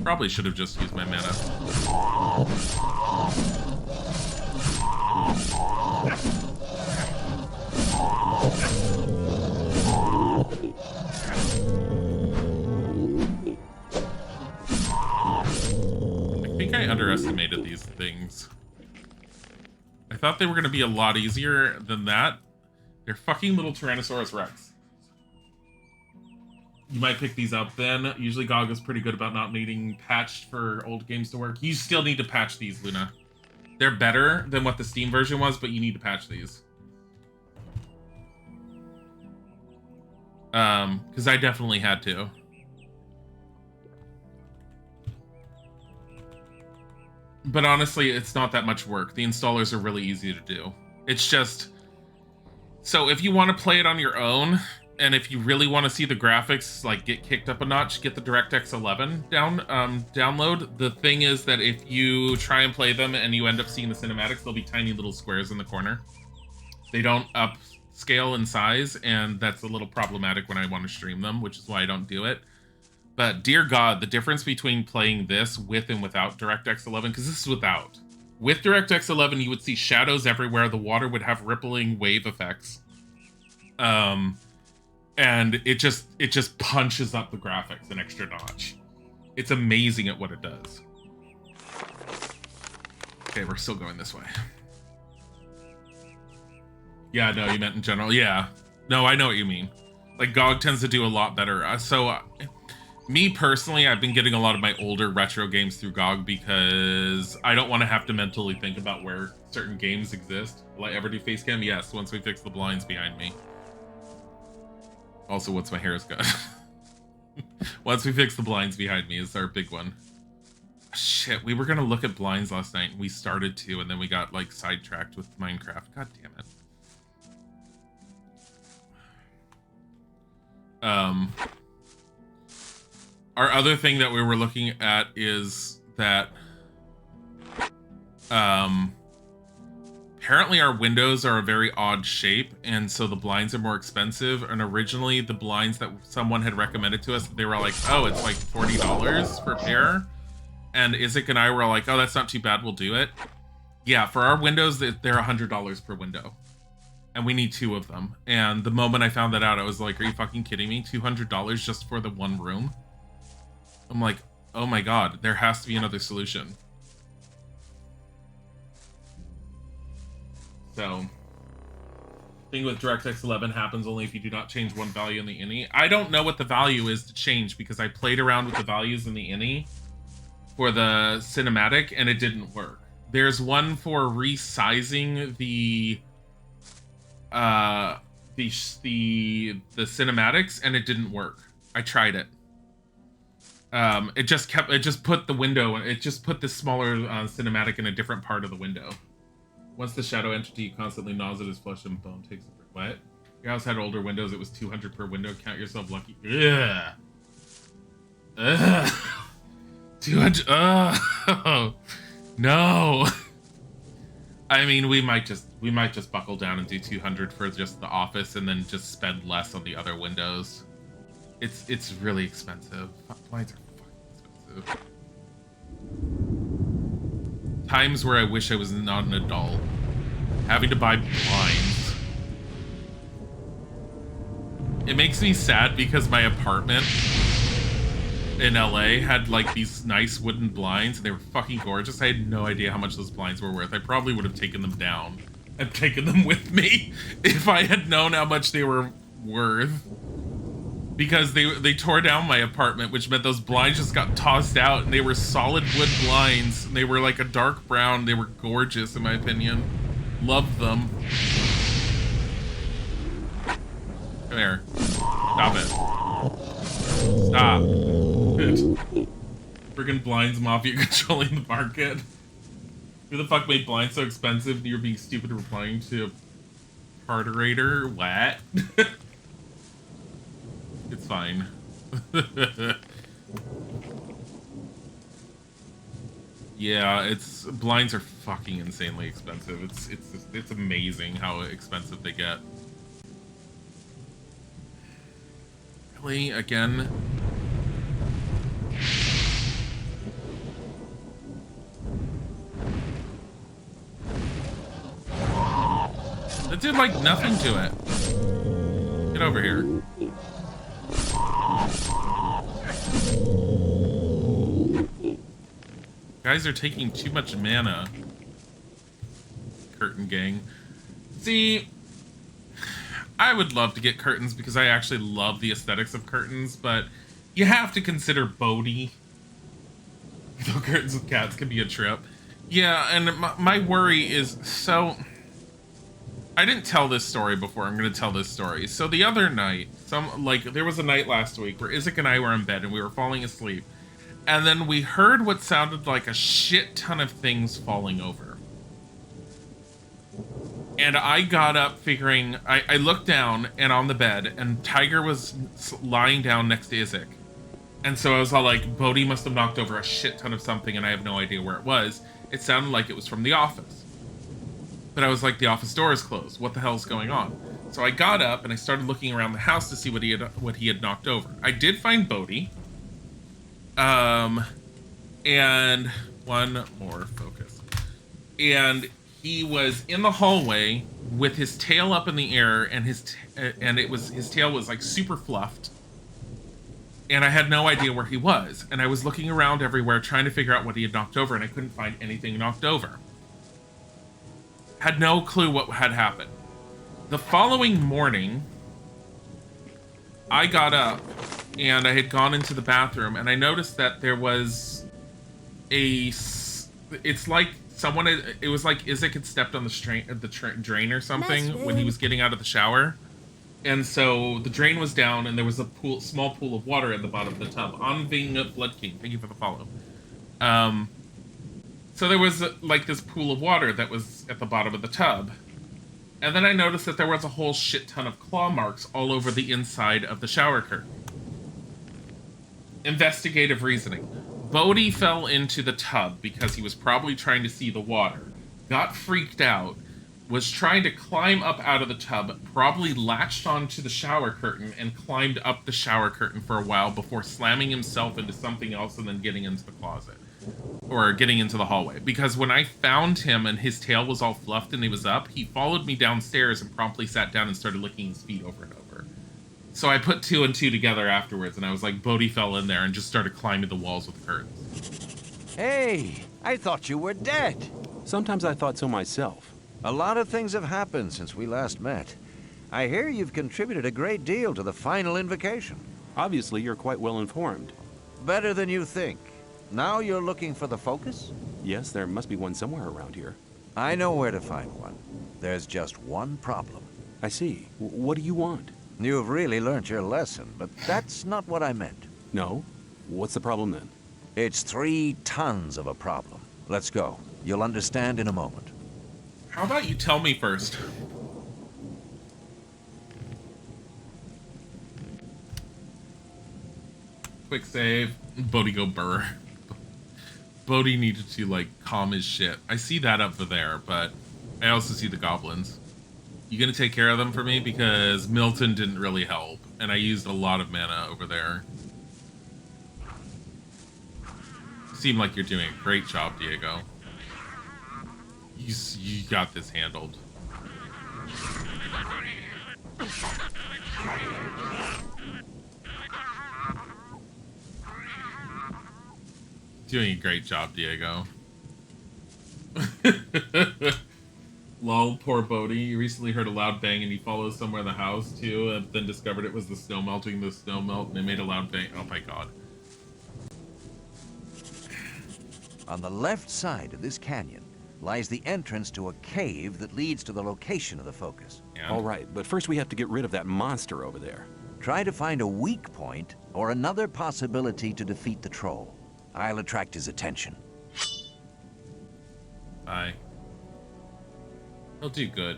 Probably should have just used my mana. I think I underestimated these things. I thought they were going to be a lot easier than that. They're fucking little Tyrannosaurus Rex. You might pick these up then. Usually GOG is pretty good about not needing patched for old games to work. You still need to patch these, Luna. They're better than what the Steam version was, but you need to patch these. Because I definitely had to. But honestly, it's not that much work. The installers are really easy to do. It's just... So if you want to play it on your own, and if you really want to see the graphics like get kicked up a notch, get the DirectX 11 download. The thing is that if you try and play them and you end up seeing the cinematics, they'll be tiny little squares in the corner. They don't upscale in size, and that's a little problematic when I want to stream them, which is why I don't do it. But dear God, the difference between playing this with and without DirectX 11, because this is without. With DirectX 11, you would see shadows everywhere. The water would have rippling wave effects. And it just punches up the graphics an extra notch. It's amazing at what it does. Okay, we're still going this way. Yeah, no, you meant in general. Yeah. No, I know what you mean. Like, GOG tends to do a lot better. Me personally, I've been getting a lot of my older retro games through GOG because I don't want to have to mentally think about where certain games exist. Will I ever do face cam? Yes, once we fix the blinds behind me. Also, once my hair is cut. Once we fix the blinds behind me is our big one. Shit, we were gonna look at blinds last night and we started to, and then we got like sidetracked with Minecraft. God damn it. Our other thing that we were looking at is that apparently our windows are a very odd shape, and so the blinds are more expensive. And originally the blinds that someone had recommended to us, they were like, oh, it's like $40 per pair. And Isaac and I were like, oh, that's not too bad, we'll do it. Yeah, for our windows, they're $100 per window. And we need 2 of them. And the moment I found that out, I was like, are you fucking kidding me? $200 just for the one room? I'm like, oh my god, there has to be another solution. So, thing with DirectX 11 happens only if you do not change one value in the ini. I don't know what the value is to change because I played around with the values in the ini for the cinematic and it didn't work. There's one for resizing the cinematics and it didn't work. I tried it. It just put the smaller cinematic in a different part of the window. Once the shadow entity constantly gnaws at his flesh and bone takes a break. What? Your house had older windows, it was 200 per window. Count yourself lucky. Ugh. Ugh. 200. Oh no. I mean, we might just buckle down and do 200 for just the office, and then just spend less on the other windows. It's really expensive. Blinds are fucking expensive. Times where I wish I was not an adult, having to buy blinds. It makes me sad because my apartment in LA had like these nice wooden blinds and they were fucking gorgeous. I had no idea how much those blinds were worth. I probably would have taken them down and taken them with me if I had known how much they were worth. Because they tore down my apartment, which meant those blinds just got tossed out, and they were solid wood blinds. And they were like a dark brown. They were gorgeous in my opinion. Loved them. Come here. Stop it. Stop. Friggin' blinds mafia controlling the market. Who the fuck made blinds so expensive and you're being stupid replying to a parterator? What? It's fine. Yeah, blinds are fucking insanely expensive. It's amazing how expensive they get. Really? Again? That did like nothing to it. Get over here. Guys are taking too much mana. Curtain gang. See, I would love to get curtains because I actually love the aesthetics of curtains, but you have to consider Bodhi. Though curtains with cats can be a trip. Yeah, and my worry is, so I didn't tell this story before. I'm going to tell this story. So the other night, there was a night last week where Isaac and I were in bed and we were falling asleep. And then we heard what sounded like a shit ton of things falling over. And I got up figuring, I looked down and on the bed and Tiger was lying down next to Isaac. And so I was all like, Bodhi must have knocked over a shit ton of something and I have no idea where it was. It sounded like it was from the office. But I was like, the office door is closed. What the hell's going on? So I got up and I started looking around the house to see what he had knocked over. I did find Bodhi. And one more focus. And he was in the hallway with his tail up in the air, and his tail was like super fluffed. And I had no idea where he was. And I was looking around everywhere trying to figure out what he had knocked over, and I couldn't find anything knocked over. Had no clue what had happened. The following morning, I got up and I had gone into the bathroom and I noticed that there was it's like someone, it was like Isaac had stepped on the drain or something when he was getting out of the shower. And so the drain was down and there was a small pool of water at the bottom of the tub. On being Blood King, thank you for the follow. So there was like this pool of water that was at the bottom of the tub. And then I noticed that there was a whole shit ton of claw marks all over the inside of the shower curtain. Investigative reasoning. Bodhi fell into the tub because he was probably trying to see the water, got freaked out, was trying to climb up out of the tub, probably latched onto the shower curtain and climbed up the shower curtain for a while before slamming himself into something else and then getting into the closet. Or getting into the hallway. Because when I found him and his tail was all fluffed and he was up, he followed me downstairs and promptly sat down and started licking his feet over and over. So I put 2 and 2 together afterwards and I was like, Bodhi fell in there and just started climbing the walls with curtains. Hey, I thought you were dead. Sometimes I thought so myself. A lot of things have happened since we last met. I hear you've contributed a great deal to the final invocation. Obviously, you're quite well informed. Better than you think. Now you're looking for the focus? Yes, there must be one somewhere around here. I know where to find one. There's just one problem. I see. What do you want? You've really learned your lesson, but that's not what I meant. No? What's the problem then? It's 3 tons of a problem. Let's go. You'll understand in a moment. How about you tell me first? Quick save. Bodhi go burr. Bodhi needed to, like, calm his shit. I see that up there, but I also see the goblins. You gonna take care of them for me? Because Milton didn't really help, and I used a lot of mana over there. Seem like you're doing a great job, Diego. You got this handled. Doing a great job, Diego. Lol, poor Bodhi. He recently heard a loud bang and he followed somewhere in the house too, and then discovered it was the snow melting, the snow melt, and they made a loud bang. Oh my god. On the left side of this canyon lies the entrance to a cave that leads to the location of the focus. And All right, but first we have to get rid of that monster over there. Try to find a weak point or another possibility to defeat the troll. I'll attract his attention. bye. He'll do good.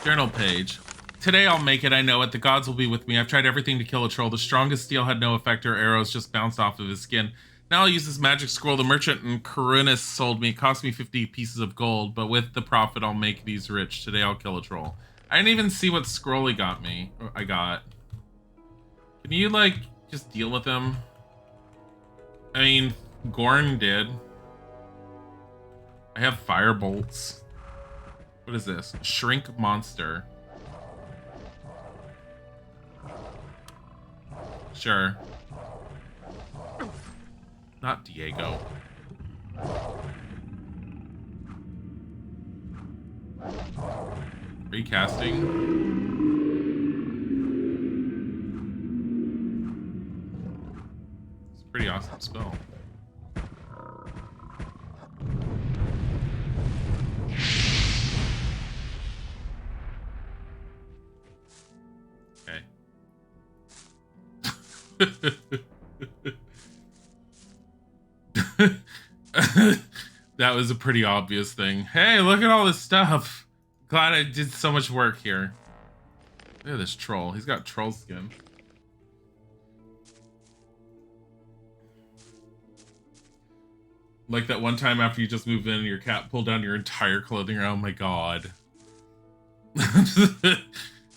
Journal page. Today I'll make it, I know it. The gods will be with me. I've tried everything to kill a troll. The strongest steel had no effect, or arrows just bounced off of his skin. Now I'll use this magic scroll the merchant in Corunas sold me. It cost me 50 pieces of gold, but with the profit I'll make these rich. Today I'll kill a troll. I didn't even see what scroll he got me. I got. Can you, like, just deal with him? I mean, Gorn did. I have fire bolts. What is this? Shrink monster. Sure. Not Diego. Recasting. It's a pretty awesome spell. That was a pretty obvious thing. Hey, look at all this stuff. Glad I did so much work here. Look at this troll. He's got troll skin. Like that one time after you just moved in and your cat pulled down your entire clothing. Oh my god.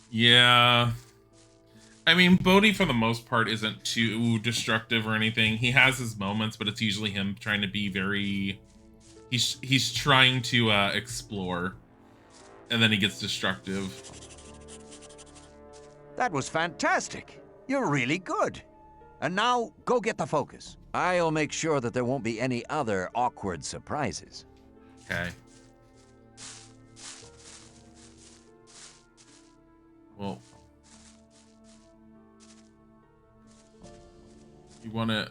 Yeah. I mean, Bodhi, for the most part, isn't too destructive or anything. He has his moments, but it's usually him trying to be very He's trying to explore, and then he gets destructive. That was fantastic. You're really good. And now, go get the focus. I'll make sure that there won't be any other awkward surprises. Okay. Well, you want to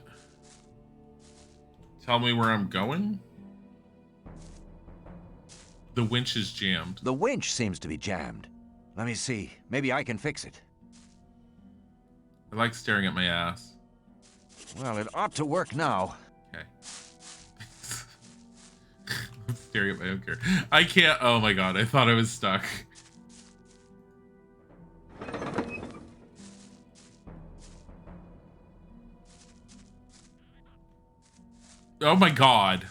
tell me where I'm going? The winch is jammed. The winch seems to be jammed. Let me see. Maybe I can fix it. I like staring at my ass. Well, it ought to work now. Okay. I'm staring at my own character. I can't. Oh my god, I thought I was stuck. Oh my god.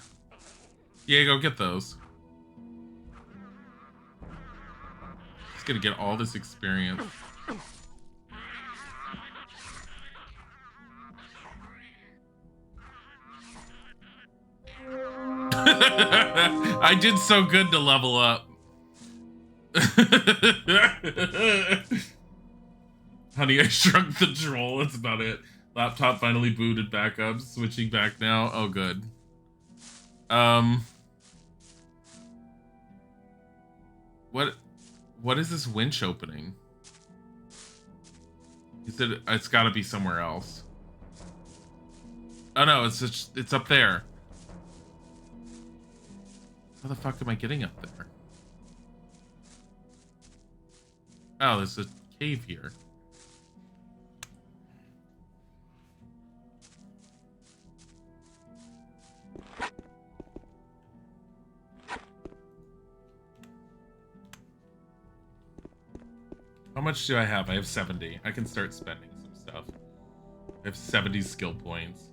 Yeah, go get those. Just gonna get all this experience. I did so good to level up. Honey, I shrunk the troll. That's about it. Laptop finally booted back up. Switching back now. Oh, good. What is this winch opening? He said it's got to be somewhere else. Oh no, it's up there. How the fuck am I getting up there? Oh, there's a cave here. How much do I have? I have 70. I can start spending some stuff. I have 70 skill points.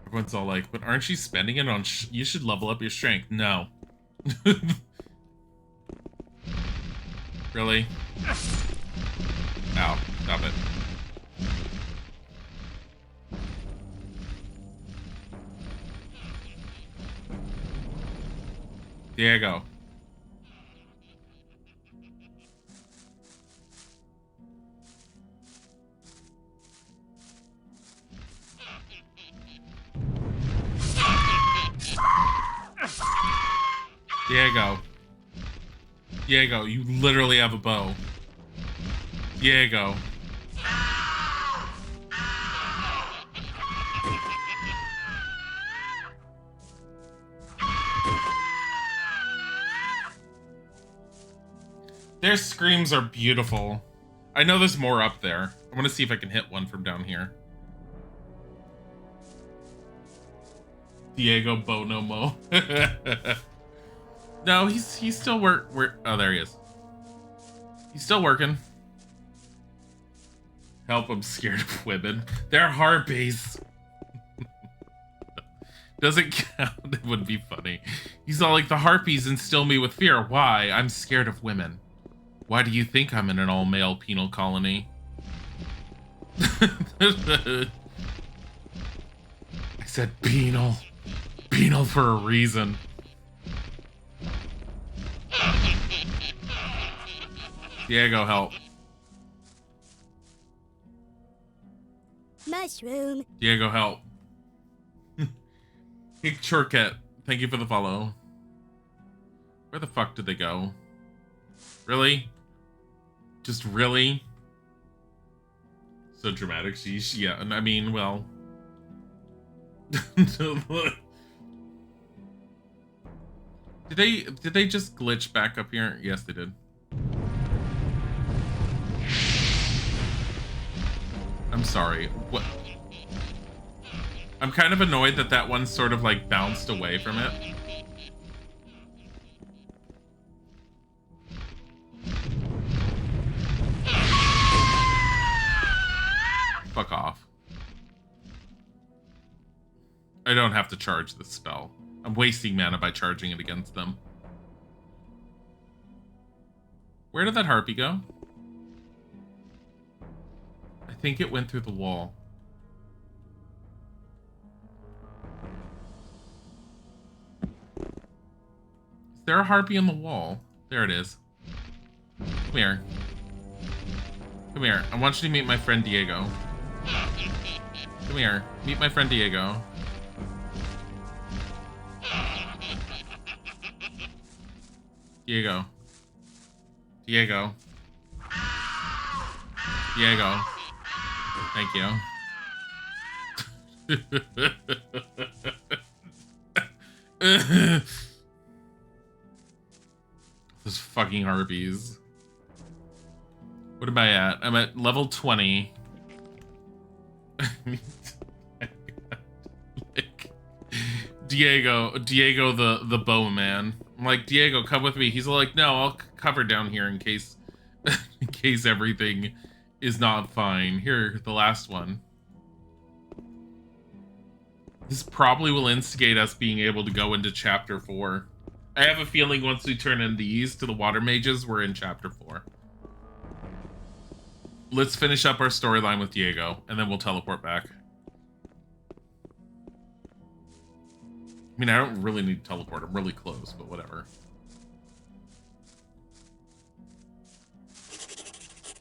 Everyone's all like, but aren't you spending it on you should level up your strength. No. Really? Ow. Stop it. Diego. Diego. Diego, you literally have a bow. Diego. Their screams are beautiful. I know there's more up there. I want to see if I can hit one from down here. Diego Bonomo. No, he's still oh, there he is. He's still working. Help, I'm scared of women. They're harpies. Doesn't count. It would be funny. He's all like, the harpies instill me with fear. Why? I'm scared of women. Why do you think I'm in an all-male penal colony? I said penal. Penal for a reason. Diego, help. Mushroom. Diego, help. Hey, Churket, thank you for the follow. Where the fuck did they go? Really? Just really? So dramatic, sheesh. Yeah, I mean, well. Did they just glitch back up here? Yes, they did. I'm sorry. What? I'm kind of annoyed that that one sort of like bounced away from it. Fuck off. I don't have to charge this spell. I'm wasting mana by charging it against them. Where did that harpy go? think it went through the wall. Is there a harpy on the wall? There it is. Come here. Come here. I want you to meet my friend Diego. Come here. Meet my friend Diego. Diego. Diego. Diego. Thank you. Those fucking harpies. What am I at? I'm at level 20. Diego the bowman. I'm like, Diego, come with me. He's like, no, I'll cover down here in case everything is not fine. Here, the last one. This probably will instigate us being able to go into chapter 4. I have a feeling once we turn in these to the water mages, we're in chapter 4. Let's finish up our storyline with Diego, and then we'll teleport back. I mean, I don't really need to teleport. I'm really close, but whatever.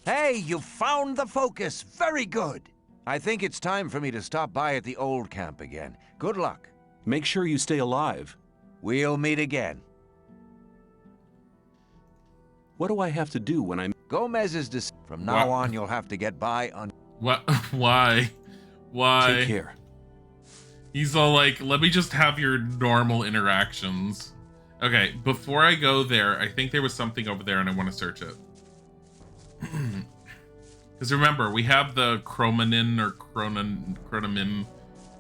Hey, you found the focus. Very good. I think it's time for me to stop by at the old camp again. Good luck. Make sure you stay alive. We'll meet again. What do I have to do when I'm... Gomez's from now on, you'll have to get by on... What? Why? Why? Take care. He's all like, let me just have your normal interactions. Okay, before I go there, I think there was something over there and I want to search it. Because remember, we have the chromanin or chronomim,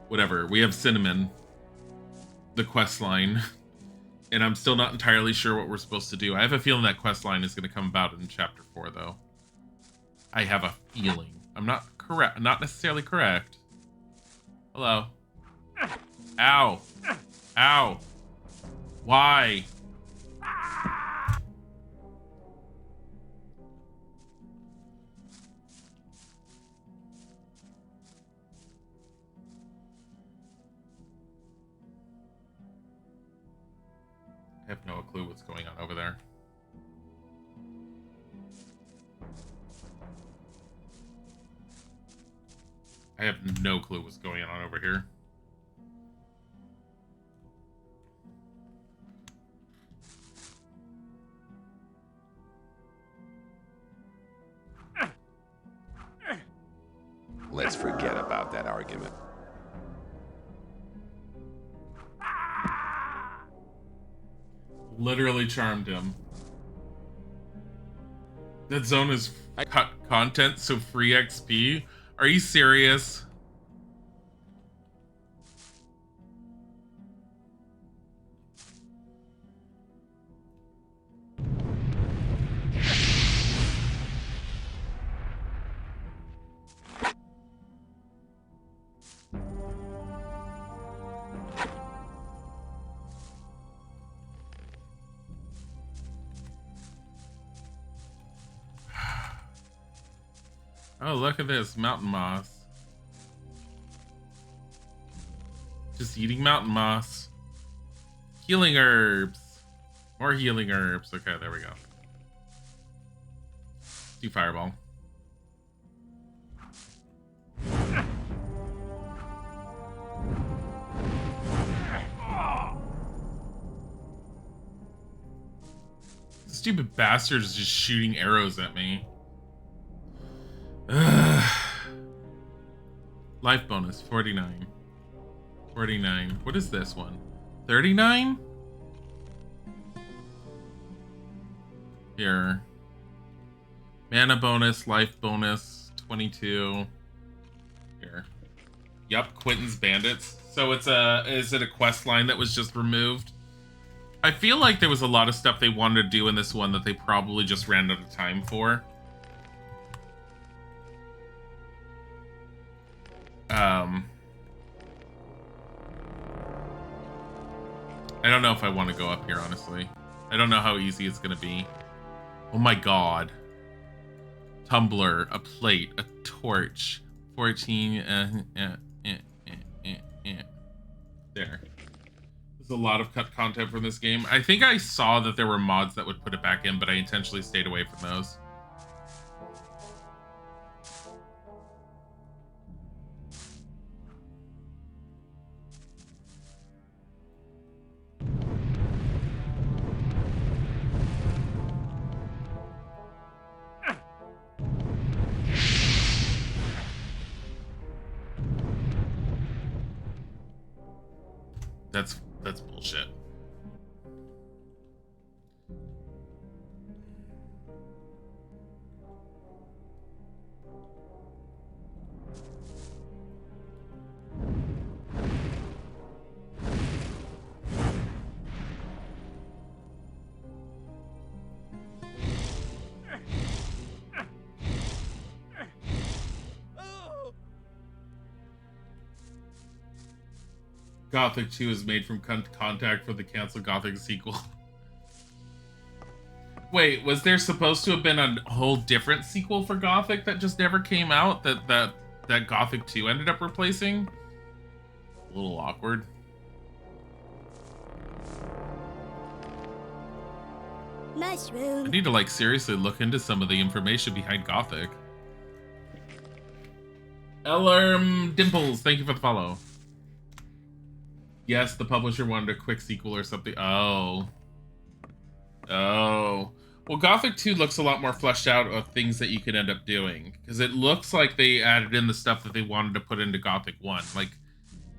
whatever. We have cinnamon, the quest line. And I'm still not entirely sure what we're supposed to do. I have a feeling that quest line is going to come about in chapter 4, though. I have a feeling. I'm not correct. Not necessarily correct. Hello. Ow. Ow. Why? I have no clue what's going on over there. I have no clue what's going on over here. Let's forget about that argument. Literally charmed him. That zone is cut content, so free XP? Are you serious? Oh, look at this. Mountain moss. Just eating mountain moss. Healing herbs. More healing herbs. Okay, there we go. Do fireball. Stupid bastard is just shooting arrows at me. Life bonus 49. 49. What is this one? 39? Here. Mana bonus, life bonus 22. Here. Yup, Quentin's Bandits. So is it a quest line that was just removed? I feel like there was a lot of stuff they wanted to do in this one that they probably just ran out of time for. I don't know if I want to go up here, honestly. I don't know how easy it's going to be. Oh my god. tumbler, a plate, a torch, 14. There. There's a lot of cut content from this game. I think I saw that there were mods that would put it back in, but I intentionally stayed away from those. That's bullshit. Gothic 2 is made from contact for the canceled Gothic sequel. Wait, was there supposed to have been a whole different sequel for Gothic that just never came out that Gothic 2 ended up replacing? A little awkward. Mushroom. I need to like seriously look into some of the information behind Gothic. Ellerm Dimples, thank you for the follow. Yes, the publisher wanted a quick sequel or something. Oh. Oh. Well, Gothic 2 looks a lot more fleshed out of things that you could end up doing. Because it looks like they added in the stuff that they wanted to put into Gothic 1. Like,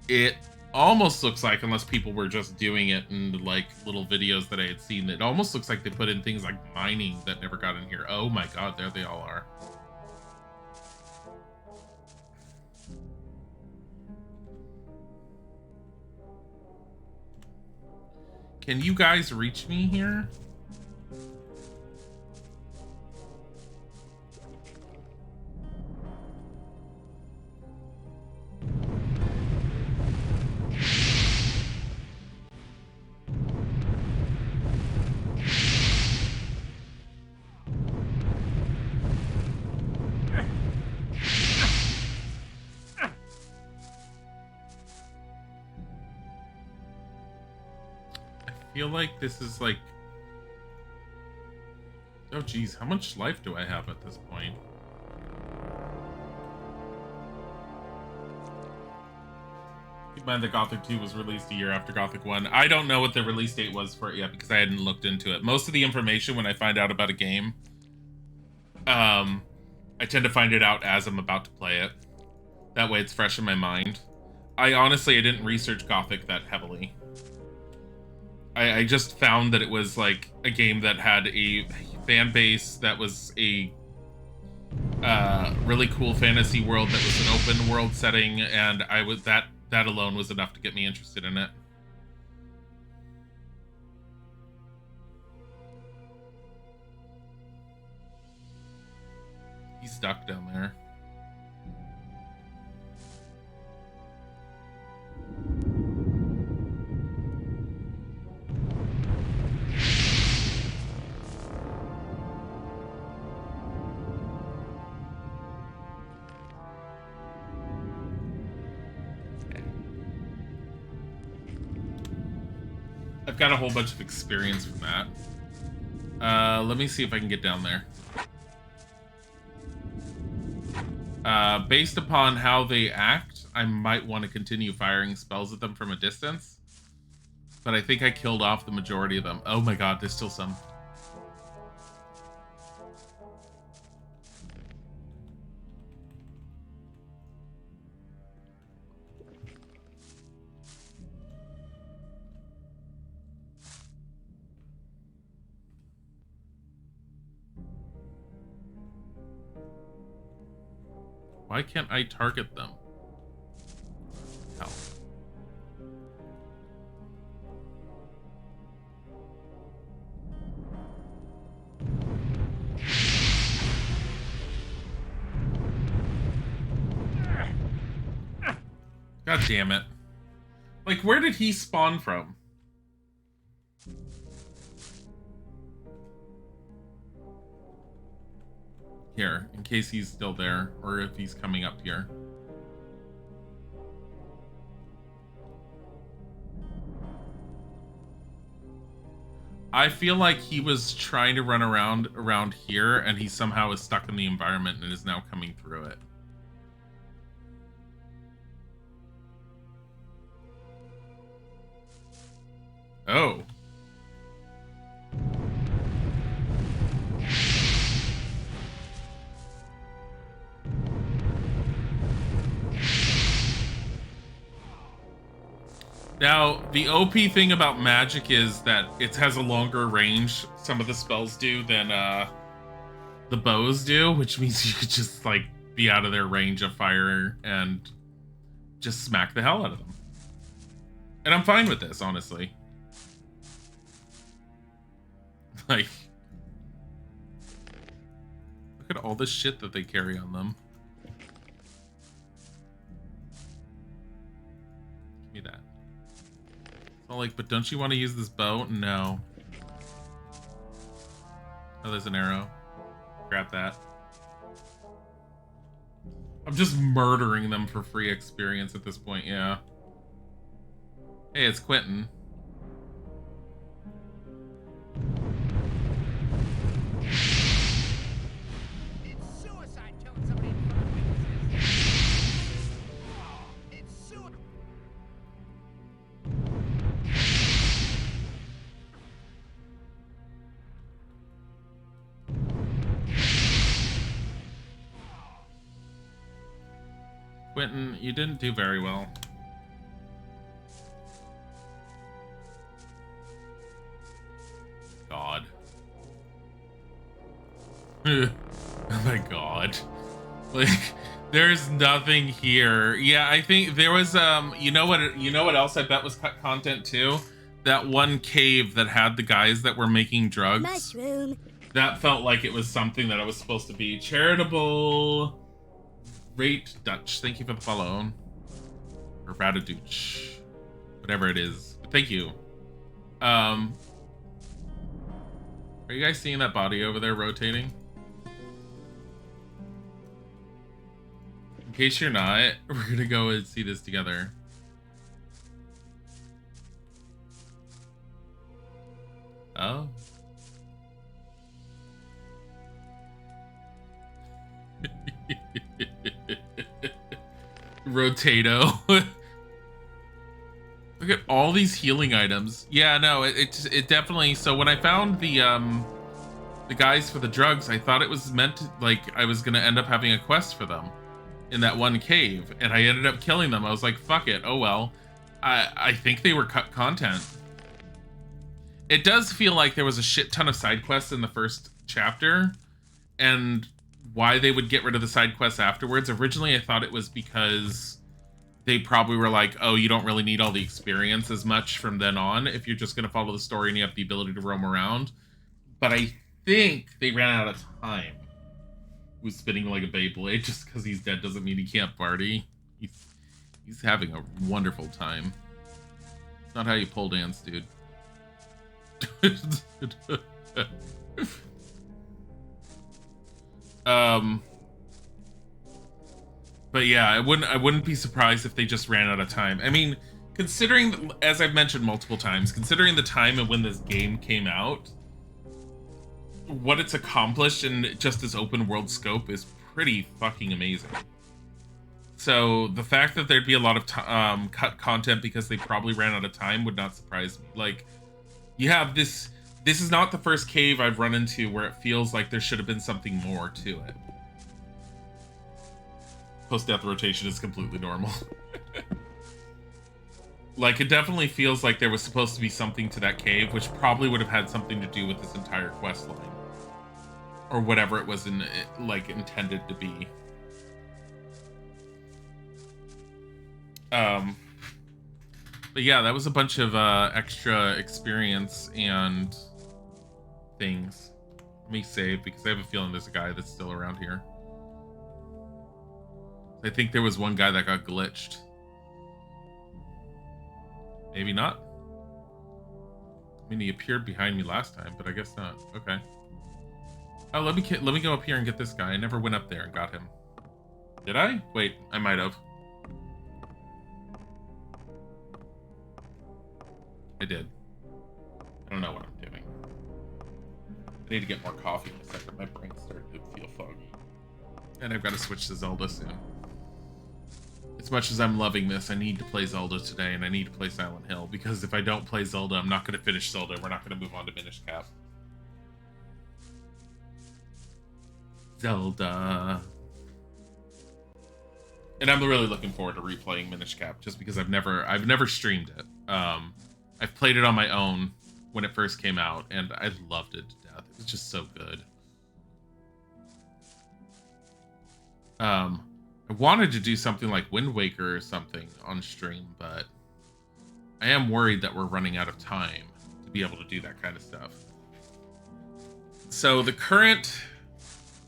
it almost looks like, unless people were just doing it in, like, little videos that I had seen, it almost looks like they put in things like mining that never got in here. Oh my god, there they all are. Can you guys reach me here? I feel like this is like... Oh geez, how much life do I have at this point? Keep in mind that Gothic 2 was released a year after Gothic 1. I don't know what the release date was for it yet because I hadn't looked into it. Most of the information when I find out about a game, I tend to find it out as I'm about to play it. That way it's fresh in my mind. I didn't research Gothic that heavily. I just found that it was like a game that had a fan base that was a really cool fantasy world that was an open world setting, and that alone was enough to get me interested in it. He's stuck down there. I've got a whole bunch of experience from that. Let me see if I can get down there. Based upon how they act, I might want to continue firing spells at them from a distance. But I think I killed off the majority of them. Oh my god, there's still some. Why can't I target them? Hell. God damn it. Like, where did he spawn from? Here, in case he's still there, or if he's coming up here. I feel like he was trying to run around here, and he somehow is stuck in the environment and is now coming through it. Oh. Now, the OP thing about magic is that it has a longer range, some of the spells do, than the bows do, which means you could just, like, be out of their range of fire and just smack the hell out of them. And I'm fine with this, honestly. Like, look at all the shit that they carry on them. Give me that. So like, but don't you want to use this bow? No. Oh, there's an arrow. Grab that. I'm just murdering them for free experience at this point, yeah. Hey, it's Quentin. It's suicide killing somebody in front of witnesses. It's suicide. Quentin, you didn't do very well. God. Oh my god. Like, there's nothing here. Yeah, I think there was you know what else I bet was cut content too? That one cave that had the guys that were making drugs. Mushroom. That felt like it was something that I was supposed to be. Charitable Rate Dutch. Thank you for the follow. Or Radadooch. Whatever it is. Thank you. Are you guys seeing that body over there rotating? In case you're not, we're gonna go and see this together. Oh. Rotato. Look at all these healing items. Yeah, no, it definitely. So when I found the guys for the drugs, I thought it was meant to, like, I was gonna end up having a quest for them in that one cave, and I ended up killing them. I was like, fuck it, oh well. I think they were cut content. It does feel like there was a shit ton of side quests in the first chapter, and why they would get rid of the side quests afterwards. Originally, I thought it was because they probably were like, oh, you don't really need all the experience as much from then on if you're just going to follow the story and you have the ability to roam around. But I think they ran out of time. Who's spinning like a Beyblade? Just because he's dead doesn't mean he can't party. He's having a wonderful time. It's not how you pole dance, dude. But yeah, I wouldn't be surprised if they just ran out of time. I mean, considering, as I've mentioned multiple times, considering the time and when this game came out, what it's accomplished in just this open world scope is pretty fucking amazing. So the fact that there'd be a lot of cut content because they probably ran out of time would not surprise me. Like, you have this is not the first cave I've run into where it feels like there should have been something more to it. Post-death rotation is completely normal. Like, it definitely feels like there was supposed to be something to that cave, which probably would have had something to do with this entire quest line. Or whatever it was intended to be. But yeah, that was a bunch of extra experience and things. Let me save, because I have a feeling there's a guy that's still around here. I think there was one guy that got glitched. Maybe not. I mean, he appeared behind me last time, but I guess not. Okay. Oh, let me go up here and get this guy. I never went up there and got him. Did I? Wait, I might have. I did. I don't know what I'm doing. I need to get more coffee in a second. My brain's starting to feel foggy. And I've got to switch to Zelda soon. As much as I'm loving this, I need to play Zelda today, and I need to play Silent Hill, because if I don't play Zelda, I'm not going to finish Zelda. We're not going to move on to Minish Cap. Zelda. And I'm really looking forward to replaying Minish Cap, just because I've never streamed it. I've played it on my own when it first came out, and I loved it to death. It was just so good. I wanted to do something like Wind Waker or something on stream, but I am worried that we're running out of time to be able to do that kind of stuff. So the current,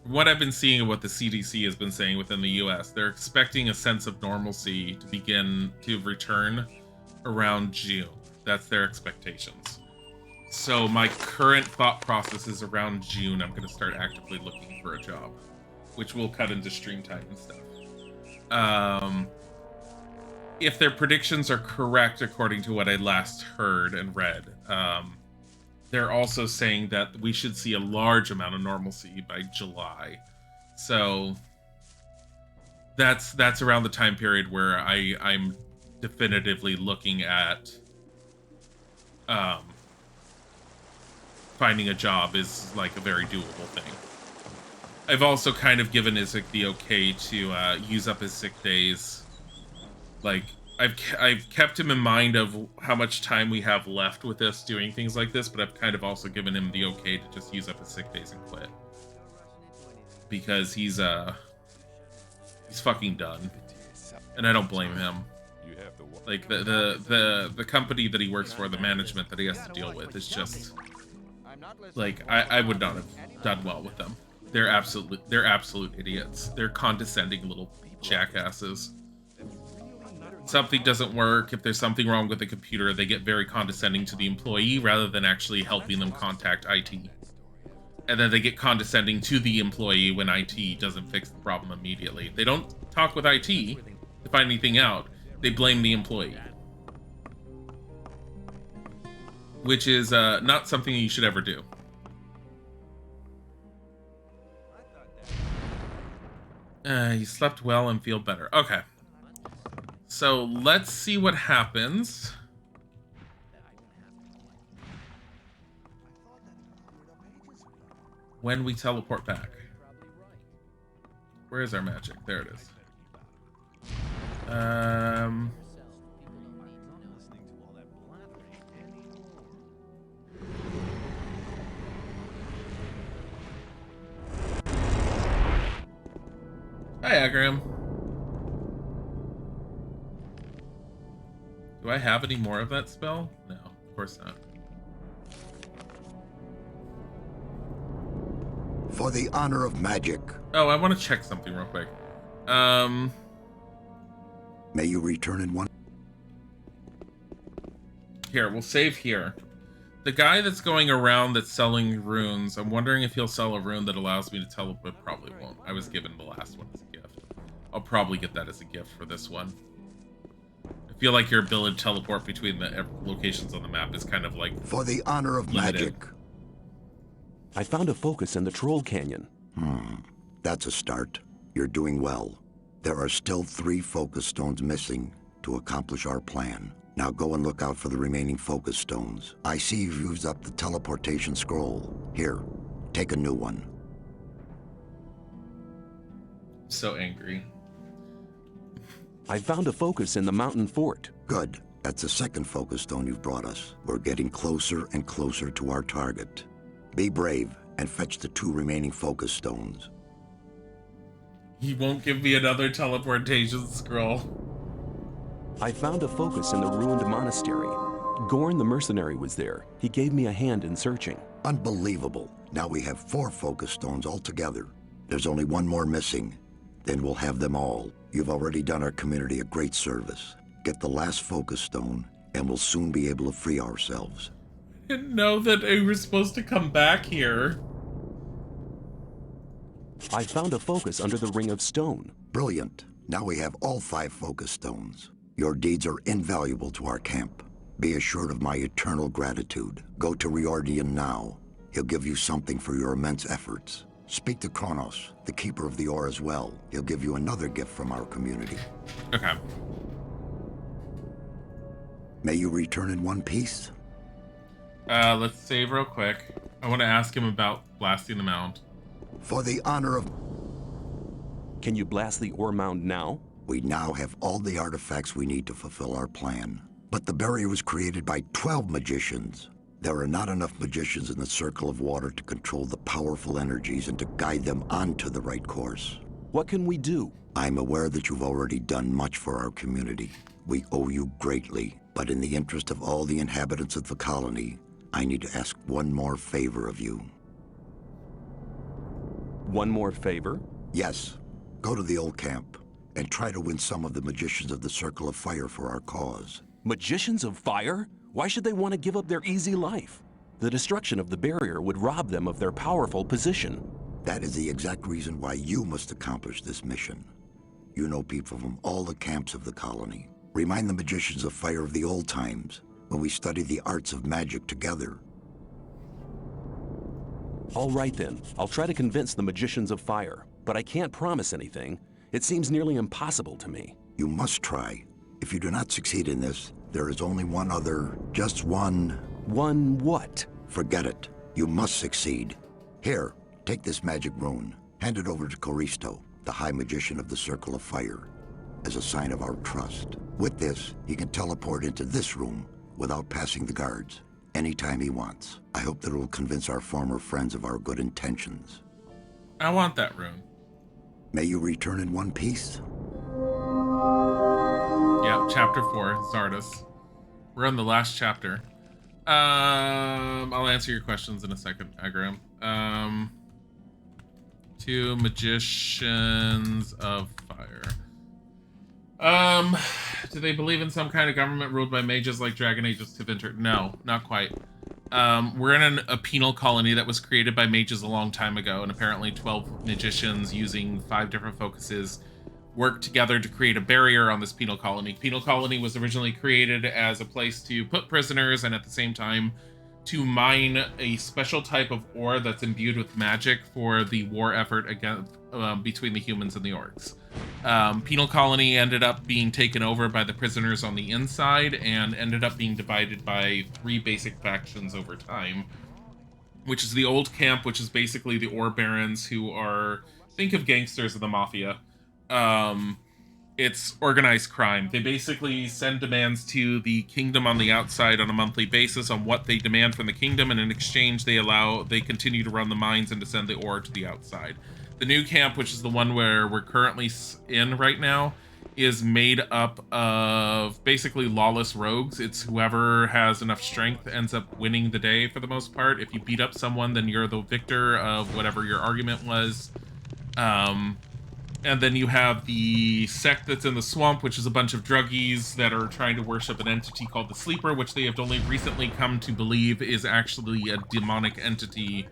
what I've been seeing and what the CDC has been saying within the US, they're expecting a sense of normalcy to begin to return around June. That's their expectations. So my current thought process is around June, I'm going to start actively looking for a job, which will cut into stream time and stuff. If their predictions are correct, according to what I last heard and read, they're also saying that we should see a large amount of normalcy by July. So that's around the time period where I'm definitively looking at finding a job is like a very doable thing. I've also kind of given Isaac the okay to use up his sick days. Like, I've kept him in mind of how much time we have left with this, doing things like this, but I've kind of also given him the okay to just use up his sick days and quit. Because he's fucking done. And I don't blame him. Like, the company that he works for, the management that he has to deal with is just... Like, I would not have done well with them. They're absolute idiots. They're condescending little jackasses. Something doesn't work. If there's something wrong with the computer, they get very condescending to the employee rather than actually helping them contact IT. And then they get condescending to the employee when IT doesn't fix the problem immediately. They don't talk with IT to find anything out. They blame the employee. Which is not something you should ever do. You slept well and feel better. Okay. So let's see what happens when we teleport back. Where is our magic? There it is. Hi, Agram. Do I have any more of that spell? No, of course not. For the honor of magic. Oh, I want to check something real quick. May you return in one. Here, we'll save here. The guy that's going around that's selling runes, I'm wondering if he'll sell a rune that allows me to teleport. Probably won't. I was given the last one as a gift. I'll probably get that as a gift for this one. I feel like your ability to teleport between the locations on the map is kind of like... For the honor of limited. magic. I found a focus in the Troll Canyon. That's a start. You're doing well. There are still 3 focus stones missing to accomplish our plan. Now go and look out for the remaining focus stones. I see you've used up the teleportation scroll. Here, take a new one. So angry. I found a focus in the mountain fort. Good. That's the second focus stone you've brought us. We're getting closer and closer to our target. Be brave and fetch the 2 remaining focus stones. He won't give me another teleportation scroll. I found a focus in the ruined monastery. Gorn the mercenary was there. He gave me a hand in searching. Unbelievable. Now we have 4 focus stones altogether. There's only 1 more missing. Then we'll have them all. You've already done our community a great service. Get the last focus stone, and we'll soon be able to free ourselves. I didn't know that we were supposed to come back here. I found a focus under the ring of stone. Brilliant. Now we have all 5 focus stones. Your deeds are invaluable to our camp. Be assured of my eternal gratitude. Go to Riordian now. He'll give you something for your immense efforts. Speak to Kronos, the keeper of the ore as well. He'll give you another gift from our community. Okay. May you return in one piece. Let's save real quick. I want to ask him about blasting the mound. For the honor of... Can you blast the ore mound now? We now have all the artifacts we need to fulfill our plan. But the barrier was created by 12 magicians. There are not enough magicians in the circle of water to control the powerful energies and to guide them onto the right course. What can we do? I'm aware that you've already done much for our community. We owe you greatly, but in the interest of all the inhabitants of the colony, I need to ask one more favor of you. One more favor? Yes. Go to the old camp and try to win some of the magicians of the Circle of Fire for our cause. Magicians of fire? Why should they want to give up their easy life? The destruction of the barrier would rob them of their powerful position. That is the exact reason why you must accomplish this mission. You know people from all the camps of the colony. Remind the magicians of fire of the old times, when we studied the arts of magic together. All right then, I'll try to convince the magicians of fire, but I can't promise anything. It seems nearly impossible to me. You must try. If you do not succeed in this, there is only one other, just one... One what? Forget it. You must succeed. Here, take this magic rune. Hand it over to Coristo, the High Magician of the Circle of Fire, as a sign of our trust. With this, he can teleport into this room without passing the guards, anytime he wants. I hope that it will convince our former friends of our good intentions. I want that rune. May you return in one piece? Yep, chapter 4, Zardos. We're on the last chapter. I'll answer your questions in a second, Agram. 2 magicians of fire. Do they believe in some kind of government ruled by mages like Dragon Ages to Vinter? No, not quite. We're in a penal colony that was created by mages a long time ago, and apparently 12 magicians using 5 different focuses worked together to create a barrier on this penal colony. Penal colony was originally created as a place to put prisoners and at the same time to mine a special type of ore that's imbued with magic for the war effort against between the humans and the orcs. Penal colony ended up being taken over by the prisoners on the inside and ended up being divided by 3 basic factions over time, which is the old camp, which is basically the ore barons who are, think of gangsters of the mafia. It's organized crime. They basically send demands to the kingdom on the outside on a monthly basis on what they demand from the kingdom, and in exchange they continue to run the mines and to send the ore to the outside. The new camp, which is the one where we're currently in right now, is made up of basically lawless rogues. It's whoever has enough strength ends up winning the day for the most part. If you beat up someone, then you're the victor of whatever your argument was. And then you have the sect that's in the swamp, which is a bunch of druggies that are trying to worship an entity called the Sleeper, which they have only recently come to believe is actually a demonic entity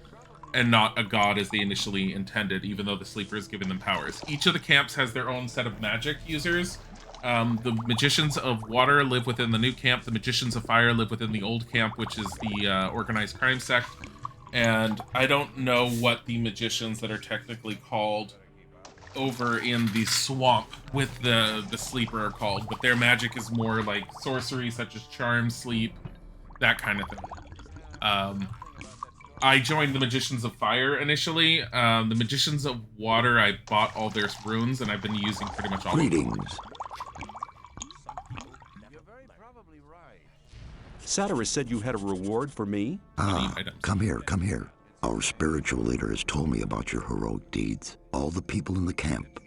and not a god as they initially intended, even though the Sleeper is giving them powers. Each of the camps has their own set of magic users. The Magicians of Water live within the new camp. The Magicians of Fire live within the old camp, which is the organized crime sect. And I don't know what the Magicians that are technically called over in the swamp with the Sleeper are called, but their magic is more like sorcery, such as charm, sleep, that kind of thing. I joined the Magicians of Fire initially. The Magicians of Water, I bought all their runes, and I've been using pretty much all of them. Greetings. Satyrus said you had a reward for me? Come here, come here. Our spiritual leader has told me about your heroic deeds. All the people in the camp,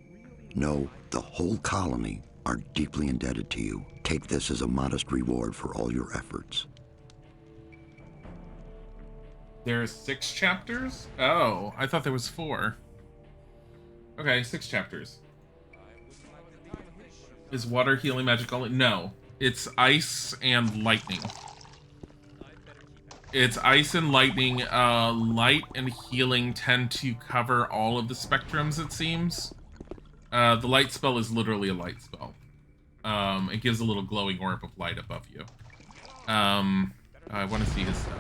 no, the whole colony, are deeply indebted to you. Take this as a modest reward for all your efforts. There's 6 chapters? Oh, I thought there was 4. Okay, 6 chapters. Is water healing magic only? No, it's ice and lightning. It's ice and lightning. Light and healing tend to cover all of the spectrums, it seems. The light spell is literally a light spell. It gives a little glowing orb of light above you. I want to see his stuff.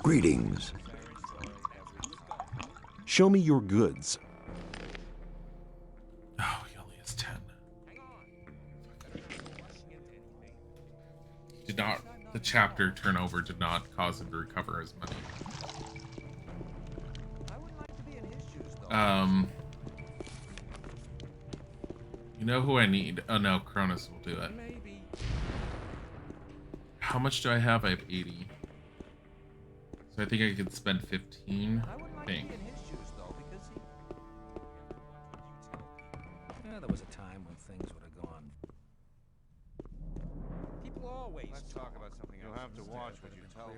Greetings. Show me your goods. Oh, he only has 10. Did not. The chapter turnover did not cause him to recover his money. You know who I need? Oh no, Cronus will do it. How much do I have? I have 80. So I think I could spend 15. I think. Yeah, there was a time when things would have gone. People always talk about something. You'll have to watch what you tell.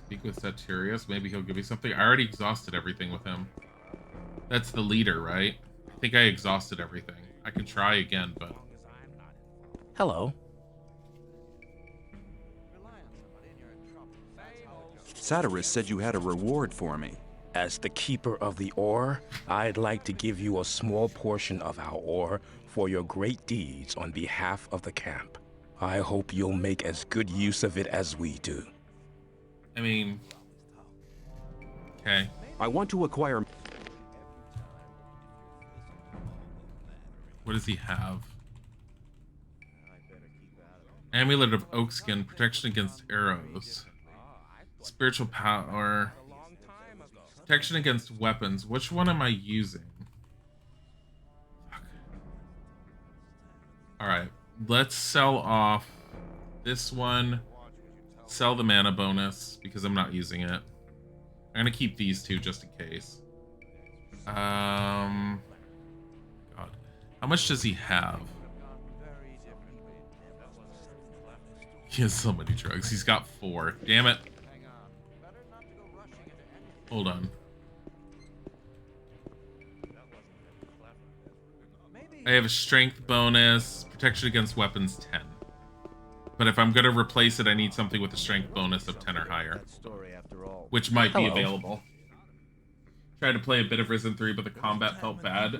Speak with Satirius. Maybe he'll give me something. I already exhausted everything with him. That's the leader, right? I think I exhausted everything. I can try again, but... Hello. Satirius said you had a reward for me. As the keeper of the ore, I'd like to give you a small portion of our ore for your great deeds on behalf of the camp. I hope you'll make as good use of it as we do. I mean... Okay. I want to acquire... What does he have? Amulet of Oakskin, protection against arrows. Spiritual power. Protection against weapons. Which one am I using? Fuck. Alright. Let's sell off this one. Sell the mana bonus because I'm not using it. I'm gonna keep these two just in case. God. How much does he have? He has so many drugs. He's got 4. Damn it. Hold on. I have a strength bonus, protection against weapons 10. But if I'm going to replace it, I need something with a strength bonus of 10 or higher. Which might be available. Tried to play a bit of Risen 3, but the combat felt bad.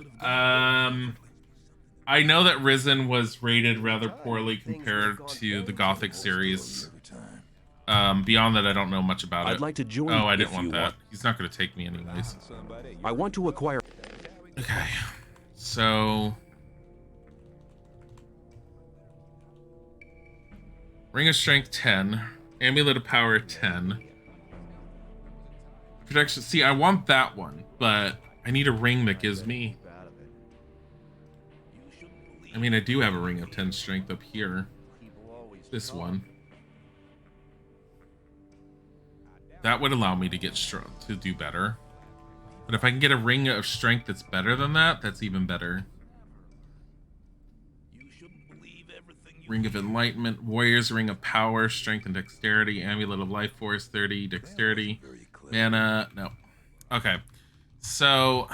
I know that Risen was rated rather poorly compared to the Gothic series. Beyond that, I don't know much about it. I'd like to join. Oh, I didn't want that. He's not going to take me anyways. I want to acquire... Okay. So... Ring of Strength 10. Amulet of Power 10. Protection... See, I want that one, but I need a ring that gives me... I mean, I do have a ring of 10 strength up here. This one. That would allow me to get strong, to do better. But if I can get a ring of strength that's better than that, that's even better. Ring of Enlightenment, Warrior's Ring of Power, Strength and Dexterity, Amulet of Life Force, 30, Dexterity, Mana, no. Okay. So,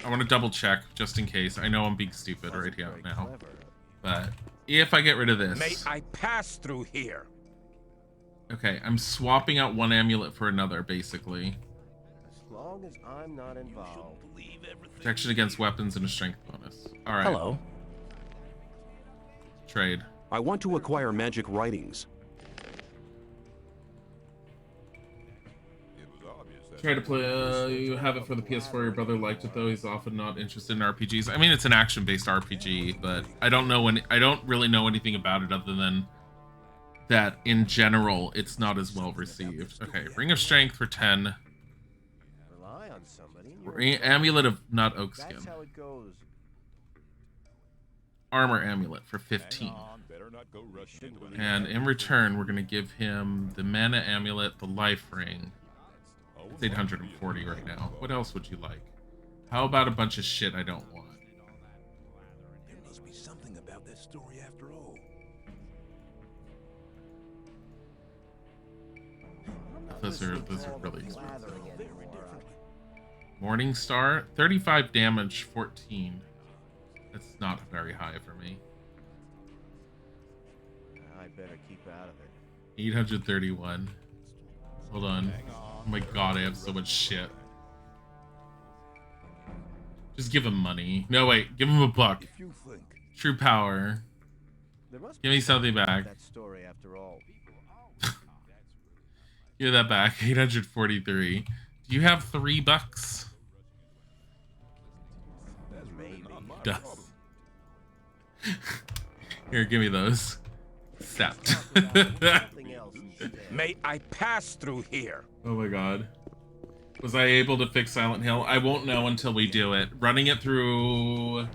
I want to double check, just in case. I know I'm being stupid right here now. But, if I get rid of this... May I pass through here? Okay, I'm swapping out one amulet for another, basically. As long as I'm not involved. Protection against weapons and a strength bonus. Alright. Hello. Trade. I want to acquire magic writings. Try to play, you have it for the PS4, your brother liked it though, he's often not interested in RPGs. I mean, it's an action-based RPG, but I don't really know anything about it other than that, in general, it's not as well received. Okay, Ring of Strength for 10. Rely on somebody. Amulet of not Oakskin. That's how it goes. Armor Amulet for 15. And in return, we're going to give him the Mana Amulet, the Life Ring. It's 840 right now. What else would you like? How about a bunch of shit I don't want? There must be something about that story after all. Those are really expensive. Morning Star, 35 damage, 14. That's not very high for me. I'd better keep out of it. 831. Hold on. Oh my god, I have so much shit. Just give him money. No, wait. Give him a buck. True power. Give me something back. That story after all. Give that back. 843. Do you have $3? Does. Here, give me those. Accept. May I pass through here? Oh my god. Was I able to fix Silent Hill? I won't know until we do it. Running it through...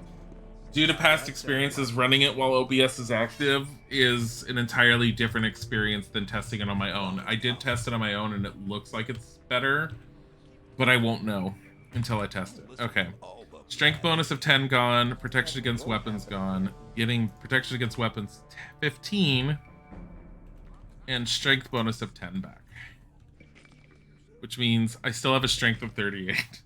Due to past experiences, running it while OBS is active is an entirely different experience than testing it on my own. I did test it on my own and it looks like it's better, but I won't know until I test it. Okay. Strength bonus of 10 gone. Protection against weapons gone. Getting protection against weapons 15. And strength bonus of 10 back. Which means I still have a strength of 38.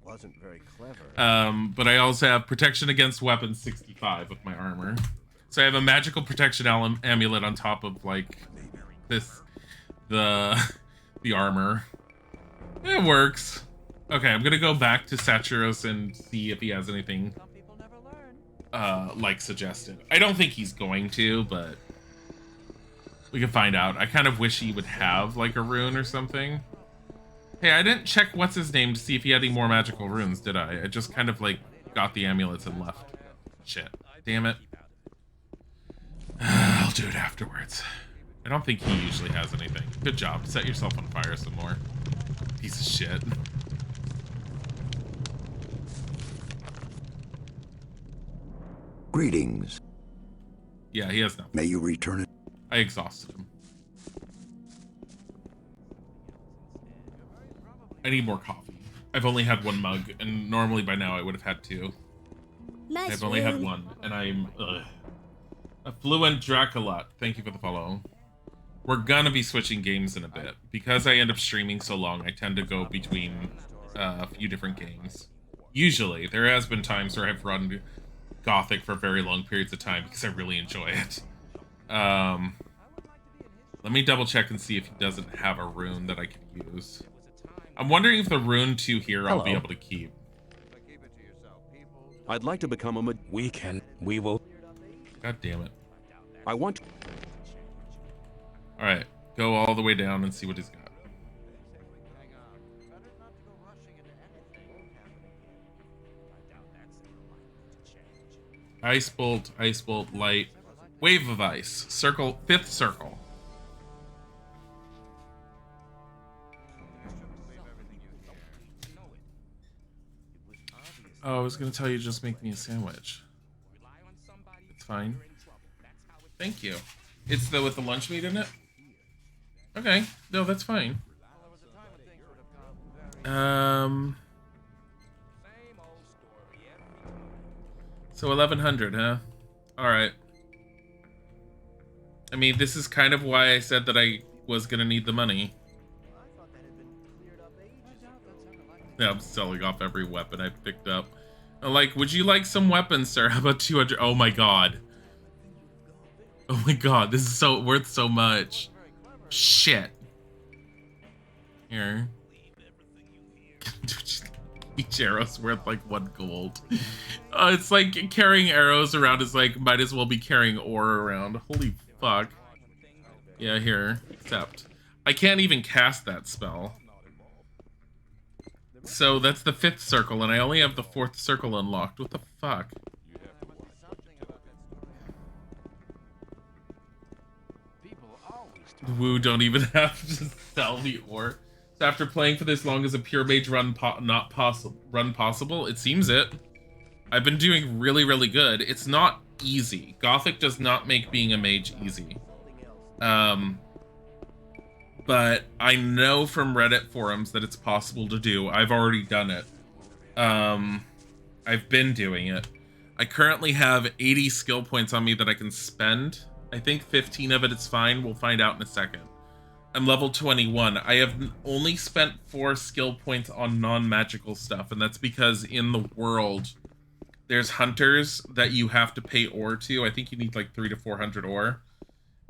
Wasn't very clever. But I also have protection against weapons 65 with my armor. So I have a magical protection amulet on top of like this, the armor. It works. Okay, I'm gonna go back to Saturos and see if he has anything like suggested. I don't think he's going to, but we can find out. I kind of wish he would have like a rune or something. Hey, I didn't check what's his name to see if he had any more magical runes, did I? I just kind of like got the amulets and left. Shit. Damn it. I'll do it afterwards. I don't think he usually has anything. Good job. Set yourself on fire some more. Piece of shit. Greetings. Yeah, he has nothing. May you return it. I exhausted him. I need more coffee. I've only had one mug, and normally by now I would have had two. I've only had one, and I'm Affluent Draculot. Thank you for the follow. We're gonna be switching games in a bit. Because I end up streaming so long, I tend to go between a few different games. Usually. There has been times where I've run Gothic for very long periods of time because I really enjoy it. Let me double check and see if he doesn't have a rune that I can use. I'm wondering if the rune 2 here I'll be able to keep. I'd like to become a We will. God damn it. I want to... Alright, go all the way down and see what he's got. Ice bolt, light, wave of ice, circle, 5th circle. Oh, I was gonna tell you just make me a sandwich. It's fine. Thank you. It's with the lunch meat in it? Okay, no, that's fine. So 1100, huh? Alright. I mean, this is kind of why I said that I was gonna need the money. Yeah, I'm selling off every weapon I picked up. I'm like, would you like some weapons, sir? How about 200? Oh my god. Oh my god, this is so worth so much. Shit. Here. Each arrow's worth like 1 gold. It's like carrying arrows around is like, might as well be carrying ore around. Holy fuck. Yeah, here. Accept. I can't even cast that spell. So that's the 5th circle, and I only have the 4th circle unlocked. What the fuck? Woo, don't even have to sell the ore. So after playing for this long, is a pure mage run possible? It seems it. I've been doing really, really good. It's not easy. Gothic does not make being a mage easy. But I know from Reddit forums that it's possible to do. I've already done it. I've been doing it. I currently have 80 skill points on me that I can spend. I think 15 of it is fine. We'll find out in a second. I'm level 21. I have only spent 4 skill points on non-magical stuff, and that's because in the world, there's hunters that you have to pay ore to. I think you need like 300 to 400 ore.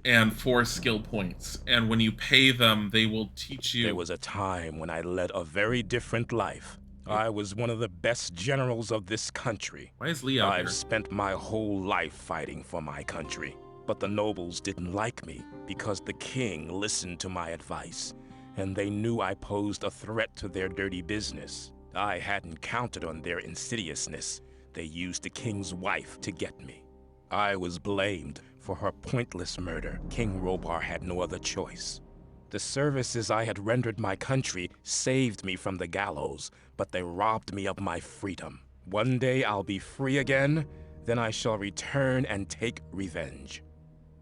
and 4 skill points. And when you pay them, they will teach you. There was a time when I led a very different life. I was one of the best generals of this country. Why is Lee out I've here? spent my whole life fighting for my country. But the nobles didn't like me because the king listened to my advice, and they knew I posed a threat to their dirty business. I hadn't counted on their insidiousness. They used the king's wife to get me. I was blamed for her pointless murder. King Robar had no other choice. The services I had rendered my country saved me from the gallows, but they robbed me of my freedom. One day I'll be free again, then I shall return and take revenge.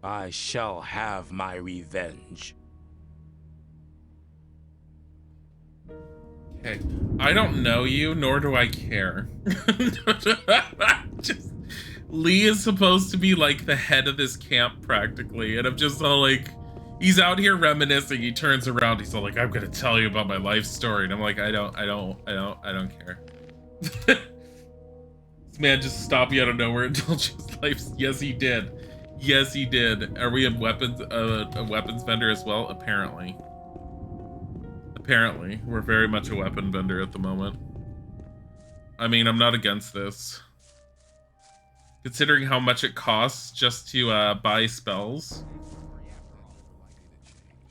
I shall have my revenge. Okay. I don't know you, nor do I care. Just, Lee is supposed to be like the head of this camp practically, and I'm just all like, he's out here reminiscing. He turns around, he's all like, I'm gonna tell you about my life story, and I'm like, I don't care. This man just stopped you out of nowhere and told you his life. Yes, he did. Yes, he did. Are we a weapons vendor as well? Apparently. Apparently, we're very much a weapon vendor at the moment. I mean, I'm not against this. Considering how much it costs just to buy spells.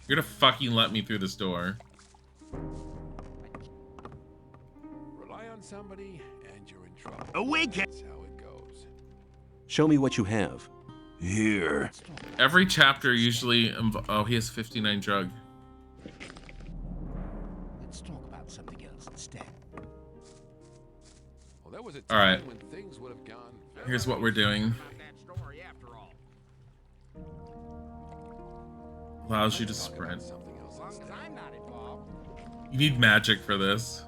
You're gonna fucking let me through this door. Rely on somebody and you're in trouble. Awaken! That's how it goes. Show me what you have. Here. Every chapter usually oh, he has 59 drug. Let's talk about something else instead. Well, there was a All right. time when things would have gone very Here's what we're doing. Allows you to sprint. You need magic for this.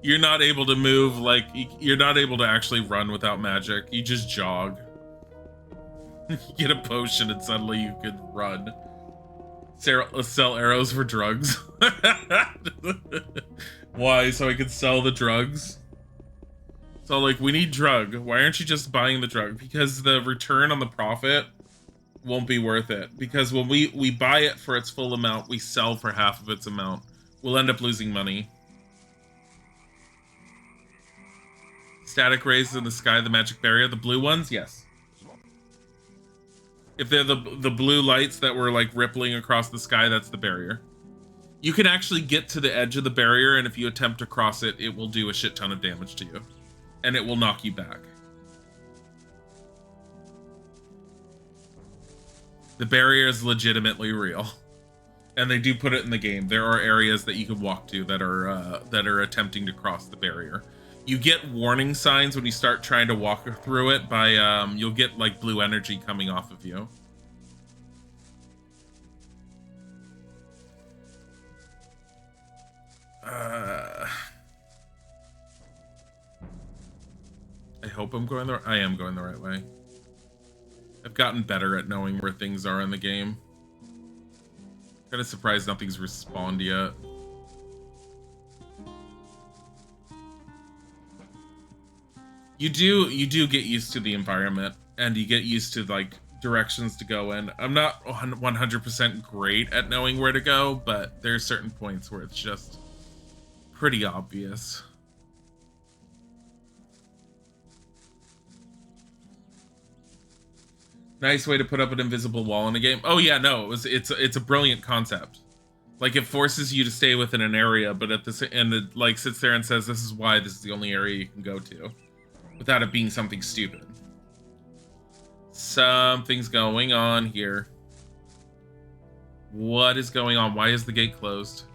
You're not able to move, like, you're not able to actually run without magic. You just jog. You get a potion and suddenly you could run. Sell arrows for drugs. Why? So I could sell the drugs? So, like, we need drug. Why aren't you just buying the drug? Because the return on the profit won't be worth it. Because when we buy it for its full amount, we sell for half of its amount. We'll end up losing money. Static rays in the sky, the magic barrier. The blue ones? Yes. If they're the blue lights that were like rippling across the sky, that's the barrier. You can actually get to the edge of the barrier, and if you attempt to cross it, it will do a shit ton of damage to you. And it will knock you back. The barrier is legitimately real. And they do put it in the game. There are areas that you can walk to that are attempting to cross the barrier. You get warning signs when you start trying to walk through it by, you'll get like blue energy coming off of you. I hope I'm going I am going the right way. I've gotten better at knowing where things are in the game. Kind of surprised nothing's respawned yet. You do get used to the environment, and you get used to like directions to go in. I'm not 100% great at knowing where to go, but there's certain points where it's just pretty obvious. Nice way to put up an invisible wall in a game. Oh yeah, no, it's a brilliant concept. Like, it forces you to stay within an area, but at the end it like sits there and says this is why this is the only area you can go to, without it being something stupid. Something's going on here. What is going on? Why is the gate closed?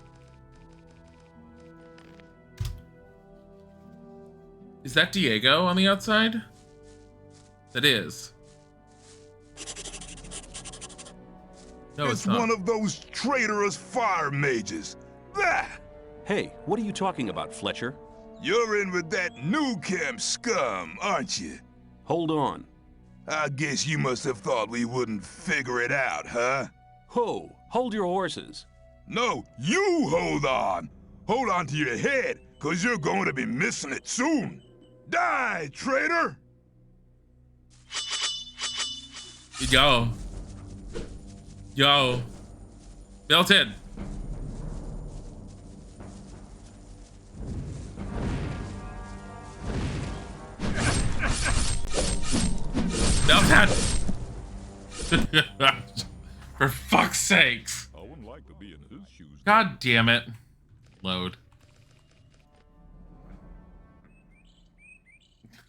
Is that Diego on the outside? That is. No, it's not. One of those traitorous fire mages. There! Hey, what are you talking about, Fletcher? You're in with that new camp scum, aren't you? Hold on. I guess you must have thought we wouldn't figure it out, huh? Ho! Hold your horses. No, you hold on! Hold on to your head, cause you're going to be missing it soon! Die, traitor! Yo. Yo. Milton. Milton. For fuck's sakes. I wouldn't like to be in his shoes. God damn it. Load.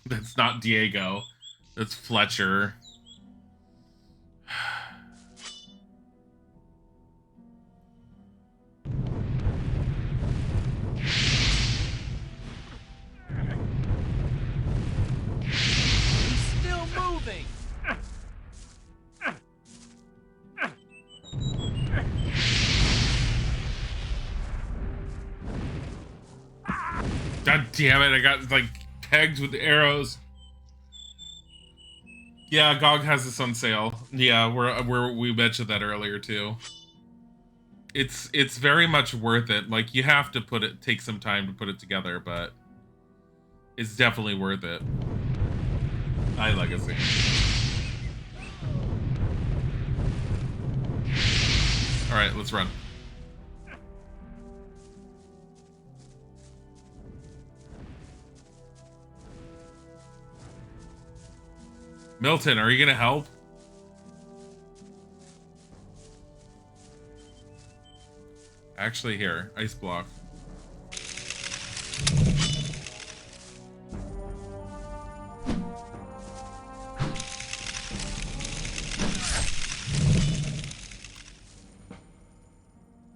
That's not Diego. That's Fletcher. He's still moving. God damn it, I got like pegged with arrows. Yeah, GOG has this on sale. Yeah, we mentioned that earlier too. It's very much worth it. Like you have to take some time to put it together, but it's definitely worth it. I Legacy. All right, let's run. Milton, are you gonna help? Actually, here, ice block.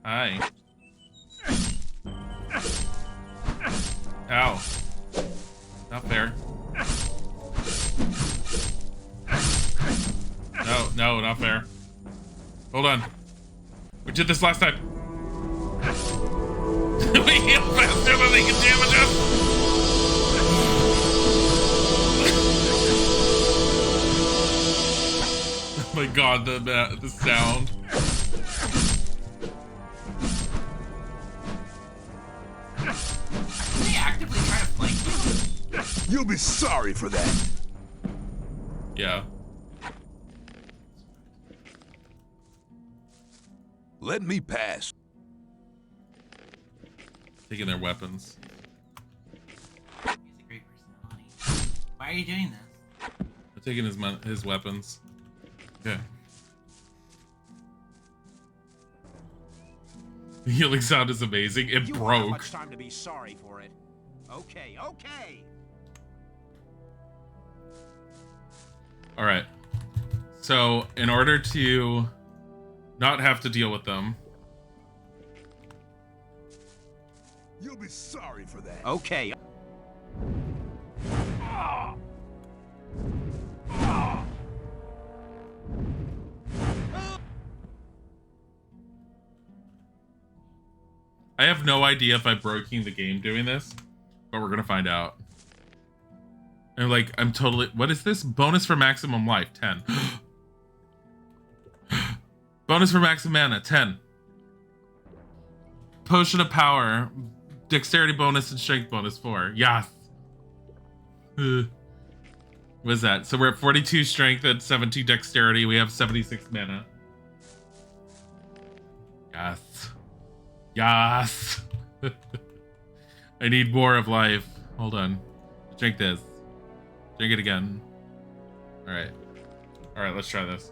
Hi. Ow. Not fair. No, not fair. Hold on. We did this last time. We heal faster than they can damage us. Oh my god, the sound. They actively try to flank you. You'll be sorry for that. Yeah. Let me pass. Taking their weapons. He's a great personality. Why are you doing this? They're taking his weapons. Okay. The healing sound is amazing. It You broke. won't have much time to be sorry for it. Okay, okay. All right. So, in order to not have to deal with them, You'll be sorry for that. Okay. I have no idea if I'm breaking the game doing this, but we're gonna find out. And like, I'm totally. What is this? Bonus for maximum life, 10. Bonus for maximum mana, 10. Potion of power, dexterity bonus and strength bonus, 4. Yes. What is that? So we're at 42 strength and 17 dexterity. We have 76 mana. Yes. Yes. I need more of life. Hold on. Drink this. Drink it again. All right. All right, let's try this.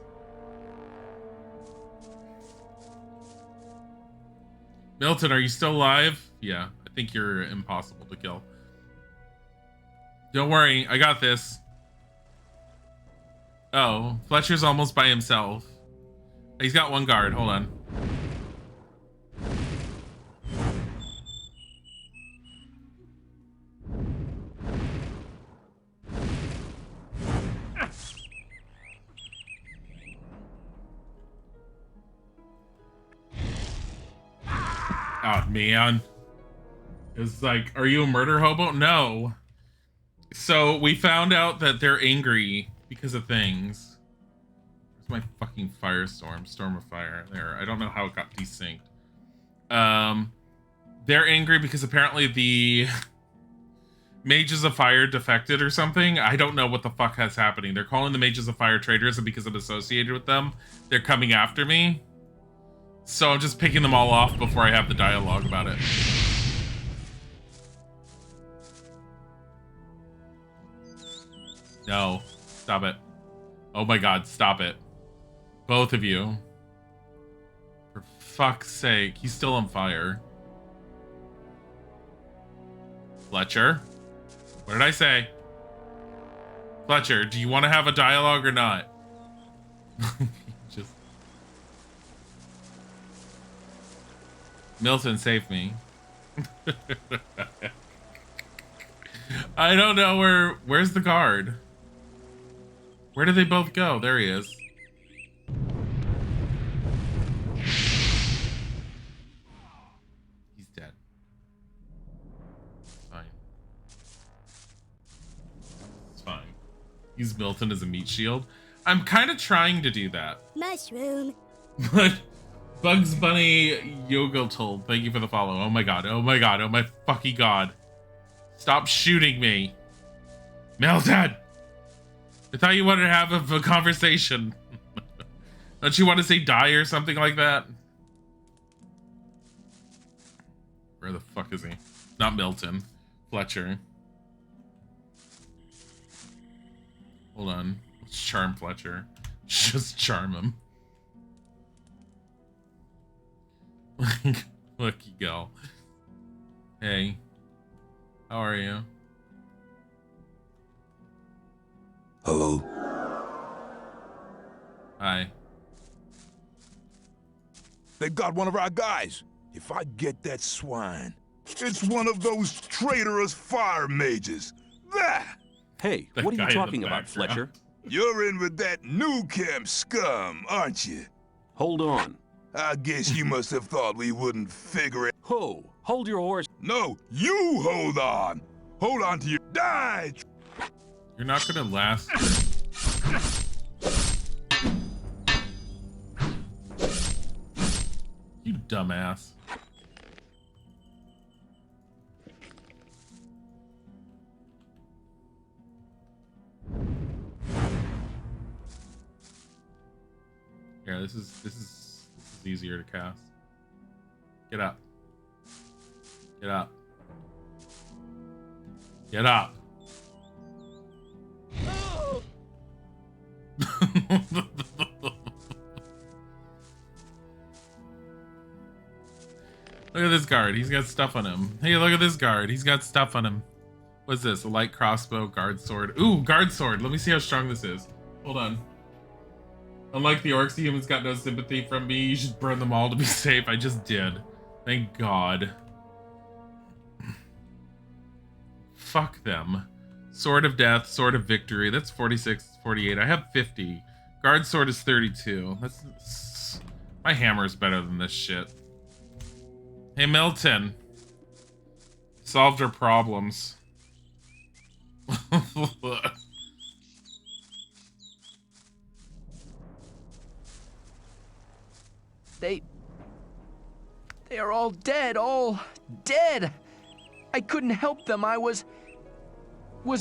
Milton, are you still alive? Yeah, I think you're impossible to kill. Don't worry, I got this. Oh, Fletcher's almost by himself. He's got one guard, hold on. Oh, man. It's like, are you a murder hobo? No. So we found out that they're angry because of things. Where's my fucking firestorm? Storm of fire. There. I don't know how it got desynced. They're angry because apparently the Mages of Fire defected or something. I don't know what the fuck is happening. They're calling the Mages of Fire traitors, and because I'm associated with them, they're coming after me. So I'm just picking them all off before I have the dialogue about it. No. Stop it. Oh my god, stop it. Both of you. For fuck's sake. He's still on fire. Fletcher? What did I say? Fletcher, do you want to have a dialogue or not? Just... Milton, save me. I don't know where's the guard? Where did they both go? There he is. He's dead. Fine. It's fine. Use Milton as a meat shield. I'm kind of trying to do that. Mushroom. But Bugs Bunny Yogotul, thank you for the follow. Oh my god. Oh my god. Oh my fucking god. Stop shooting me. Milton! I thought you wanted to have a conversation. Don't you want to say die or something like that? Where the fuck is he? Not Milton. Fletcher. Hold on. Let's charm Fletcher. Just charm him. Lucky girl. Hey. How are you? Hello? Hi. They got one of our guys. If I get that swine, it's one of those traitorous fire mages. There! Hey, what are you talking about, Fletcher? You're in with that new camp scum, aren't you? Hold on. I guess you must have thought we wouldn't figure it. Ho! Hold your horse. No, you hold on. Hold on to your... Die! You're not gonna last. You dumbass. Yeah, this is easier to cast. Get up. Get up. Get up. Look at this guard. He's got stuff on him. Hey, look at this guard. He's got stuff on him. What's this? A light crossbow, guard sword. Ooh, guard sword. Let me see how strong this is. Hold on. Unlike the orcs, the humans got no sympathy from me. You should burn them all to be safe. I just did. Thank God. Fuck them. Sword of Death, Sword of Victory. That's 46, 48. I have 50. Guard Sword is 32. That's... My hammer is better than this shit. Hey, Milton. Solved our problems. They are all dead, all dead. I couldn't help them. I was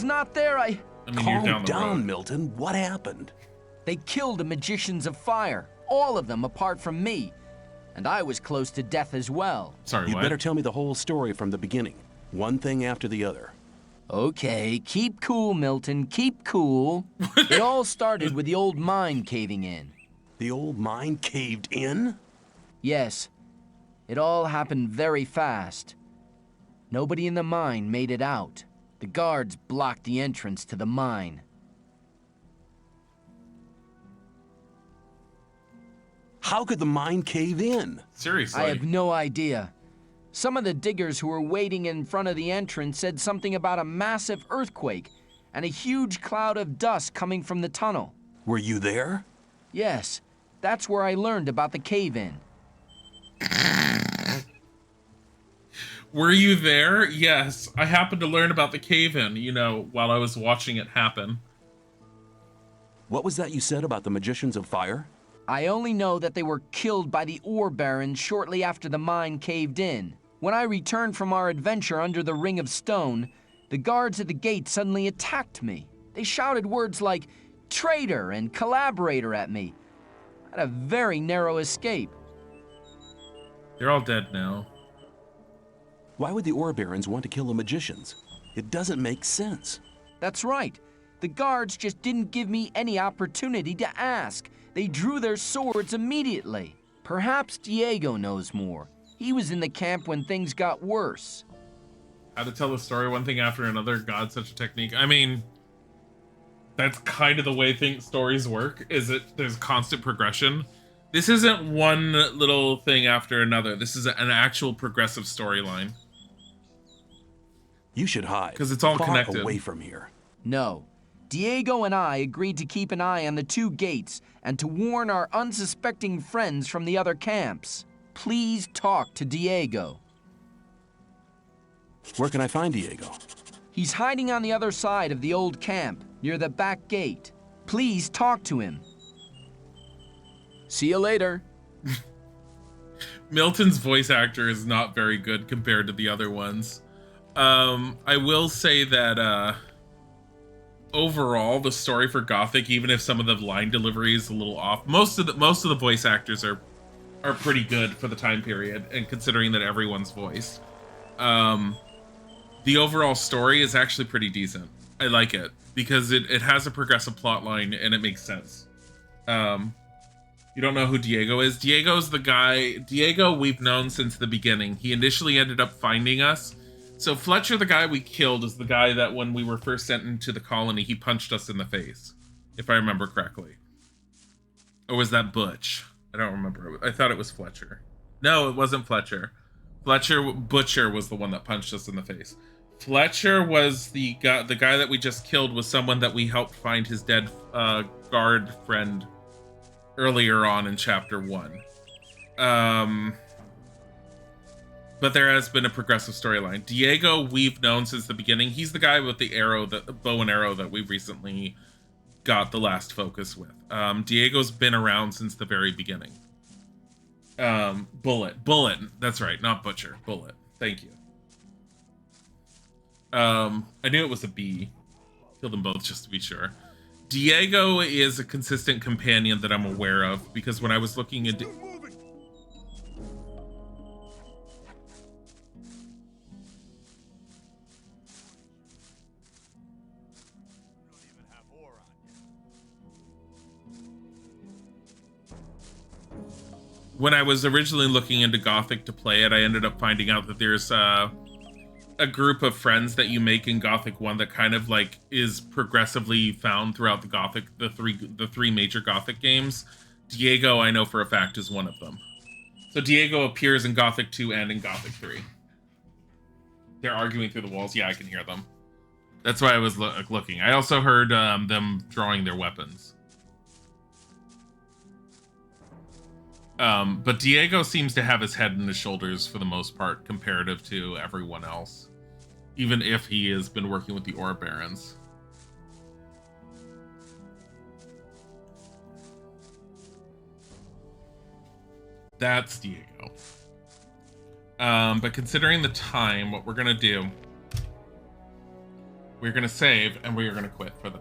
not there. I mean, calm down, Milton. What happened? They killed the magicians of fire, all of them apart from me. And I was close to death as well. Sorry, you better tell me the whole story from the beginning. One thing after the other. Okay, keep cool, Milton, keep cool. It all started with the old mine caving in. The old mine caved in? Yes. It all happened very fast. Nobody in the mine made it out. The guards blocked the entrance to the mine. How could the mine cave in? Seriously. I have no idea. Some of the diggers who were waiting in front of the entrance said something about a massive earthquake and a huge cloud of dust coming from the tunnel. Were you there? Yes. That's where I learned about the cave-in. Were you there? Yes. I happened to learn about the cave-in, you know, while I was watching it happen. What was that you said about the magicians of fire? I only know that they were killed by the ore barons shortly after the mine caved in. When I returned from our adventure under the Ring of Stone, The guards at the gate suddenly attacked me. They shouted words like traitor and collaborator at me. I had a very narrow escape. They're all dead now. Why would the Ore Barons want to kill the magicians? It doesn't make sense. That's right. The guards just didn't give me any opportunity to ask. They drew their swords immediately. Perhaps Diego knows more. He was in the camp when things got worse. How to tell a story one thing after another, God, such a technique. I mean, that's kind of the way stories work, is it there's constant progression. This isn't one little thing after another. This is an actual progressive storyline. You should hide. Because it's all far connected. away from here. No. Diego and I agreed to keep an eye on the 2 gates and to warn our unsuspecting friends from the other camps. Please talk to Diego. Where can I find Diego? He's hiding on the other side of the old camp, near the back gate. Please talk to him. See you later. Milton's voice actor is not very good compared to the other ones. I will say that overall, the story for Gothic, even if some of the line delivery is a little off, most of the voice actors are pretty good for the time period, and considering that everyone's voiced. The overall story is actually pretty decent. I like it because it has a progressive plot line and it makes sense. You don't know who Diego is? Diego's the guy. Diego we've known since the beginning. He initially ended up finding us. So Fletcher, the guy we killed, is the guy that when we were first sent into the colony, he punched us in the face, if I remember correctly. Or was that Butch? I don't remember. I thought it was Fletcher. No, it wasn't Fletcher. Butcher was the one that punched us in the face. Fletcher was the guy that we just killed, was someone that we helped find his dead guard friend earlier on in chapter 1. But there has been a progressive storyline. Diego, we've known since the beginning. He's the guy with the arrow, the bow and arrow that we recently got the last focus with. Diego's been around since the very beginning. Bullet. That's right, not Butcher. Bullet. Thank you. I knew it was a B. Killed them both just to be sure. Diego is a consistent companion that I'm aware of because when I was looking into... When I was originally looking into Gothic to play it, I ended up finding out that there's a group of friends that you make in Gothic 1 that kind of like is progressively found throughout the three major Gothic games. Diego, I know for a fact, is one of them. So Diego appears in Gothic 2 and in Gothic 3. They're arguing through the walls. Yeah, I can hear them. That's why I was looking. I also heard them drawing their weapons. But Diego seems to have his head and his shoulders for the most part comparative to everyone else, even if he has been working with the Ore Barons. That's Diego. But considering the time, what we're gonna do, we're gonna save and we're gonna quit for the day.